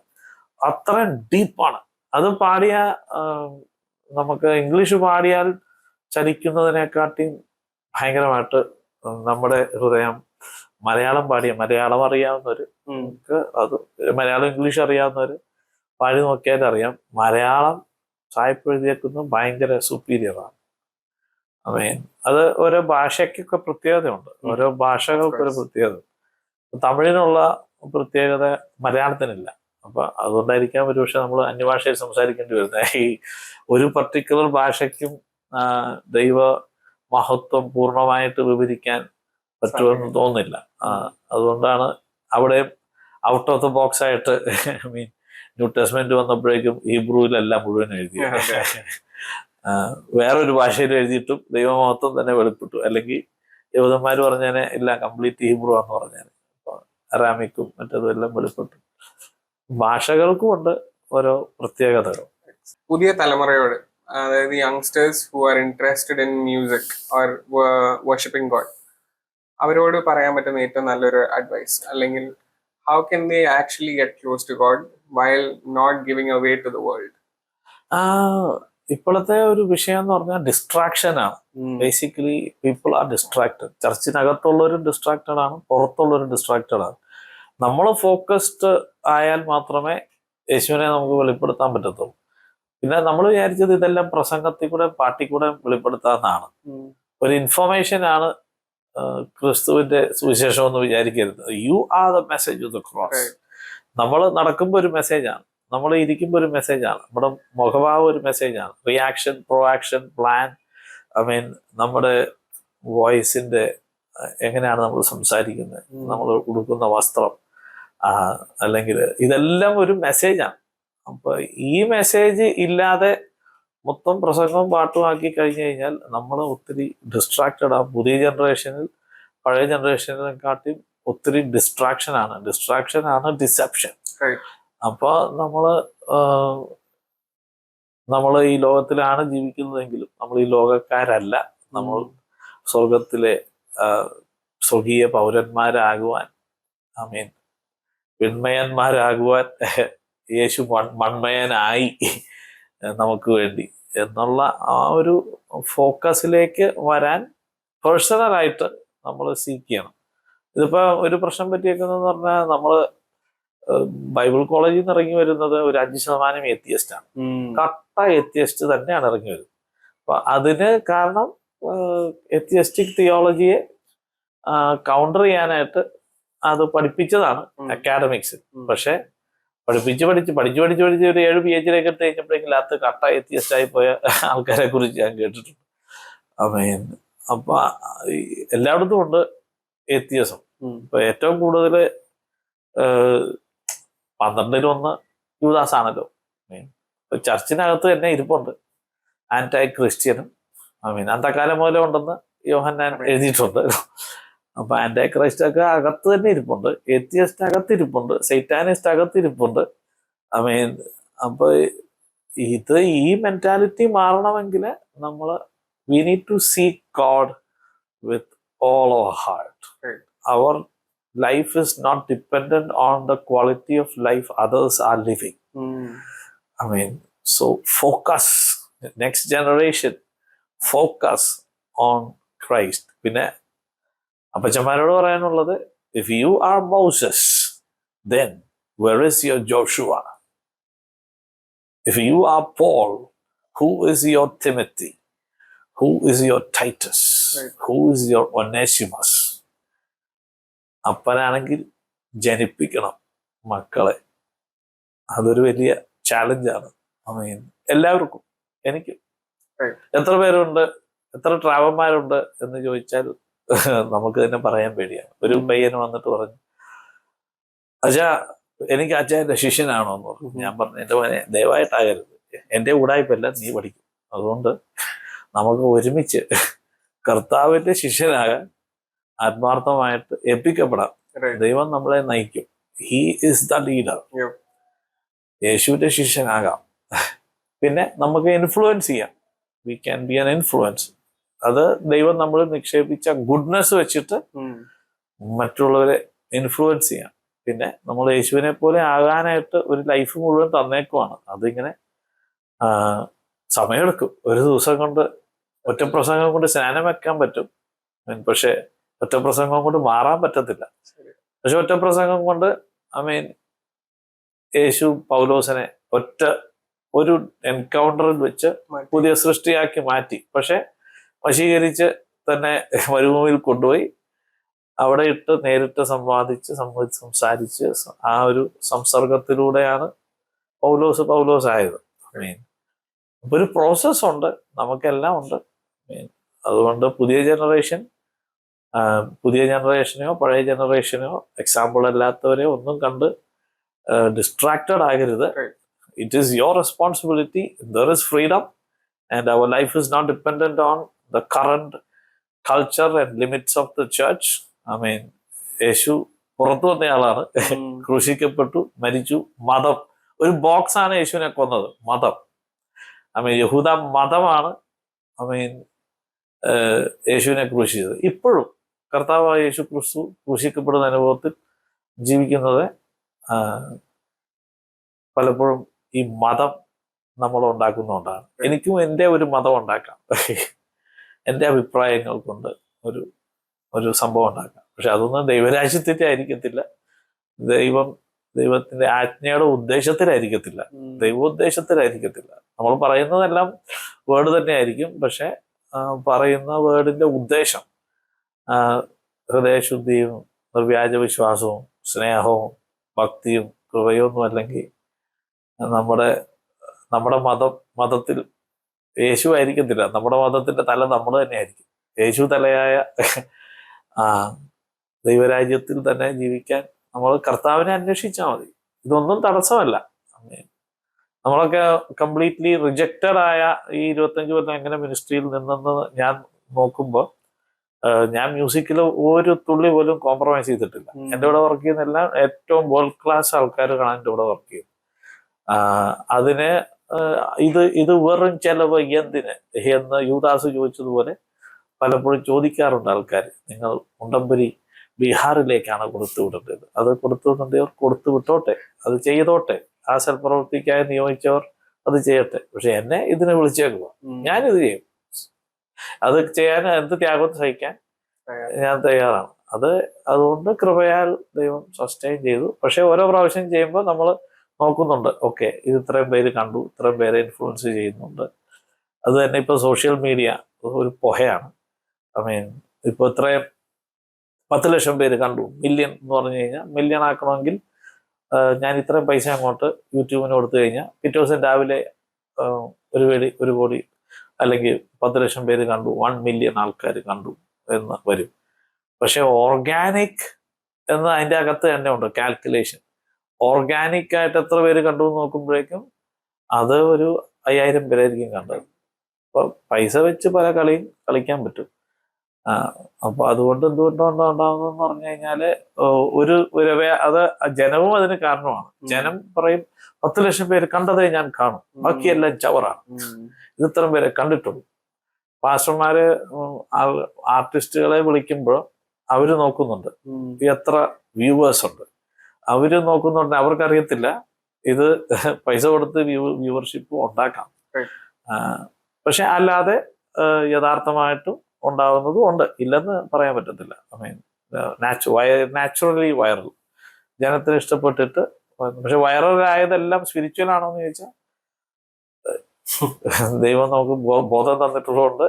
അത്ര ഡീപ്പാണ്. അത് പാടിയ നമുക്ക് ഇംഗ്ലീഷ് പാടിയാൽ ചലിക്കുന്നതിനെക്കാട്ടിയും ഭയങ്കരമായിട്ട് നമ്മുടെ ഹൃദയം മലയാളം പാടിയ, മലയാളം അറിയാവുന്നവര്, അത് മലയാളം ഇംഗ്ലീഷ് അറിയാവുന്നവര് പാടി നോക്കിയാൽ അറിയാം മലയാളം സാഹിബ് എഴുതിയേക്കുന്നത് ഭയങ്കര സുപ്പീരിയറാണ്. അത് ഓരോ ഭാഷയ്ക്കൊക്കെ പ്രത്യേകതയുണ്ട്. ഓരോ ഭാഷകൾക്കൊരു പ്രത്യേകത. തമിഴിനുള്ള പ്രത്യേകത മലയാളത്തിനില്ല. അപ്പൊ അതുകൊണ്ടായിരിക്കാം ഒരുപക്ഷെ നമ്മൾ അന്യഭാഷയിൽ സംസാരിക്കേണ്ടി വരുന്നത്. ഈ ഒരു പർട്ടിക്കുലർ ഭാഷയ്ക്കും ദൈവ മഹത്വം പൂർണ്ണമായിട്ട് വിവരിക്കാൻ പറ്റുമെന്ന് തോന്നുന്നില്ല. അതുകൊണ്ടാണ് അവിടെ ഔട്ട് ഓഫ് ദ ബോക്സ് ആയിട്ട് ന്യൂ ടെസ്റ്റ്മെന്റ് വന്നപ്പോഴേക്കും ഹീബ്രുവിലല്ല മുഴുവൻ എഴുതിയത്. വേറൊരു ഭാഷയിൽ എഴുതിയിട്ടും ദൈവമഹത്വം തന്നെ വെളിപ്പെട്ടു. അല്ലെങ്കിൽ യഹൂദന്മാർ പറഞ്ഞേനെ ഇല്ല, കംപ്ലീറ്റ് ഹീബ്രു ആണെന്ന് പറഞ്ഞേനെ. അപ്പൊ അറാമിക്കും മറ്റതും എല്ലാം വെളിപ്പെട്ടു. ഭാഷകൾക്കും ഉണ്ട് ഓരോ പ്രത്യേകതകൾ. പുതിയ തലമുറയോട്, അതായത് youngsters who are interested in music or worshipping God, അവരോട് പറയാൻ പറ്റുന്ന ഏറ്റവും നല്ലൊരു അഡ്വൈസ്, അല്ലെങ്കിൽ how can they actually get close to God while not giving away to the world? ഇപ്പോഴത്തെ ഒരു വിഷയം എന്ന് പറഞ്ഞാൽ ഡിസ്ട്രാക്ഷൻ ആണ്. Basically people are distracted. ചർച്ചിനകത്തുള്ളവരും ഡിസ്ട്രാക്റ്റഡ് ആണ്, പുറത്തുള്ളവരും ഡിസ്ട്രാക്റ്റഡ് ആണ്. നമ്മൾ ഫോക്കസ്ഡ് ആയാൽ മാത്രമേ യേശുവിനെ നമുക്ക് വെളിപ്പെടുത്താൻ പറ്റത്തുള്ളൂ. പിന്നെ നമ്മൾ വിചാരിച്ചത് ഇതെല്ലാം പ്രസംഗത്തിൽ കൂടെ പാട്ടിൽ കൂടെ വെളിപ്പെടുത്താമെന്നാണ്. ഒരു ഇൻഫർമേഷൻ ആണ് ക്രിസ്തുവിന്റെ സുവിശേഷം എന്ന് വിചാരിക്കരുത്. You are the message of the cross. നമ്മൾ നടക്കുമ്പോൾ ഒരു മെസ്സേജാണ്, നമ്മൾ ഇരിക്കുമ്പോൾ ഒരു മെസ്സേജാണ്, നമ്മുടെ മുഖഭാവം ഒരു മെസ്സേജാണ്. റിയാക്ഷൻ, പ്രൊആക്ഷൻ, പ്ലാൻ, നമ്മുടെ വോയിസിന്റെ എങ്ങനെയാണ് നമ്മൾ സംസാരിക്കുന്നത്, നമ്മൾ ഉടുക്കുന്ന വസ്ത്രം, അല്ലെങ്കിൽ ഇതെല്ലാം ഒരു മെസ്സേജാണ്. അപ്പൊ ഈ മെസ്സേജ് ഇല്ലാതെ മൊത്തം പ്രസംഗവും പാട്ടുമാക്കി കഴിഞ്ഞു കഴിഞ്ഞാൽ നമ്മൾ ഒത്തിരി ഡിസ്ട്രാക്റ്റഡ് ആവും. പുതിയ ജനറേഷനിൽ പഴയ ജനറേഷനെക്കാട്ടിയും ഒത്തിരി ഡിസ്ട്രാക്ഷനാണ് ഡിസെപ്ഷൻ. അപ്പൊ നമ്മൾ ഈ ലോകത്തിലാണ് ജീവിക്കുന്നതെങ്കിലും നമ്മൾ ഈ ലോകക്കാരല്ല. നമ്മൾ സ്വർഗത്തിലെ സ്വർഗീയ പൗരന്മാരാകുവാൻ, വിൺമയന്മാരാകുവാൻ യേശു മൺമയനായി നമുക്ക് വേണ്ടി എന്നുള്ള ആ ഒരു ഫോക്കസിലേക്ക് വരാൻ പേഴ്സണലായിട്ട് നമ്മൾ സീക്ക് ചെയ്യണം. ഇതിപ്പോ ഒരു പ്രശ്നം പറ്റിയേക്കുന്നതെന്ന് പറഞ്ഞാൽ നമ്മൾ ബൈബിൾ കോളേജിൽ നിന്ന് ഇറങ്ങി വരുന്നത് ഒരു 5% എത്തിയസ്റ്റാണ്. കട്ട എത്തിയസ്റ്റ് തന്നെയാണ് ഇറങ്ങി വരുന്നത്. അപ്പൊ അതിന് കാരണം എത്തിയസ്റ്റിക് തിയോളജിയെ കൗണ്ടർ ചെയ്യാനായിട്ട് അത് പഠിപ്പിച്ചതാണ് അക്കാഡമിക്സ്. പക്ഷെ പഠിച്ച് ഒരു 7 PhD എത്തി കഴിഞ്ഞപ്പോഴേക്കും ലാത്ത് കട്ട എത്തിയസ്റ്റ് ആയി പോയ ആൾക്കാരെ കുറിച്ച് ഞാൻ കേട്ടിട്ടുണ്ട്. അപ്പൊ എല്ലായിടത്തും ഉണ്ട് എത്തിയസം. ഇപ്പൊ ഏറ്റവും കൂടുതൽ 12-1 യൂദാസ് ആണല്ലോ. ചർച്ചിനകത്ത് തന്നെ ഇരിപ്പുണ്ട് ആന്റൈ ക്രിസ്ത്യനും. അന്തക്കാലം മുതലേ ഉണ്ടെന്ന് യോഹന്നാൻ എഴുതിയിട്ടുണ്ട്. അപ്പൊ ആന്റൈ ക്രൈസ്റ്റ് ഒക്കെ അകത്ത് തന്നെ ഇരിപ്പുണ്ട്, എത്തിയസ്റ്റ് അകത്തിരിപ്പുണ്ട്, സൈറ്റാനിസ്റ്റ് അകത്തിരിപ്പുണ്ട്. അപ്പൊ ഈ മെന്റാലിറ്റി മാറണമെങ്കിൽ നമ്മൾ we need to seek God with all our heart. Our life is not dependent on the quality of life others are living. So focus, next generation, focus on Christ. പിന്നെ അപ്പച്ചന്മാരോട് പറയാനുള്ളത്, if you are Moses, then where is your Joshua? If you are Paul, who is your Timothy? Who is your Titus? Who is your Onesimus? അപ്പനാണെങ്കിൽ ജനിപ്പിക്കണം മക്കളെ. അതൊരു വലിയ ചാലഞ്ചാണ്. എല്ലാവർക്കും, എനിക്ക് എത്ര പേരുണ്ട്, എത്ര ട്രാവന്മാരുണ്ട് എന്ന് ചോദിച്ചാൽ നമുക്ക് തന്നെ പറയാൻ പേടിയാണ്. ഒരു പയ്യന് വന്നിട്ട് പറഞ്ഞു, അച്ഛാ എനിക്ക് അച്ഛൻ്റെ ശിഷ്യനാണോ എന്ന് പറഞ്ഞു. ഞാൻ പറഞ്ഞു, എൻ്റെ മോനെ ദയവായിട്ടാകരുത്, എൻ്റെ ഉടായ്പല്ല നീ പഠിക്കും. അതുകൊണ്ട് നമുക്ക് ഒരുമിച്ച് കർത്താവിന്റെ ശിഷ്യനാകാൻ ആത്മാർത്ഥമായിട്ട് ഏൽപ്പിക്കപ്പെടാം. ദൈവം നമ്മളെ നയിക്കും. He is the leader. യേശുവിന്റെ ശിഷ്യനാകാം. പിന്നെ നമുക്ക് ഇൻഫ്ലുവൻസ് ചെയ്യാം. We can be an influence. അത് ദൈവം നമ്മൾ നിക്ഷേപിച്ച ഗുഡ്നെസ് വെച്ചിട്ട് മറ്റുള്ളവരെ ഇൻഫ്ലുവൻസ് ചെയ്യാം. പിന്നെ നമ്മൾ യേശുവിനെ പോലെ ആകാനായിട്ട് ഒരു ലൈഫ് മുഴുവൻ തന്നേക്കുവാണ്. അതിങ്ങനെ സമയമെടുക്കും. ഒരു ദിവസം കൊണ്ട്, ഒറ്റപ്രസംഗം കൊണ്ട് സ്നാനം വെക്കാൻ പറ്റും, പക്ഷെ ഒറ്റപ്രസംഗം കൊണ്ട് മാറാൻ പറ്റത്തില്ല. പക്ഷെ ഒറ്റപ്രസംഗം കൊണ്ട് യേശു പൗലോസിനെ ഒരു എൻകൗണ്ടറിൽ വെച്ച് പുതിയ സൃഷ്ടിയാക്കി മാറ്റി. പക്ഷെ വശീകരിച്ച് തന്നെ മരുഭൂമിയിൽ കൊണ്ടുപോയി അവിടെ ഇട്ട് നേരിട്ട് സംസാരിച്ച് ആ ഒരു സംസർഗത്തിലൂടെയാണ് പൗലോസ് ആയത്. അപ്പൊ ഒരു പ്രോസസ് ഉണ്ട്, നമുക്കെല്ലാം ഉണ്ട്. അതുകൊണ്ട് പുതിയ ജനറേഷനെയോ പഴയ ജനറേഷനെയോ എക്സാമ്പിൾ അല്ലാത്തവരെയോ ഒന്നും കണ്ട് ഡിസ്ട്രാക്റ്റഡ് ആകരുത്. It is your responsibility. There is freedom and our life is not dependent on the current culture and limits of the church. Yesu പുറത്തു വന്നയാളാണ്, ക്രൂശിക്കപ്പെട്ടു, മരിച്ചു. മതം ഒരു ബോക്സാണ് യേശുവിനെ കൊന്നത്, മതം. യഹൂദ മതമാണ് യേശുവിനെ ക്രൂശിച്ചത്. ഇപ്പോഴും കർത്താവായ യേശു ക്രിസ്തു ക്രൂശിക്കപ്പെടുന്ന അനുഭവത്തിൽ ജീവിക്കുന്നത് പലപ്പോഴും ഈ മതം നമ്മൾ ഉണ്ടാക്കുന്നതുകൊണ്ടാണ്. എനിക്കും എൻ്റെ ഒരു മതം ഉണ്ടാക്കാം, എൻ്റെ അഭിപ്രായങ്ങൾ കൊണ്ട് ഒരു സംഭവം ഉണ്ടാക്കാം. പക്ഷെ അതൊന്നും ദൈവരാജ്യത്തിൻ്റെ ആയിരിക്കത്തില്ല, ദൈവത്തിന്റെ ആജ്ഞയുടെ ഉദ്ദേശത്തിലായിരിക്കത്തില്ല, ദൈവോദ്ദേശത്തിലായിരിക്കത്തില്ല. നമ്മൾ പറയുന്നതെല്ലാം വേർഡ് തന്നെ ആയിരിക്കും, പക്ഷെ പറയുന്ന വേർഡിന്റെ ഉദ്ദേശം ഹൃദയശുദ്ധിയും നിർവ്യാജ വിശ്വാസവും സ്നേഹവും ഭക്തിയും കൃപയൊന്നും അല്ലെങ്കിൽ നമ്മുടെ മതത്തിൽ യേശു ആയിരിക്കത്തില്ല. നമ്മുടെ മതത്തിന്റെ തല നമ്മൾ തന്നെ ആയിരിക്കും. യേശു തലയായ ദൈവരാജ്യത്തിൽ തന്നെ ജീവിക്കാൻ നമ്മൾ കർത്താവിനെ അന്വേഷിച്ചാൽ മതി. ഇതൊന്നും തടസ്സമല്ല. നമ്മളൊക്കെ കംപ്ലീറ്റ്ലി റിജക്റ്റഡ് ആയ ഈ 25 കൊല്ലം എങ്ങനെ മിനിസ്ട്രിയിൽ നിന്നെന്ന് ഞാൻ നോക്കുമ്പോൾ, ഞാൻ മ്യൂസിക്കിൽ ഒരു തുള്ളി പോലും കോംപ്രമൈസ് ചെയ്തിട്ടില്ല. എൻ്റെ കൂടെ വർക്ക് ചെയ്യുന്നതെല്ലാം ഏറ്റവും വേൾഡ് ക്ലാസ് ആൾക്കാരാണ് എൻ്റെ കൂടെ വർക്ക് ചെയ്യുന്നത്. അതിന് ഇത് വെറും ചെലവ് എന്തിന് എന്ന് യൂദാസ് ചോദിച്ചതുപോലെ പലപ്പോഴും ചോദിക്കാറുണ്ട് ആൾക്കാർ. നിങ്ങൾ ഉണ്ടംപുരി ബീഹാറിലേക്കാണ് കൊടുത്തു വിടേണ്ടത്. അത് കൊടുത്തു വിടേണ്ടവർ കൊടുത്തു വിട്ടോട്ടെ, അത് ചെയ്തോട്ടെ. ആ സൽപ്രവൃത്തിക്കായി നിയോഗിച്ചവർ അത് ചെയ്യട്ടെ. പക്ഷെ എന്നെ ഇതിനെ വിളിച്ചേക്കുക, ഞാനിത് ചെയ്യും. അത് ചെയ്യാൻ എന്ത് ത്യാഗം സഹിക്കാൻ ഞാൻ തയ്യാറാണ്. അതുകൊണ്ട് കൃപയാൽ ദൈവം സസ്റ്റെയിൻ ചെയ്തു. പക്ഷെ ഓരോ പ്രാവശ്യം ചെയ്യുമ്പോൾ നമ്മൾ നോക്കുന്നുണ്ട്, ഓക്കെ, ഇത് ഇത്രയും പേര് കണ്ടു, ഇത്രയും പേരെ ഇൻഫ്ലുവൻസ് ചെയ്യുന്നുണ്ട്. അത് തന്നെ ഇപ്പൊ സോഷ്യൽ മീഡിയ ഒരു പുഹയാണ്. ഇപ്പൊ ഇത്രയും 10 ലക്ഷം പേര് കണ്ടു, മില്യൺ എന്ന് പറഞ്ഞു കഴിഞ്ഞാൽ മില്യൺ ആക്കണമെങ്കിൽ ഞാൻ ഇത്രയും പൈസ അങ്ങോട്ട് യൂട്യൂബിന് കൊടുത്തു കഴിഞ്ഞാൽ പിറ്റേ ദിവസം രാവിലെ ഒരു കോടി അല്ലെങ്കിൽ 10 ലക്ഷം പേര് കണ്ടു, 1 മില്യൺ ആൾക്കാർ കണ്ടു എന്ന് വരും. പക്ഷെ ഓർഗാനിക് എന്ന് അതിൻ്റെ അകത്ത് തന്നെ ഉണ്ട് കാൽക്കുലേഷൻ. ഓർഗാനിക് ആയിട്ട് എത്ര പേര് കണ്ടു എന്ന് നോക്കുമ്പോഴേക്കും അത് ഒരു 5000 പേരായിരിക്കും കണ്ടത്. അപ്പൊ പൈസ വെച്ച് പല കളിയും കളിക്കാൻ പറ്റും. അപ്പൊ അതുകൊണ്ട് എന്തുകൊണ്ടുണ്ടാവുന്നതെന്ന് പറഞ്ഞു കഴിഞ്ഞാല് അത് ജനവും അതിന് കാരണമാണ്. ജനം പറയും 10 ലക്ഷം പേര് കണ്ടതേ ഞാൻ കാണും, ബാക്കിയെല്ലാം ചവറാണ്, ഇത് ഇത്രയും പേരെ കണ്ടിട്ടുള്ളൂ. പാസ്റ്റർമാര് ആർട്ടിസ്റ്റുകളെ വിളിക്കുമ്പോൾ അവര് നോക്കുന്നുണ്ട് എത്ര വ്യൂവേഴ്സ് ഉണ്ട്, അവര് നോക്കുന്നുണ്ട്. അവർക്കറിയത്തില്ല ഇത് പൈസ കൊടുത്ത് വ്യൂവർഷിപ്പ് ഉണ്ടാക്കാം. പക്ഷെ അല്ലാതെ യഥാർത്ഥമായിട്ടും ഉണ്ടാവുന്നതും ഉണ്ട്, ഇല്ലെന്ന് പറയാൻ പറ്റത്തില്ല. ഐ മീൻ നാച്ചുറലി വൈറൽ, ജനത്തിന് ഇഷ്ടപ്പെട്ടിട്ട്. പക്ഷെ വൈറലായതെല്ലാം സ്പിരിച്വൽ ആണോ എന്ന് ചോദിച്ചാൽ ദൈവം നമുക്ക് ബോധം തന്നിട്ടുള്ളതുകൊണ്ട്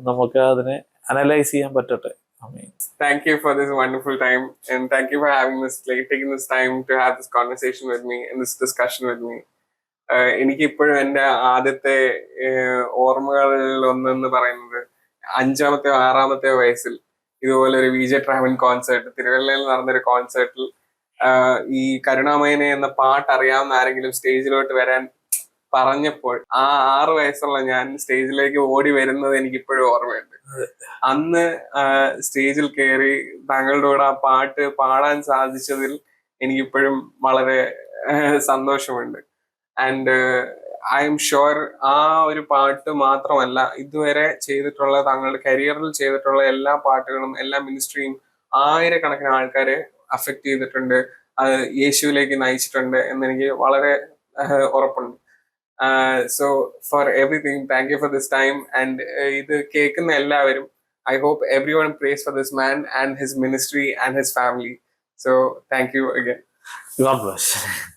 നമുക്ക് അതിനെ അനലൈസ് ചെയ്യാൻ പറ്റട്ടെ. I mean, thank you for this wonderful time, and thank you for taking this time to have this conversation with me and this discussion with me. എനിക്ക് ഇപ്പോഴും എൻ്റെ ആദ്യത്തെ ഓർമ്മകളിൽ ഒന്നെന്ന് പറയുന്നത് 5-ാമത്തെയോ 6-ാമത്തെയോ വയസ്സിൽ ഇതുപോലെ ഒരു VJ ട്രാവൻ കോൺസേർട്ട്, തിരുവല്ലയിൽ നടന്നൊരു കോൺസേർട്ടിൽ ഈ കരുണാമയനെ എന്ന പാട്ട് അറിയാവുന്ന ആരെങ്കിലും സ്റ്റേജിലോട്ട് വരാൻ പറഞ്ഞപ്പോൾ ആ 6 വയസ്സുള്ള ഞാൻ സ്റ്റേജിലേക്ക് ഓടി വരുന്നത് എനിക്കിപ്പോഴും ഓർമ്മയുണ്ട്. അന്ന് സ്റ്റേജിൽ കയറി താങ്കളുടെ കൂടെ ആ പാട്ട് പാടാൻ സാധിച്ചതിൽ എനിക്കിപ്പോഴും വളരെ സന്തോഷമുണ്ട്. ആൻഡ് ഐ എം ഷുവർ ആ ഒരു പാട്ട് മാത്രമല്ല, ഇതുവരെ ചെയ്തിട്ടുള്ള താങ്കളുടെ കരിയറിൽ ചെയ്തിട്ടുള്ള എല്ലാ പാട്ടുകളും എല്ലാ മിനിസ്ട്രിയും ആയിരക്കണക്കിന് ആൾക്കാരെ അഫക്റ്റ് ചെയ്തിട്ടുണ്ട്, അത് യേശുവിലേക്ക് നയിച്ചിട്ടുണ്ട് എന്നെനിക്ക് വളരെ ഉറപ്പുണ്ട്. So for everything, thank you for this time. And ഇത് കേൾക്കുന്ന എല്ലാവരും, I hope everyone prays for this man and his ministry and his family. So thank you again. God bless.